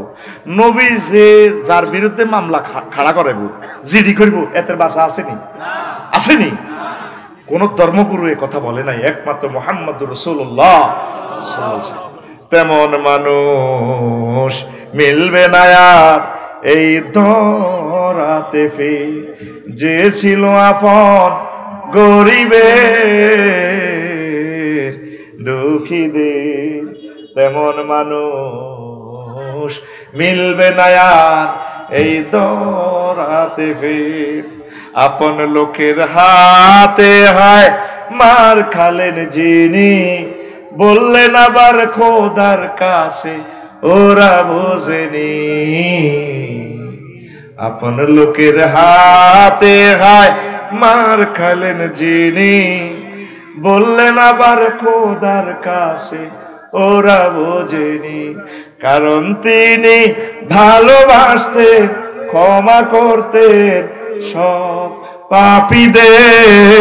S1: নবী যে যার বিরুদ্ধে মামলা খাড়া করাবো জিডি করব এতের বাসা আসেনি? আসেনি? কোন ধর্মগুরু এ কথা বলে নাই, একমাত্র মুহাম্মদুর রাসূলুল্লাহ। তেমন মানুষ মিলবে না আর এই ধরাতে ফির, যে ছিল আপন গরিবের দুঃখীদের, তেমন মানুষ মিলবে না আর এই ধরাতে ফির। আপন লোকের হাতে হয় মার খালেন যিনি, বললেন আবার খোদার কাছে ওরা বোঝেনি। আপন লোকের হাতে হয় মার খালেন যিনি, বললেন আবার খোদার কাছে ওরা বোঝেনি। কারণ তিনি ভালোবাসতেন, ক্ষমা করতেন সব পাপীদের।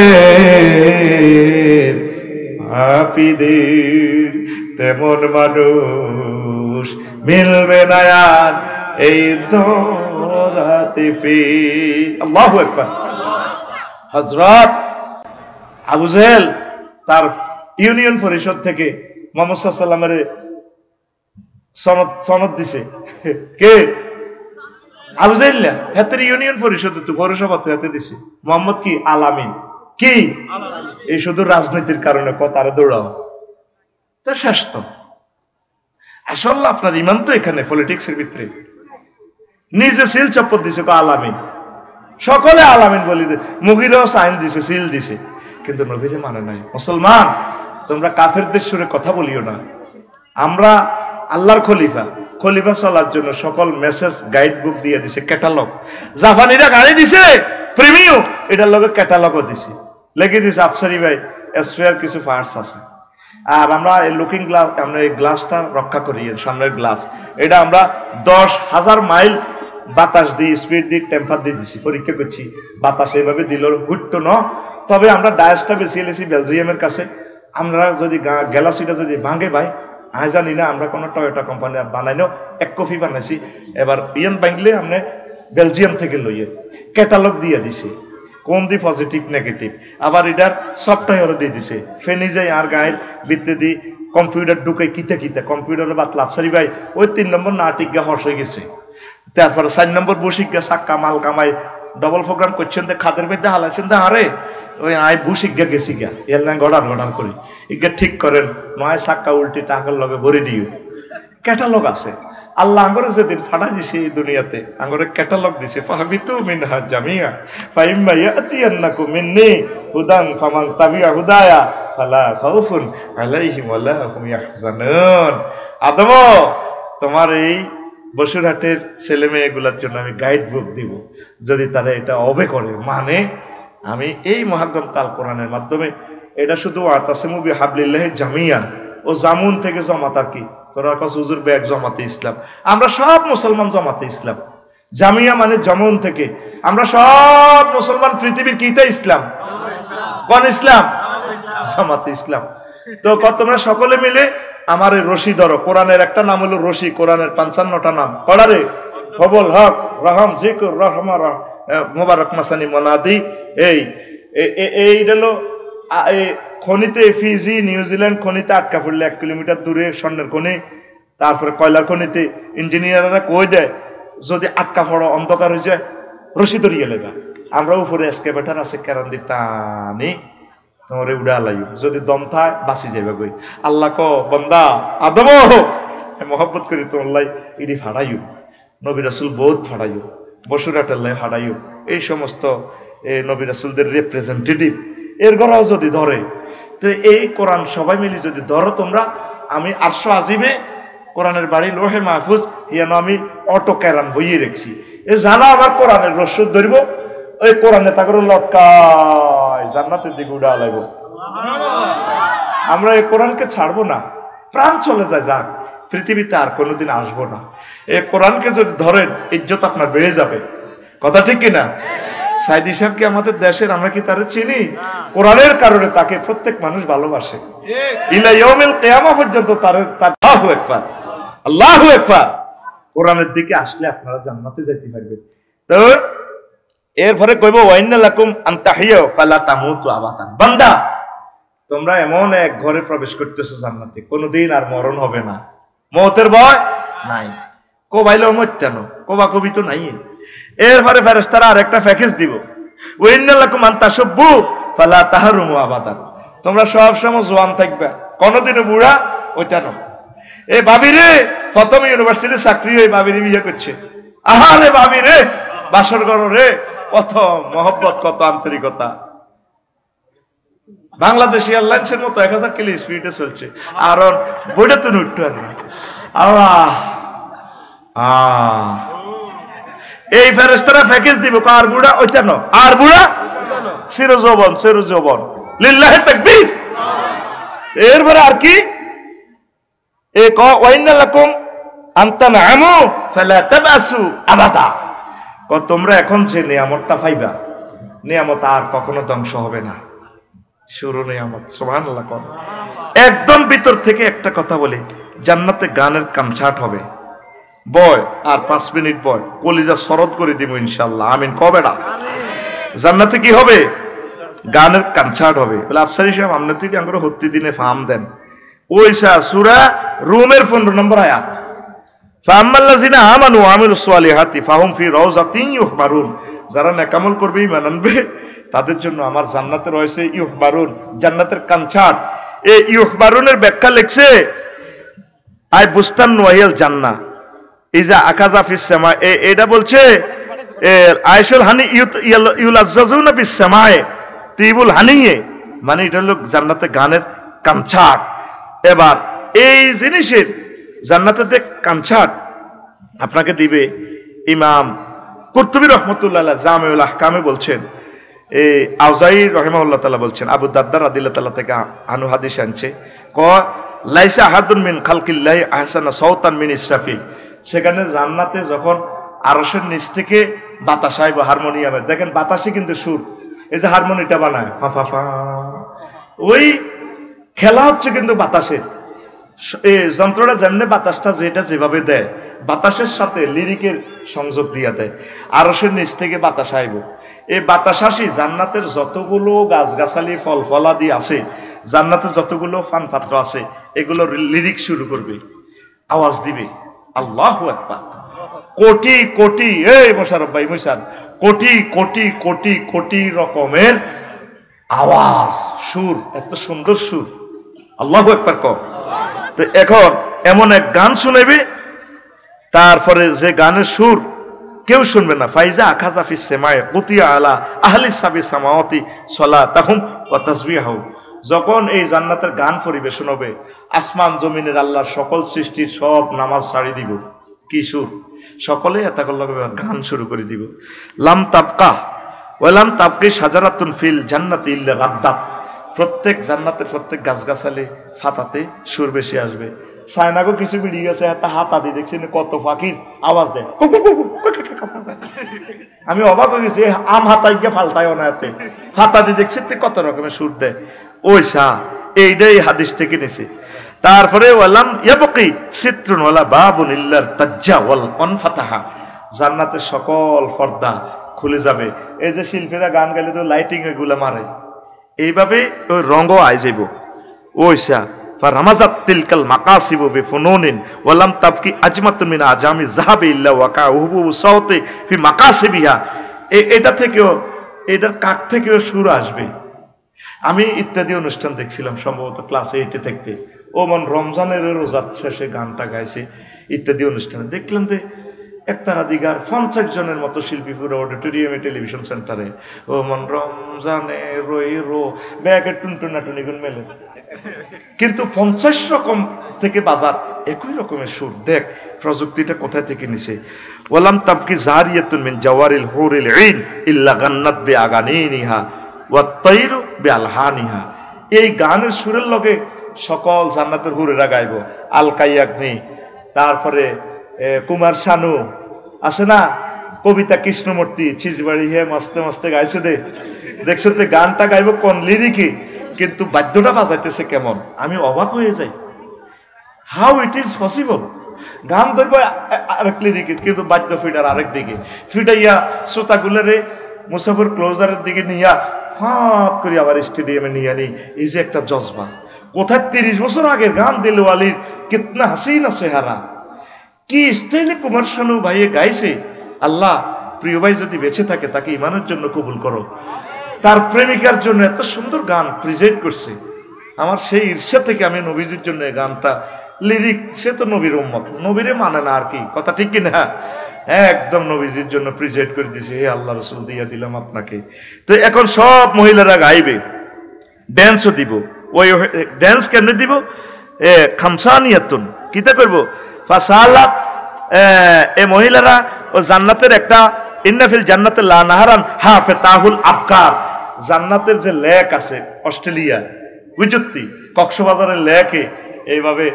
S1: তেমন মানুষ মিলবে না আর এই ধরাতে ফির। আল্লাহু আকবার। হযরত আবু জেহেল তার ইউনিয়ন পরিষদ থেকে মুহাম্মদ সাল্লাল্লাহু আলাইহি ওয়াসাল্লামের সনদ দিছে। কে? আবু জেহেল। হাতের ইউনিয়ন পরিষদে তো পৌরসভাতে হাতে দিছে মোহাম্মদ কি আলামিন। কি এই শুধু রাজনীতির কারণে কথারে দৌড়াও তো শেষ। তো আসলে আপনার ইমান তো এখানে পলিটিক্সের ভিতরে নিজে সিল চপ্পর দিছে আলামিন, সকলে আলামিন বলি, মুগিরাও সাইন দিছে, সিল দিছে, কিন্তু নবীরে মানে নাই। মুসলমান তোমরা কাফেরদের সুরে কথা বলিও না। আমরা আল্লাহর খলিফা, খলিফা চলার জন্য সকল মেসেজ গাইড বুক দিয়ে দিছে, ক্যাটালগ। জাপানিরা গাড়ি দিছে প্রিমিয়াম, এটার লগে ক্যাটালগও দিছে, লেগে দিছে আফসারি ভাই স্পেয়ার কিছু পার্টস আছে। আর আমরা এই লুকিং গ্লাস, আমরা এই গ্লাসটা রক্ষা করি, সামনের গ্লাস, এটা আমরা 10,000 মাইল বাতাস দিয়ে স্পিড দিয়ে টেম্পার দিয়ে দিছি, পরীক্ষা করছি। বাতাস এইভাবে দিল হুটতো ন। তবে আমরা ডায়াসটা বেশি এলেছি বেলজিয়ামের কাছে। আমরা যদি গ্যালাসিটা যদি ভাঙে ভাই আমি জানি না, আমরা কোনো টয়োটা কোম্পানি বানাইনো 1 কপি বানাইছি। এবার ইয়েন ভাঙলে আমরা বেলজিয়াম থেকে লইয়ে ক্যাটালগ দিয়ে দিছি, কোন দি পজিটিভ নেগেটিভ। আবার এটার সফটওয়্যারও দিয়ে দিছে, ফেনি যায় আর গায়ের ভিত্তি দিয়ে কম্পিউটার ঢুকে কিতে কিতে কম্পিউটারে বাতলা আফসারি ভাই ওই 3 নম্বর না টিকা হর্ষ হয়ে গেছে। তারপরে 4 নম্বর বসিক গা সাক্কা মাল কামাই ডবল প্রোগ্রাম করছেন, খাদের মধ্যে হালাইছেন, আরে ওই আই বুস ইজ্ঞা গেছি গা এর না গড়ার গড়ার করি ইজ্ঞা ঠিক করেন নয় সাক্কা উল্টি টাকার লগে ভরে দিও ক্যাটালগ আছে আল্লাহ আঙ্গরে যেদিন ফাটা দিছে এই দুনিয়াতে আঙ্গরে ক্যাটালগ দিছে ফাহাবিতু মিনহা জামিয়া ফাইম্মা ইয়াতিয়ান্নাকুম মিন্নি হুদান ফামান তাবিআ হুদায়া ফালা খাউফুন আলাইহিম ওয়ালা হুম ইয়াহজানুন আদম তোমার এই বসুরহাটের ছেলে মেয়েগুলোর জন্য আমি গাইড বুক দিব যদি তারা এটা অবে করে মানে আমি এই মহাগ্রন্থ আল কোরআনের মাধ্যমে এটা শুধু আতাসিমু বিহাবলিল্লাহি জামিয়ান ও জামুন থেকে জমাত আর কি তোরা কাছে হুজুর ব্যাগ জমাতে ইসলাম আমরা সব মুসলমান জমাতে ইসলাম জামিয়া মানে জামুন থেকে আমরা সব মুসলমান পৃথিবীর কিটা ইসলাম কোন ইসলাম জামাতে ইসলাম তো তোমরা সকলে মিলে আমার এই রশি ধরো কোরআনের একটা নাম হলো রশি কোরআনের 55টা নাম কড়ারে হবল হক রহম জিকুর রহমা মোবারক মাসানি মোনাদি এই হলো খনিতে ফিজি নিউজিল্যান্ড খনিতে আটকা পড়লে 1 কিলোমিটার দূরে স্বর্ণের খনি তারপরে কয়লার খনিতে ইঞ্জিনিয়াররা কই দেয় যদি আটকা পড়ো অন্ধকার হয়ে যায় রশি ধরিয়ে লেগা আমরা উপরে এসকেভেটার আছে কেরান দি টানি তোমারে উড়া লাইও যদি দম থায় বাঁচি যাবে কই আল্লাহ ক বান্দা আদম মহব্বত করি তোমলাই ইডি ফাড়াইও নবী রাসূল বহুত ফাড়াইও বসুরাটাল্লাই ফাড়াইও এই সমস্ত নবী রাসূলদের রিপ্রেজেন্টেটিভ এর গড়াও যদি ধরে তো এই কোরআন সবাই মিলে যদি ধরো তোমরা আমি আরশ আজিমে কোরআনের বাড়ি লোহে মাহফুজ ইয়ানো আমি অটো ক্যারান বইয়ে রেখছি এ যারা আমার কোরআনের রস্য ধরব ওই কোরআনে তা করে লটকায় জান্নাতের দিকে উড়া লাগব আমরা এই কোরআনকে ছাড়বো না প্রাণ চলে যায় যাক পৃথিবীতে আর কোনোদিন আসবো না এই কোরআনকে যদি ধরেন ইজ্জত আপনার বেড়ে যাবে কথা ঠিক কিনা সাইদি সাহেব কি আমাদের দেশের আমরা কি তারে চিনি কোরআনের কারণে তাকে প্রত্যেক মানুষ ভালোবাসে ইলা ইয়াউমিল কিয়ামা পর্যন্ত তার আল্লাহু আকবার আল্লাহু আকবার কোরআনের দিকে আসলে আপনারা জান্নাতে যেতে পারবেন তো এরপরে কইব ওয়াইন্না লাকুম আন তাহিয়ু ফালা তামুতু আবাদান বান্দা তোমরা এমন এক ঘরে প্রবেশ করতেছো জান্নাতে কোনোদিন আর মরণ হবে না মওতের ভয় নাই কোবাইলেও মরতেনো কোবা কবি তো নাই এরপরে ফেরেশতারা আরেকটা প্যাকেজ দিব ওয়াইন্না লাকুম আন তাশুব্বু ফালা তাহরুমু আবাদান তোমরা সব সময় জওয়ান থাকবে কোনোদিনও বুড়া ওইটা না এই ভাবি রে প্রথম ইউনিভার্সিটি চাকরি হয়ে ভাবিরে বিয়ে করছে আহারে ভাবি রে বাসর ঘর রে কত মহব্বত কত আন্তরিকতা বাংলাদেশি এয়ারলাইন্সের মতো 1000 কিলো স্পিডে চলছে আর বইটা তো উঠতে আর আল্লাহ এই ফেরেশতারা প্যাকেজ দিব কার বুড়া ওইটা না আর বুড়া চিরযৌবন লিল্লাহি তাকবীর এরপরে আর কি এ ক ওয়াইন্না লাকুম আন তানআমু ফালা তাবাসু আবাদা ক তোমরা এখন যে নিয়ামতটা পাইবা নিয়ামত আর কখনো ধ্বংস হবে না শুরু নিয়ামত সুবহানাল্লাহ কোন একদম ভিতর থেকে একটা কথা বলি জান্নাতে গানের কনসার্ট হবে বয় আর 5 মিনিট বয় কলিজা শরৎ করে দিব ইনশাআল্লাহ আমিন কবেডা জান্নাতে কি হবে গানের কনসার্ট হবে বলে আফসারি সাহেব আপনি তুই আমরা হত্যি দিনে ফার্ম দেন ওইসা সূরা রুমের 15 নম্বর আয়াত ফাআম্মাল্লাযিনা আমানু ওয়া আমিলুস সালিহাতি ফাহুম ফি রাউযাতিন ইউহবারুন যারা নেকামল করবে ঈমান আনবে তাদের জন্য আমার জান্নাতে রয়েছে ইউহবারুন জান্নাতের কনসার্ট এই ইউহবারুনের ব্যাখ্যা লিখছে আই বুস্তান ওয়াহিল জান্নাহ ইজা আকাযা ফিস সামা এটা বলছে আইশুল হানি ইউলাজ্জাজুনা বিস সামায়ে তিবুল হানিয়ে মানে এটা হলো জান্নাতে গানের কনসার্ট এবার এই জিনিসের জান্নাতে কনসার্ট আপনাকে দিবে ইমাম কুরতুবী রাহমাতুল্লাহ আলাইহি জামিউল আহকামে বলছেন এই আউজাই রাহিমাহুল্লাহ তাআলা বলছেন আবু দারদা রাদিয়াল্লাহু তাআলা থেকে আনু হাদিস আনছে ক লাইসা আহাদুন মিন খালকিল্লাহি আহসানা সাওতান মিন ইসরাফিল সেখানে জান্নাতে যখন আরশের নিচ থেকে বাতাস আইবে হারমোনিয়ামের দেখেন বাতাসে কিন্তু সুর এই যে হারমোনিটা বানায় ফা ফা ফা ওই খেলা হচ্ছে কিন্তু বাতাসের এই যন্ত্রটা যেমনি বাতাসটা যেটা যেভাবে দেয় বাতাসের সাথে লিরিকের সংযোগ দিয়ে দেয় আরশের নিচ থেকে বাতাস আইব এই বাতাস আসি জান্নাতের যতগুলো গাছগাছালি ফল ফলাদি আছে জান্নাতের যতগুলো ফান পাত্র আছে এগুলো লিরিক শুরু করবে আওয়াজ দিবে আল্লাহু আকবার কোটি কোটি এই মোশাররফ ভাই মুশার কোটি কোটি কোটি কোটি রকমের আওয়াজ, সুর, এত সুন্দর সুর, আল্লাহু আকবার কর। তো এখন এমন এক গান শুনেবি, তারপরে যে গানের সুর কেউ শুনবে না। ফাইজা আখাজা ফিস সেমায়ে কুতিয়া আলা আহলি সাবি সামাওয়াতি সালাতাহুম ওয়া তাসবিহাহু, যখন এই জান্নাতের গান পরিবেশন হবে, আসমান জমিনের আল্লাহর সকল সৃষ্টির সব নামাজ ছাড়ি দিব। কি সুর! সকলে এতাকল্লাবে গান শুরু করে দিব। লাম তাবকা ওয়ালাম তাবকি শাজারাতুন ফিল জান্নাতি ইল্লা রাদ্দাত, প্রত্যেক জান্নাতের প্রত্যেক গাছগাছালি ফাতাতে সুর বেশি আসবে। সায়নাগো কিছু বিড়ি গেছে, একটা হাত আদি দেখছেন কত পাখির আওয়াজ দেয়। আমি অবাক হয়ে গেছি, আম হাতাই গিয়ে ফাল্টায় ওনাতে ফাতা দিয়ে দেখছি কত রকমের সুর দেয়। ওই শাহ এইটাই হাদিস থেকে নিছে। তারপরে ওয়ালাম ইয়াবকি সিত্রুন ওয়ালা বাবুন ইল্লার তাজ্জা ওয়াল আনফাতাহা, জান্নাতের সকল পর্দা খুলে যাবে। এই যে শিল্পীরা গান গাইলে তো লাইটিং এগুলা মারে, এইভাবে ওই রঙও আই যাইব। ওই শাহ ফারামাজাত তিলকাল মাকাসিবু বিফুনুনিন ওয়ালাম তাবকি আজমাতুন মিন আজামি যাহাবি ইল্লা ওয়াকা উহবু সাউতি ফি মাকাসিবিহা, এটা থেকেও, এটার কাক থেকেও সুর আসবে। আমি ইত্যাদি অনুষ্ঠান দেখছিলাম সম্ভবত ক্লাস 8-এ থাকতে। ও মন রমজানের রোজার শেষে গানটা গাইছে ইত্যাদি অনুষ্ঠানে দেখলাম যে একতারা দিগার 50 জনের মতো শিল্পী পুরো অডিটোরিয়ামে টেলিভিশন সেন্টারে। ও মন রমজানে রই রো ব্যাগে টুনটুনাটুনি গুণ মেলে, কিন্তু 50 রকম থেকে বাজার একই রকমের সুর। দেখ প্রযুক্তিটা কোথায় থেকে নিছে। ওয়ালাম তাবকি জারিয়াতুন মিন জাওয়ারিল হুরিল আইন ইল্লা গান্নাত বিআগানিনিহা ওয়াত তায়রু বিআলহানিহা, এই গানের সুরের লগে সকল জান্নাতের হুরেরা গাইব। আল কাইয়াগনি, তারপরে কুমার শানু আছে না, কবিতা কৃষ্ণমূর্তি চিজবাড়ি হে মস্তে মস্তে গাইছে দে, দেখছো তো গানটা গাইব কোন লিরিকে, কিন্তু বাদ্যটা বাজাইতেছে কেমন, আমি অবাক হয়ে যাই। How it is possible? গান ধরবো আরেক লিরিকে, কিন্তু বাদ্য ফিডার আরেক দিকে, ফিডাইয়া শ্রোতাগুলারে মুসাফির ক্লোজারের দিকে নিয়া ফাঁক করে আবার স্টেডিয়ামে নিয়ে আনি। এই যে একটা জজবা, কোথায় 30 বছর আগের গান দিলওয়ালির কিতনা হাসিনা চেহারা, কি স্টাইলে কুমার শানু ভাইয়ে গাইছে। আল্লাহ প্রিয় ভাই যদি বেঁচে থাকে তাকে ইমানের জন্য কবুল করো। তার প্রেমিকার জন্য এত সুন্দর গান প্রেজেন্ট করছে। আমার সেই ঈর্ষা থেকে আমি নবীজির জন্য গানটা লিরিক, সে তো নবীর উম্মত, নবীরে মানে না আর কি, কথা ঠিক কিনা, একদম নবীজির জন্য প্রেজেন্ট করে দিছে। হে আল্লাহ রসুল দিয়া দিলাম আপনাকে। তো এখন সব মহিলারা গাইবে, ড্যান্সও দিব। ওই ড্যান্স কেমনে দিব? খামসানিয়াতুন, কিতা করবো ফাসালাত, এ মহিলারা ও জান্নাতের একটা ইন্নাফিল জান্নাতে লা নাহারান হাফেতাহুল আবকার, জান্নাতের যে লেক আছে অস্ট্রেলিয়া বুঝতি কক্সবাজারের লেকে, এইভাবে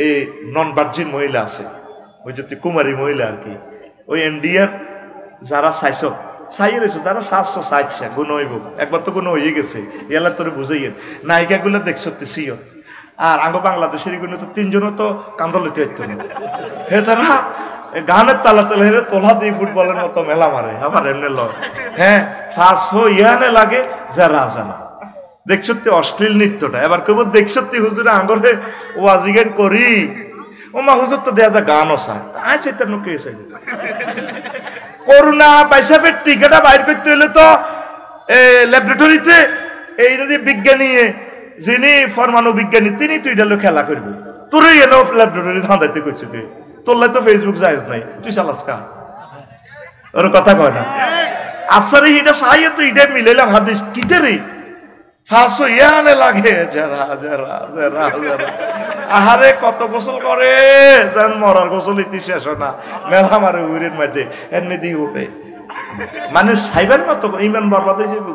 S1: এই নন ভার্জিন মহিলা আছে বুঝতি, কুমারী মহিলা আর কি। ওই ইন্ডিয়ার যারা চাইছ চাইয়ে রয়েছে, যারা চাচ্ছ চাইছে গুণ হইব, একবার তো গুণ হয়ে গেছে, এলা তোরে বুঝাইয়ে নায়িকাগুলো দেখছ সিও। আর আঙ্গ বাংলাদেশের গুলো তো 3 জনও তো কান্দলিতে হইতো না, হে তারা গানের তালা তালা হেরে তোলা দিয়ে ফুটবলের মতো মেলা মারে আমার এমনি লয়। হ্যাঁ ফাঁস ইয়ানে লাগে যা রাজানা দেখছতি অশ্লীল নৃত্যটা। এবার কেবল দেখছতি হুজুরে আঙ্গরে ও আজিগান করি, ও মা হুজুর তো দেয়া যা গানও চায় আয় সেটা নুকে এসে করোনা পাইসাপের টিকাটা বাইর করতে হলে তো ল্যাবরেটরিতে এই যদি বিজ্ঞানী যিনি পরমাণু বিজ্ঞানী তিনি তুই ডালো খেলা করবি, তোরই এনে ল্যাবরেটরি ধাঁধাইতে করছে, তোর তো ফেসবুক জায়েজ নাই, তুই চালাস কা ওর কথা কয় না। আফসারে এটা চাইয়ে তুই এটা মিলাইলাম হাদিস কিতে রে ফাঁসো ইয়ানে লাগে যারা যারা যারা যারা আহারে কত গোসল করে যেন মরার গোসল ইতি শেষ না, মেলা মারে উইরের মধ্যে এমনি দিয়ে উঠে মানে সাইবার মতো ইমান বরবাদ হয়ে যাবে।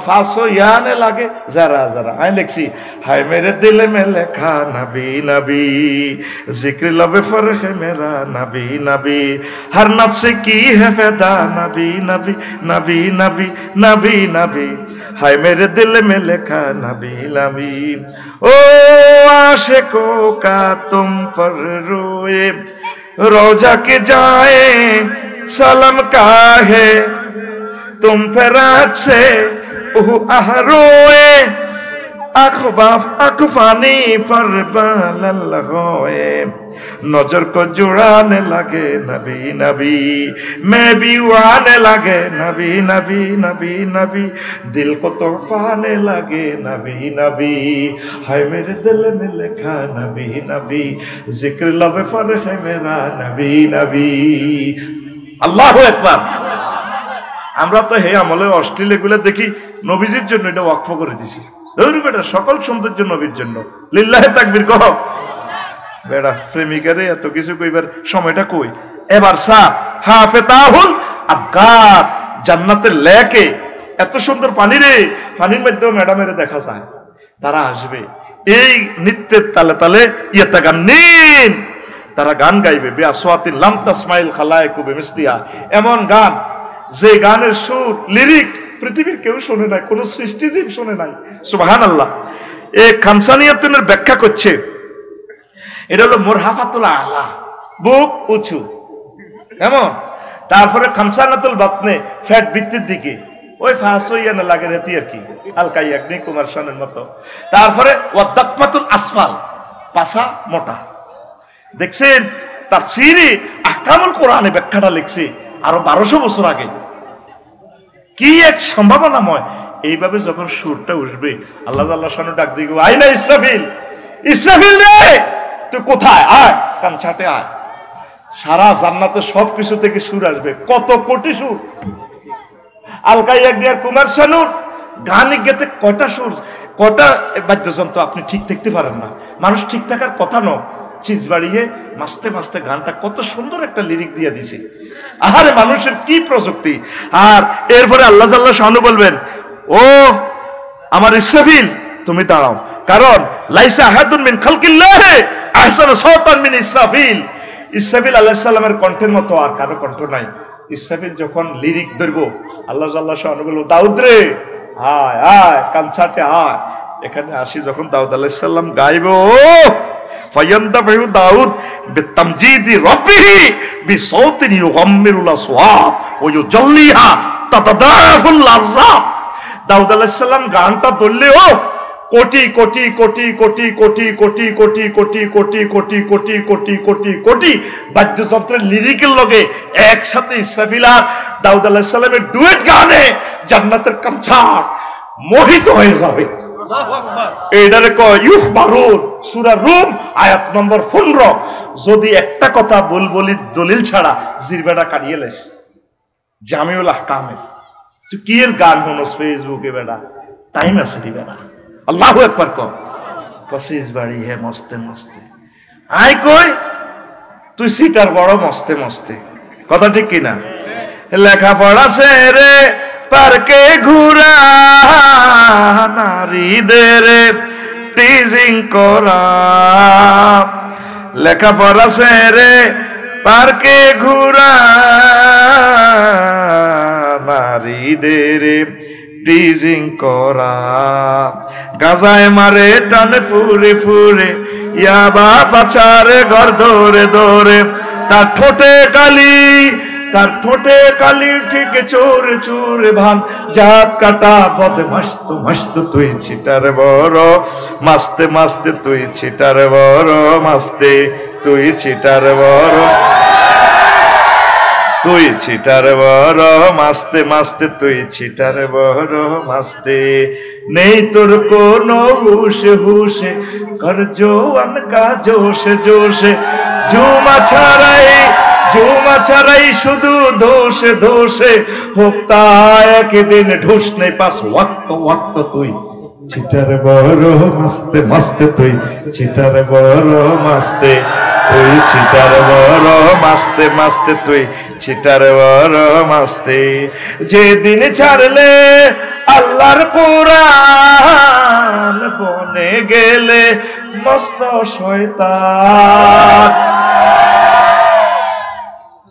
S1: ফাঁসো ইয়ানে লাগে যারা যারা আমি লিখছি হায় মেরে দিলে মে লেখা নবী নবী জিক্র লবে ফরহে মেরা নবী নবী হর নফস কি হে ফেদা নবী নবী নবী নবী নবী নবী হায় মেরে দিল মে লেখা নবী নবী ও आशिको का तुम पर रोए रोजा के जाए सलाम का है तुम पर रात से रोए আখবাফ আখফানি ফারবালাল হোয়ে नजर को जुड़ाने लगे नबी नबी मैं भी उड़ाने लगे नबी नबी नबी नबी दिल को तड़पाने लगे नबी नबी हाय मेरे दिल में लिखा नबी नबी जिक्र लबे पर है मेरा नबी नबी আল্লাহু আকবার। আমরা তো হে আমলে অশ্লীল এগুলো দেখি, নবীজির জন্য এটা ওয়াকফ করে দিছি। ধরু বেটা সকল সৌন্দর্য নবীর জন্য, লিল্লাহে তাকবীর কহ। বেড়া প্রেমিকারে এত কিছু কইবার সময়টা কই। এবার সাপ হাফেতাহুল আবগার, জান্নাতের লেকে এত সুন্দর পানি রে, পানির মধ্যে ম্যাডামের দেখা যায়, তারা আসবে এই নৃত্যের তালে তালে ইয়াতাগান্নিন, তারা গান গাইবে বিআসওয়াতিন লাম তাসমাইল খালায়েকু বিমিসলিহা, এমন গান যে গানের সুর লিরিক পৃথিবীর কেউ শুনে নাই, কোন সৃষ্টিজীব শুনে নাই। সুবহানাল্লাহ। এই খামসানিয়াতুনের ব্যাখ্যা করছে, এটা হলো মুরহাফাতুল আলা, বুক উঁচু এমন। তারপরে খামসানাতুল বাতনে, ফ্যাট ভিত্তির দিকে, ওই ফাঁসইয়া না লাগে রেতি আর কি, হালকাই একদিন কুমার শানের মতো। তারপরে ওয়াদাকমাতুল আসফাল, পাছা মোটা। দেখছেন তাফসীরে আহকামুল কোরআনে ব্যাখ্যাটা লিখছে আরো 1200 বছর আগে। কি এক সম্ভাবনাময়। এইভাবে যখন সুরটা উঠবে, আল্লাহ আল্লাহ শানু ডাক দিবে, আইনা ইসরাফিল, ইসরাফিল রে তুই কোথায়, আয় কানছাটে আয়। সারা জান্নাতে সবকিছু থেকে সুর আসবে, কত কোটি সুর। আলকাই একদিয়ার কুমার শানুর গান গেতে কয়টা সুর, কয়টা বাদ্যযন্ত্র আপনি ঠিক দেখতে পারেন না। মানুষ ঠিক থাকার কথা নয়, চিজ বাড়িয়ে মাস্তে মাস্তে গানটা কত সুন্দর একটা লিরিক দিয়ে দিছে। আরে মানুষের কি প্রযুক্তি। আর এরপরে আল্লাহ আল্লাহ শানু বলবেন, ও আমার ইসরাফিল তুমি দাঁড়াও, কারণ লাইসা আহাদুন মিন খালকিল্লাহ আহসানু সাওতান মিন ইসরাফিল। ইসরাফিল আলাইহিস সালামের কণ্ঠের মতো আর কারো কণ্ঠ নাই। ইসরাফিল যখন লিরিক ধরব, আল্লাহ আল্লাহ শানু বলবো, দাউদ রে আয় আয় কানছাটে আয়। এখানে আসি যখন দাউদ আলাইহিস সালাম গাইবো, ফায়ান্তাফিউ দাউদ বিতামজিদি রাব্বিহি বিসাউতিন ইউগাম্মিরুল আসওয়াত ওয়া ইউজাল্লিহা তাতাদাফুল লাযযাত। দাউদ আলাইহিস সালাম গানটা ধরলেও কোটি কোটি কোটি কোটি কোটি কোটি কোটি কোটি কোটি কোটি কোটি কোটি কোটি কোটি বাদ্যযন্ত্রের লিরিকের লগে একসাথে ইসরাফিল আর দাউদ আলাইহিস সালামের ডুয়েট গানে জান্নাতের কনসার্ট মোহিত হয়ে যাবে। এইটারে কয় ইউখবারুন, সূরা রুম আয়াত নম্বর 15। যদি একটা কথা বুলবুলি দলিল ছাড়া জিরবেটা কাটিয়ে লেস জামিউল আহকামে, তুই কি এর গান শুনোস ফেসবুকে বেটা, টাইম আছে রে বেটা। আল্লাহু আকবার কর, কসিস বাড়ি হে মস্তে মস্তে। আই কই তুই সিটার বড় মস্তে মস্তে, কথা ঠিক কিনা? লেখাপড়া ছেড়ে পার্কে ঘুরা, নারীদের টিজিং করা, লেখাপড়া ছেড়ে পার্কে ঘুরা, নারীদের টিজিং করা, গাজায় মারে টানে ফুরে ফুরে, ইয়াবা পাচারে ঘর ধরে ধরে, তার ঠোঁটে কালি, তার ঠোঁটে কালি ঠিক চোর চোর ভান, জাত কাটা বদমাস তো মস্ত তুই ছিটার বড়, মাস্তে মাস্তে তুই ছিটার বড়, মাস্তে তুই ছিটার বড়, তুই ছিটার বড়, মাস্তে মাস্তে তুই ছিটার বড়, মাস্তে নেই তোর কোনো হুশে হুশে, কর জোয়ান কা জোশে জোশে, জুমা ছাড়াই শুধু দোষে দোষে, হোক তা একদিন ঢুস নেই পাস ওয়াক্ত ওয়াক্ত তুই ছিটার বড়, মাস্তে মাস্তে তুই ছিটার বড়, মাস্তে তুই ছিটার বড়, মাস্তে মাস্তে তুই ছিটার বড়, মাস্তে। যেদিন ছাড়লে আল্লাহর কোরআন, বনে গেলে মস্ত শয়তান।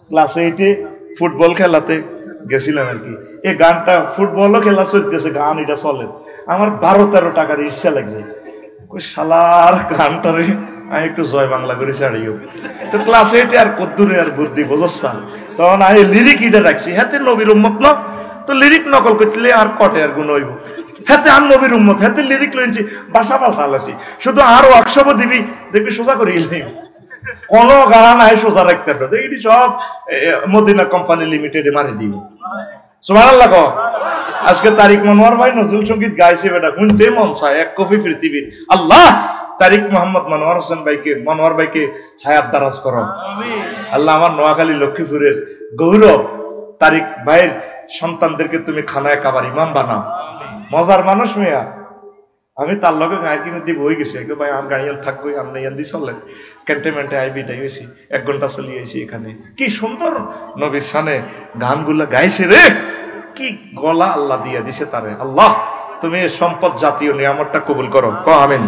S1: ক্লাস 8-এ ফুটবল খেলাতে গেছিলাম আর কি, এই গানটা ফুটবলও খেলা চলতেছে, গান এটা চলে, আমার 12-13 টাকার ইচ্ছা লাগছে, ওই শালার গানটারে আমি একটু জয় বাংলা করে ছাড়িও। তো ক্লাস 8-এ আর কদ্দুরে আর বুদ্ধি বোঝা, তখন আমি লিরিক ইটা রাখছি, হাতে নবীর উম্মত ন, তো লিরিক নকল করলে আর কটে আর গুণ হইব, হাতে আর নবীর উম্মত হাতে লিরিক লইছি বাসা পাল্টাল আছি শুধু আর ওয়ার্কশপ দিবি দেখবি সোজা করে ইলেই কোনো গাড়া নাই সোজা রাখতে পারবে এটি সব মদিনা কোম্পানি লিমিটেডে মারি দিব সুবহানাল্লাহ কও আজকে তারিক মনোয়ার ভাই নজরুল সঙ্গীত গাইছে বেটা শুনতে মন চায় এক কপি পৃথিবীর আল্লাহ তারিক মোহাম্মদ মনোয়ার হোসেন মনোয়ার ভাইকে হায়াত দারাজ করো আল্লাহ আমার নোয়াখালী লক্ষ্মীপুরের গৌরব তারিক ভাইয়ের সন্তানদেরকে তুমি খানায় কাবার ইমাম বানাও মজার মানুষ মিয়া আমি তার লগে গায়ে কিনে দিব হয়ে গেছি ভাই আমার গাড়িয়ান থাকবো আমরা ইয়ান দিয়ে চললেন ক্যান্টনমেন্টে আইবি তাই গেছি 1 ঘন্টা চলিয়েছি এখানে কি সুন্দর নবীর শানে গানগুলা গাইছে রে কি গলা আল্লাহ দিয়ে দিছে তারে আল্লাহ তুমি এই সম্পদ জাতীয় নিয়ামতটা কবুল করো আমিন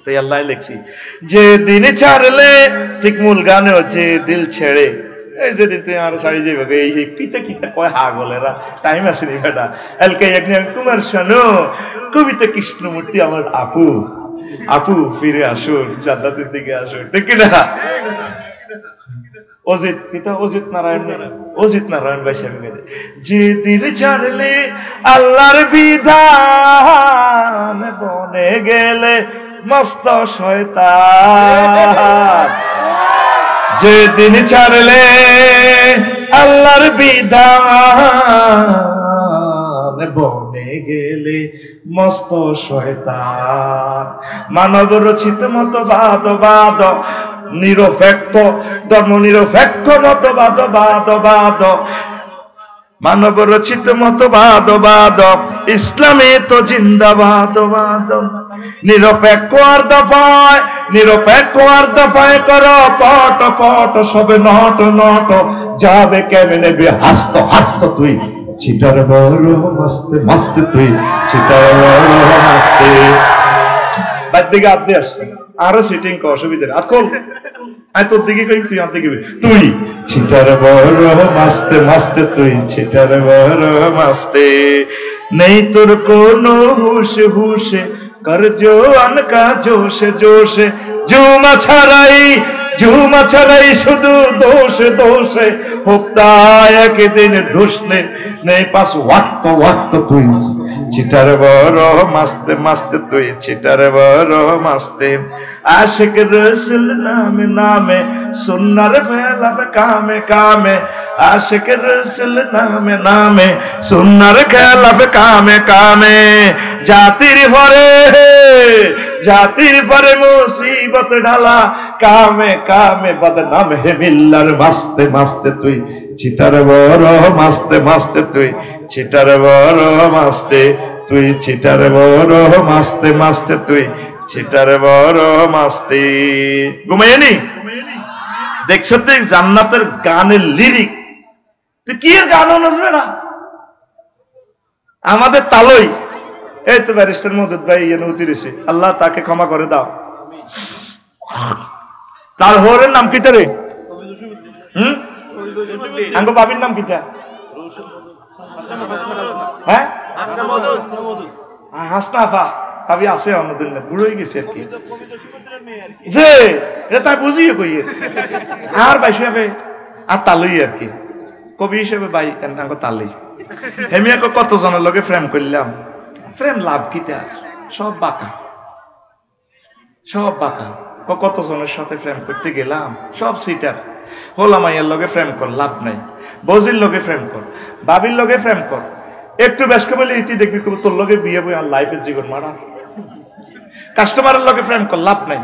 S1: তাই আল্লাহ লিখছি যে দিন ছাড়লে ঠিক মূল গানেও যে দিল ছেড়ে এই যে দিন তুই আর সারি যাইবে এই কিতা কিতা কয় হাগলেরা টাইম আসেনি বেটা এলকে একদিন কুমার শানু কবিতা কৃষ্ণমূর্তি আমার আপু আপু ফিরে আসুন জান্নাতের দিকে আসুন ঠিক না অজিত নারায়ণ ভাই সাহেব যে দিল ছাড়লে আল্লাহর বিধান বনে গেলে মস্ত শয়তান যে দিন ছাড়লে আল্লাহর বিধান বনে গেলে মস্ত শয়তান মানব রচিত মতবাদ নিরপেক্ষ ধর্ম নিরপেক্ষ মতবাদ মানব রচিত মতবাদ ইসলামে তো জিন্দাবাদ নিরপেক্ষ আর দফায় করো পট সবে নট যাবে কেমনে হাসত তুই চিটার বড় মস্ত তুই চিটার বড় মস্তে বাদ দিকে আদে আসছে আরো সিটিং কর অসুবিধা আতকল আই তোর দিকে কই তুই আর দিকে তুই চিটার বড় মস্তে তুই চিটার বড় মস্তে নেই তোর কোনো হুশে कर जो अनका जोशे जुमा छड़ाई शुधु दोषे होता एक दिन ढूसने नहीं पास वक्त तुई चिटार बड़ो मस्ते तुई चिटार बड़ो मस्ते आशिक रसूल नामे सुन्नर फैला कामे आशिक रसूल नामे सुन्नर खेला कामे जातिर भरे मुसीबत ढाला कामे बदनाम है मिल्लर मस्ते तुई चिटार बड़ो मस्ते तुई चिटार बड़ो मस्ते तुई चिटार बड़ो मस्ते तुई चिटार बड़ो मस्ते घुमाइনি দেখছো তো জান্নাতের গানের লিরিক তুই কি এর গানও নাচবে না আমাদের তালই এই তো ব্যারিস্টার মওদুদ ভাই এনে উতিরেছে আল্লাহ তাকে ক্ষমা করে দাও তার হোরের নাম কি রে আঙ্গো বাবির নাম কিটা হ্যাঁ হাসনাফা ভাবি আছে অন্যদিন বুড়ো হয়ে গেছে আর কি যে এটা তাই বুঝিয়ে কইয়ে আর ভাই হিসাবে আর তালই আর কি কবি হিসেবে ভাই আঙ্গো তালই হেমিয়াকে কত জনের লগে প্রেম করলাম প্রেম লাভ কিটা সব বাঁকা কত জনের সাথে প্রেম করতে গেলাম সব সিটার হলাম আইয়ার লগে প্রেম কর লাভ নাই বজির লগে প্রেম কর বাবির লগে প্রেম কর একটু ব্যস্ত বলে ইতি দেখবি তোর লগে বিয়ে বই আর লাইফের জীবন মারা কাস্টমারের লগে প্রেম কর লাভ নাই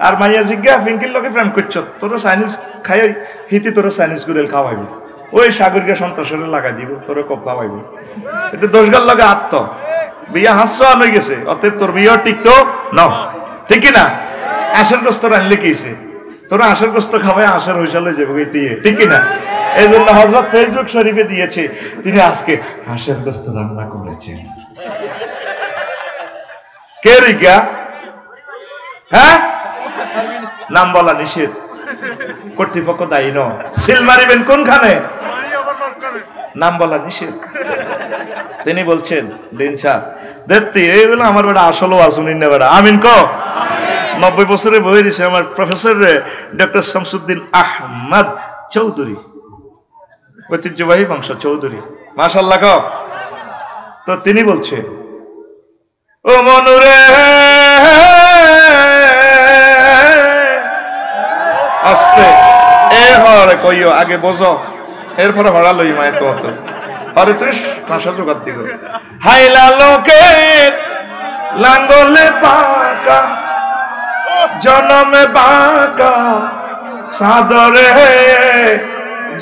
S1: আর মাইয়া জিজ্ঞা ফিঙ্কির লগে প্রেম করছ তোরা চাইনিজ খাই হিতি তোরা চাইনিজ গুড়েল খাওয়াইবি ওই সাগরকে সন্ত্রাসের লাগাই দিব তোরা কপ খাওয়াইবি এটা দোষগার লগে আত্ম বিয়া হাস্য হয়ে গেছে অতএব তোর বিয়ে টিকতো না ঠিক না আশের গোস্ত রানলে কিছে তোরা আশের গোস্ত খাওয়াই আশের হইসালে যাবে দিয়ে ঠিক না এই জন্য হযরত ফেসবুক শরীফে দিয়েছে তিনি আজকে আশের গোস্ত রান্না করেছেন কে রিগা হ্যাঁ নাম বলা নিষেধ কর্তৃপক্ষ দায়ী ন সিল মারিবেন কোনখানে নাম বলা নিষেধ তিনি বলছেন লিনচা দেখতে এই বলে আমার বেটা আসলেও আসুন না বেটা আমিন কো 90 বছরে বই দিছে আমার প্রফেসর ডক্টর শামসুদ্দিন আহমদ চৌধুরী ঐতিহ্যবাহী বংশ চৌধুরী মাশাআল্লাহ কো তো তিনি বলছে ও মনুরে আস্তে এ হরে কইও আগে বোঝো, এরপরে ভাড়া লই মায়ের তো তো আরে তুই ঠাসা জোগাড় দিও। হাইলা লোকের লাঙ্গলে পাকা জনমে বাঁকা সাদরে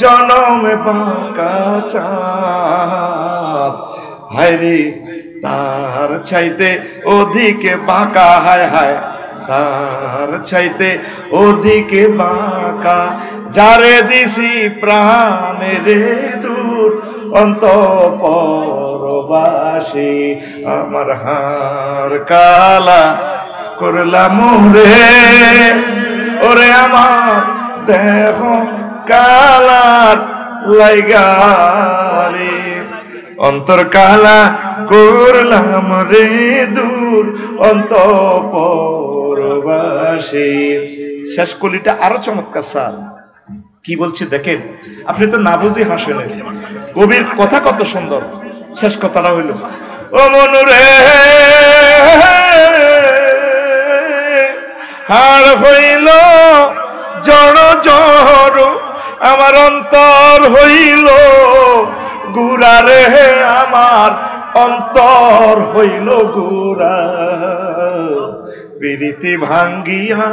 S1: জনমে বাঁকা চাঁদ হায়রে তার চাইতে ওদিকে বাঁকা, হায় হায় তার চাইতে ওদিকে বাঁকা, যারে দিছি প্রাণেরে দূর অন্তঃপরবাসী, আমার হার কালা করলাম রে, ওরে আমার দেহ কালার লাইগারে, অন্তর কালা করলাম রে দূর অন্তঃপরবাসী। শেষ কলিটা আরো চমৎকার স্যার, কি বলছি দেখেন, আপনি তো না বুঝি হাসেন, কবির কথা কত সুন্দর। শেষ কথাটা হইল ও মনুরে হার হইল জড় জড়, আমার অন্তর হইল গুড়া রে, আমার অন্তর হইল গুড়া, প্রীতি ভাঙ্গিয়া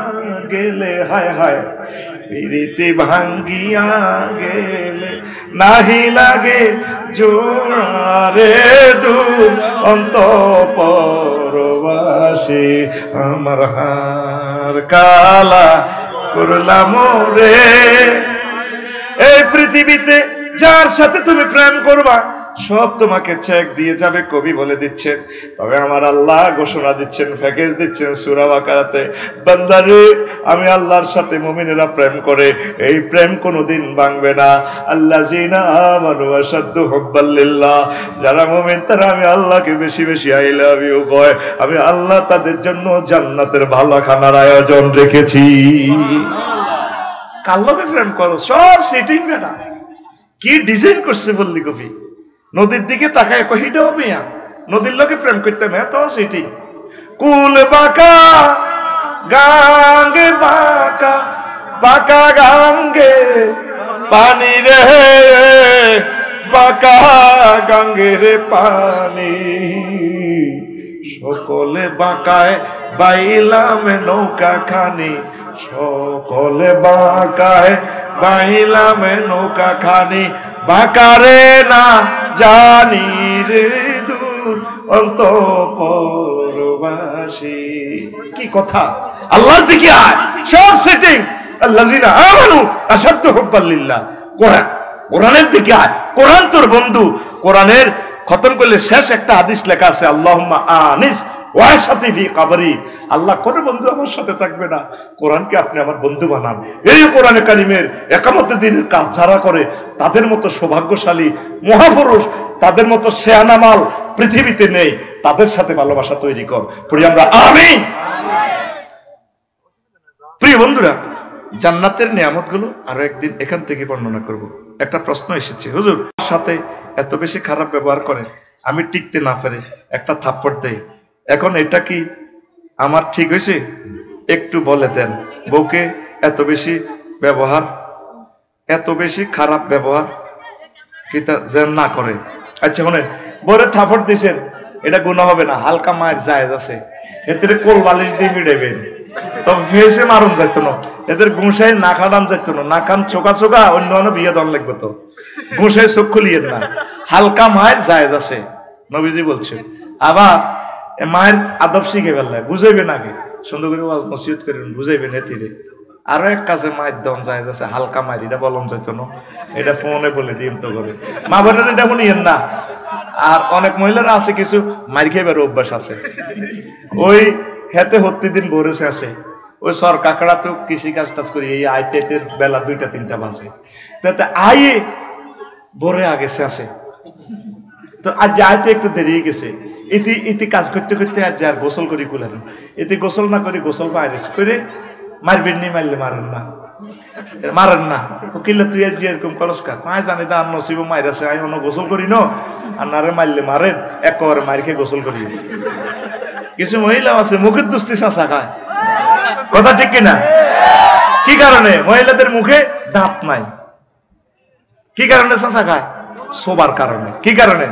S1: গেলে, হায় হায় প্রীতি ভাঙ্গিয়া গেলে নাহি লাগে জোড়ারে দূর অন্তঃপরবাসী, আমার হার কালা করলাম রে। এই পৃথিবীতে যার সাথে তুমি প্রেম করবা সব তোমাকে চেক দিয়ে যাবে, কবি বলে দিচ্ছেন। তবে আমার আল্লাহ ঘোষণা দিচ্ছেন, প্যাকেজ দিচ্ছেন সূরা বাকারাতে, বান্দারে আমি আল্লাহর সাথে মুমিনেরা প্রেম করে, এই প্রেম কোনোদিন ভাঙবে না। আল্লাযিনা আমানু আশাদ্দু হুব্বাল লিল্লাহ, যারা মুমিন তারা আমি আল্লাহকে বেশি বেশি আই লাভ ইউ কয়, আমি আল্লাহ তাদের জন্য জান্নাতের ভালো খানার আয়োজন রেখেছি। কার লগে প্রেম করো, সব সেটিং বেটা, কি ডিজাইন করছে বললি কবি। নদীর দিকে তাকায় কহিটাও মিয়া, নদীর লোকে প্রেম করতে মেয়া তো সেটি। কুল বাঁকা গাঙ্গে বাঁকা, বাঁকা গাঙ্গে পানি রে, বাঁকা গাঙ্গে রে পানি, সকলে বাঁকায় বাইলাম নৌকা খানি, সকলে বাঁকায় বাইলাম নৌকা খানি, বাঁকারে না জানি রে দূর অন্তঃপরবাসী। কি কথা, আল্লাহর দিকে আয়, সব সেটিং। আল্লাযিনা আমানু আশাদ্দু হুব্বাল লিল্লাহ, কোরআন, কোরআনের দিকে আয়, কোরআন তোর বন্ধু। কোরআনের খতম করলে শেষ একটা হাদিস লেখা আছে, আল্লাহুম্মা আনিস ওয়াসাতি ফি কবরি, আল্লাহ কোন বন্ধু আমার সাথে থাকবে না, কোরআনকে আপনি আমার বন্ধু বানান। এই কোরআনে কারিমের একামত দিনের কাজ যারা করে তাদের মতো সৌভাগ্যশালী মহাপুরুষ, তাদের মতো শেয়ানা মাল পৃথিবীতে নেই, তাদের সাথে ভালোবাসা তৈরি কর, পড়ি আমরা আমিন। প্রিয় বন্ধুরা, জান্নাতের নিয়ামতগুলো আরো একদিন এখান থেকে বর্ণনা করব। একটা প্রশ্ন এসেছে, হুজুর সাথে এত বেশি খারাপ ব্যবহার করে আমি টিকতে না পারে একটা থাপ্পড় দেয়, এখন এটা কি আমার ঠিক হয়েছে? একটু বলে দেন। বউকে এত বেশি ব্যবহার, এত বেশি খারাপ ব্যবহার কি যেন না করে। আচ্ছা শোনেন, বউরে থাপ্পড় দিছেন, এটা গুনাহ হবে না, হালকা মায়ের জায়েজ আছে, এদের কোল বালিশ দিয়ে ফিরাইবেন, তবে ফেসে মারুন যাইত না, এদের গুঁসাই না খাটান যাইত না, না খান চোখা চোখা অন্য অন্য বিয়ে দন লাগবে, তো গুঁসাই চোখ খুলিয়েন না, হালকা মায়ের জায়েজ আছে নবীজি বলছে। আবার মায়ের আদব শিখে ফেললে বুঝাইবেন, আগে সুন্দর করে নসিহত করেন, বুঝাইবেন এতিরে। আরো এক কাছে মায়ের দম জায়েজ আছে, হালকা মায়ের, এটা বলন যাইত না, এটা ফোনে বলে দিন তো করে, মা বোনের এটা শুনিয়েন না। আর অনেক মহিলারা আছে কিছু মার খেয়ে বেরো অভ্যাস আছে, ওই হেতে হত্যি দিন ভরেছে আছে, ওই সর কাকড়া তো কৃষি কাজ টাজ করি, এই আইতের বেলা 2টা-3টা বাজে, তাতে আয়ে ভরে আগেছে আছে, তো আজ আইতে একটু দেরি গেছে, ইতি ইতি কাজ করতে করতে আজ আর গোসল করি কুলানো, এতে গোসল না করি গোসল বাইরে করে মারবেন নি, মারলে মারেন না, মারেন না, কিল্লা তুই আজ এরকম করস কার, মায় জানি দা নসিব মায়ের আছে, আমি অন্য গোসল করি ন, আর নারে মারলে মারেন, একেবারে মার খেয়ে গোসল করি। কিছু মহিলা আছে মুখের দুস্তি চাচা খায়, কথা ঠিক কিনা? কি কারণে? মহিলাদের মুখে দাঁত নাই। কি কারণে চাচা খায়? শোবার কারণে। কি কারণে?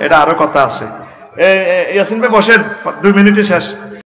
S1: এটা আরো কথা আছে। ইয়াসিন ভাই বসেন, 2 মিনিটে শেষ।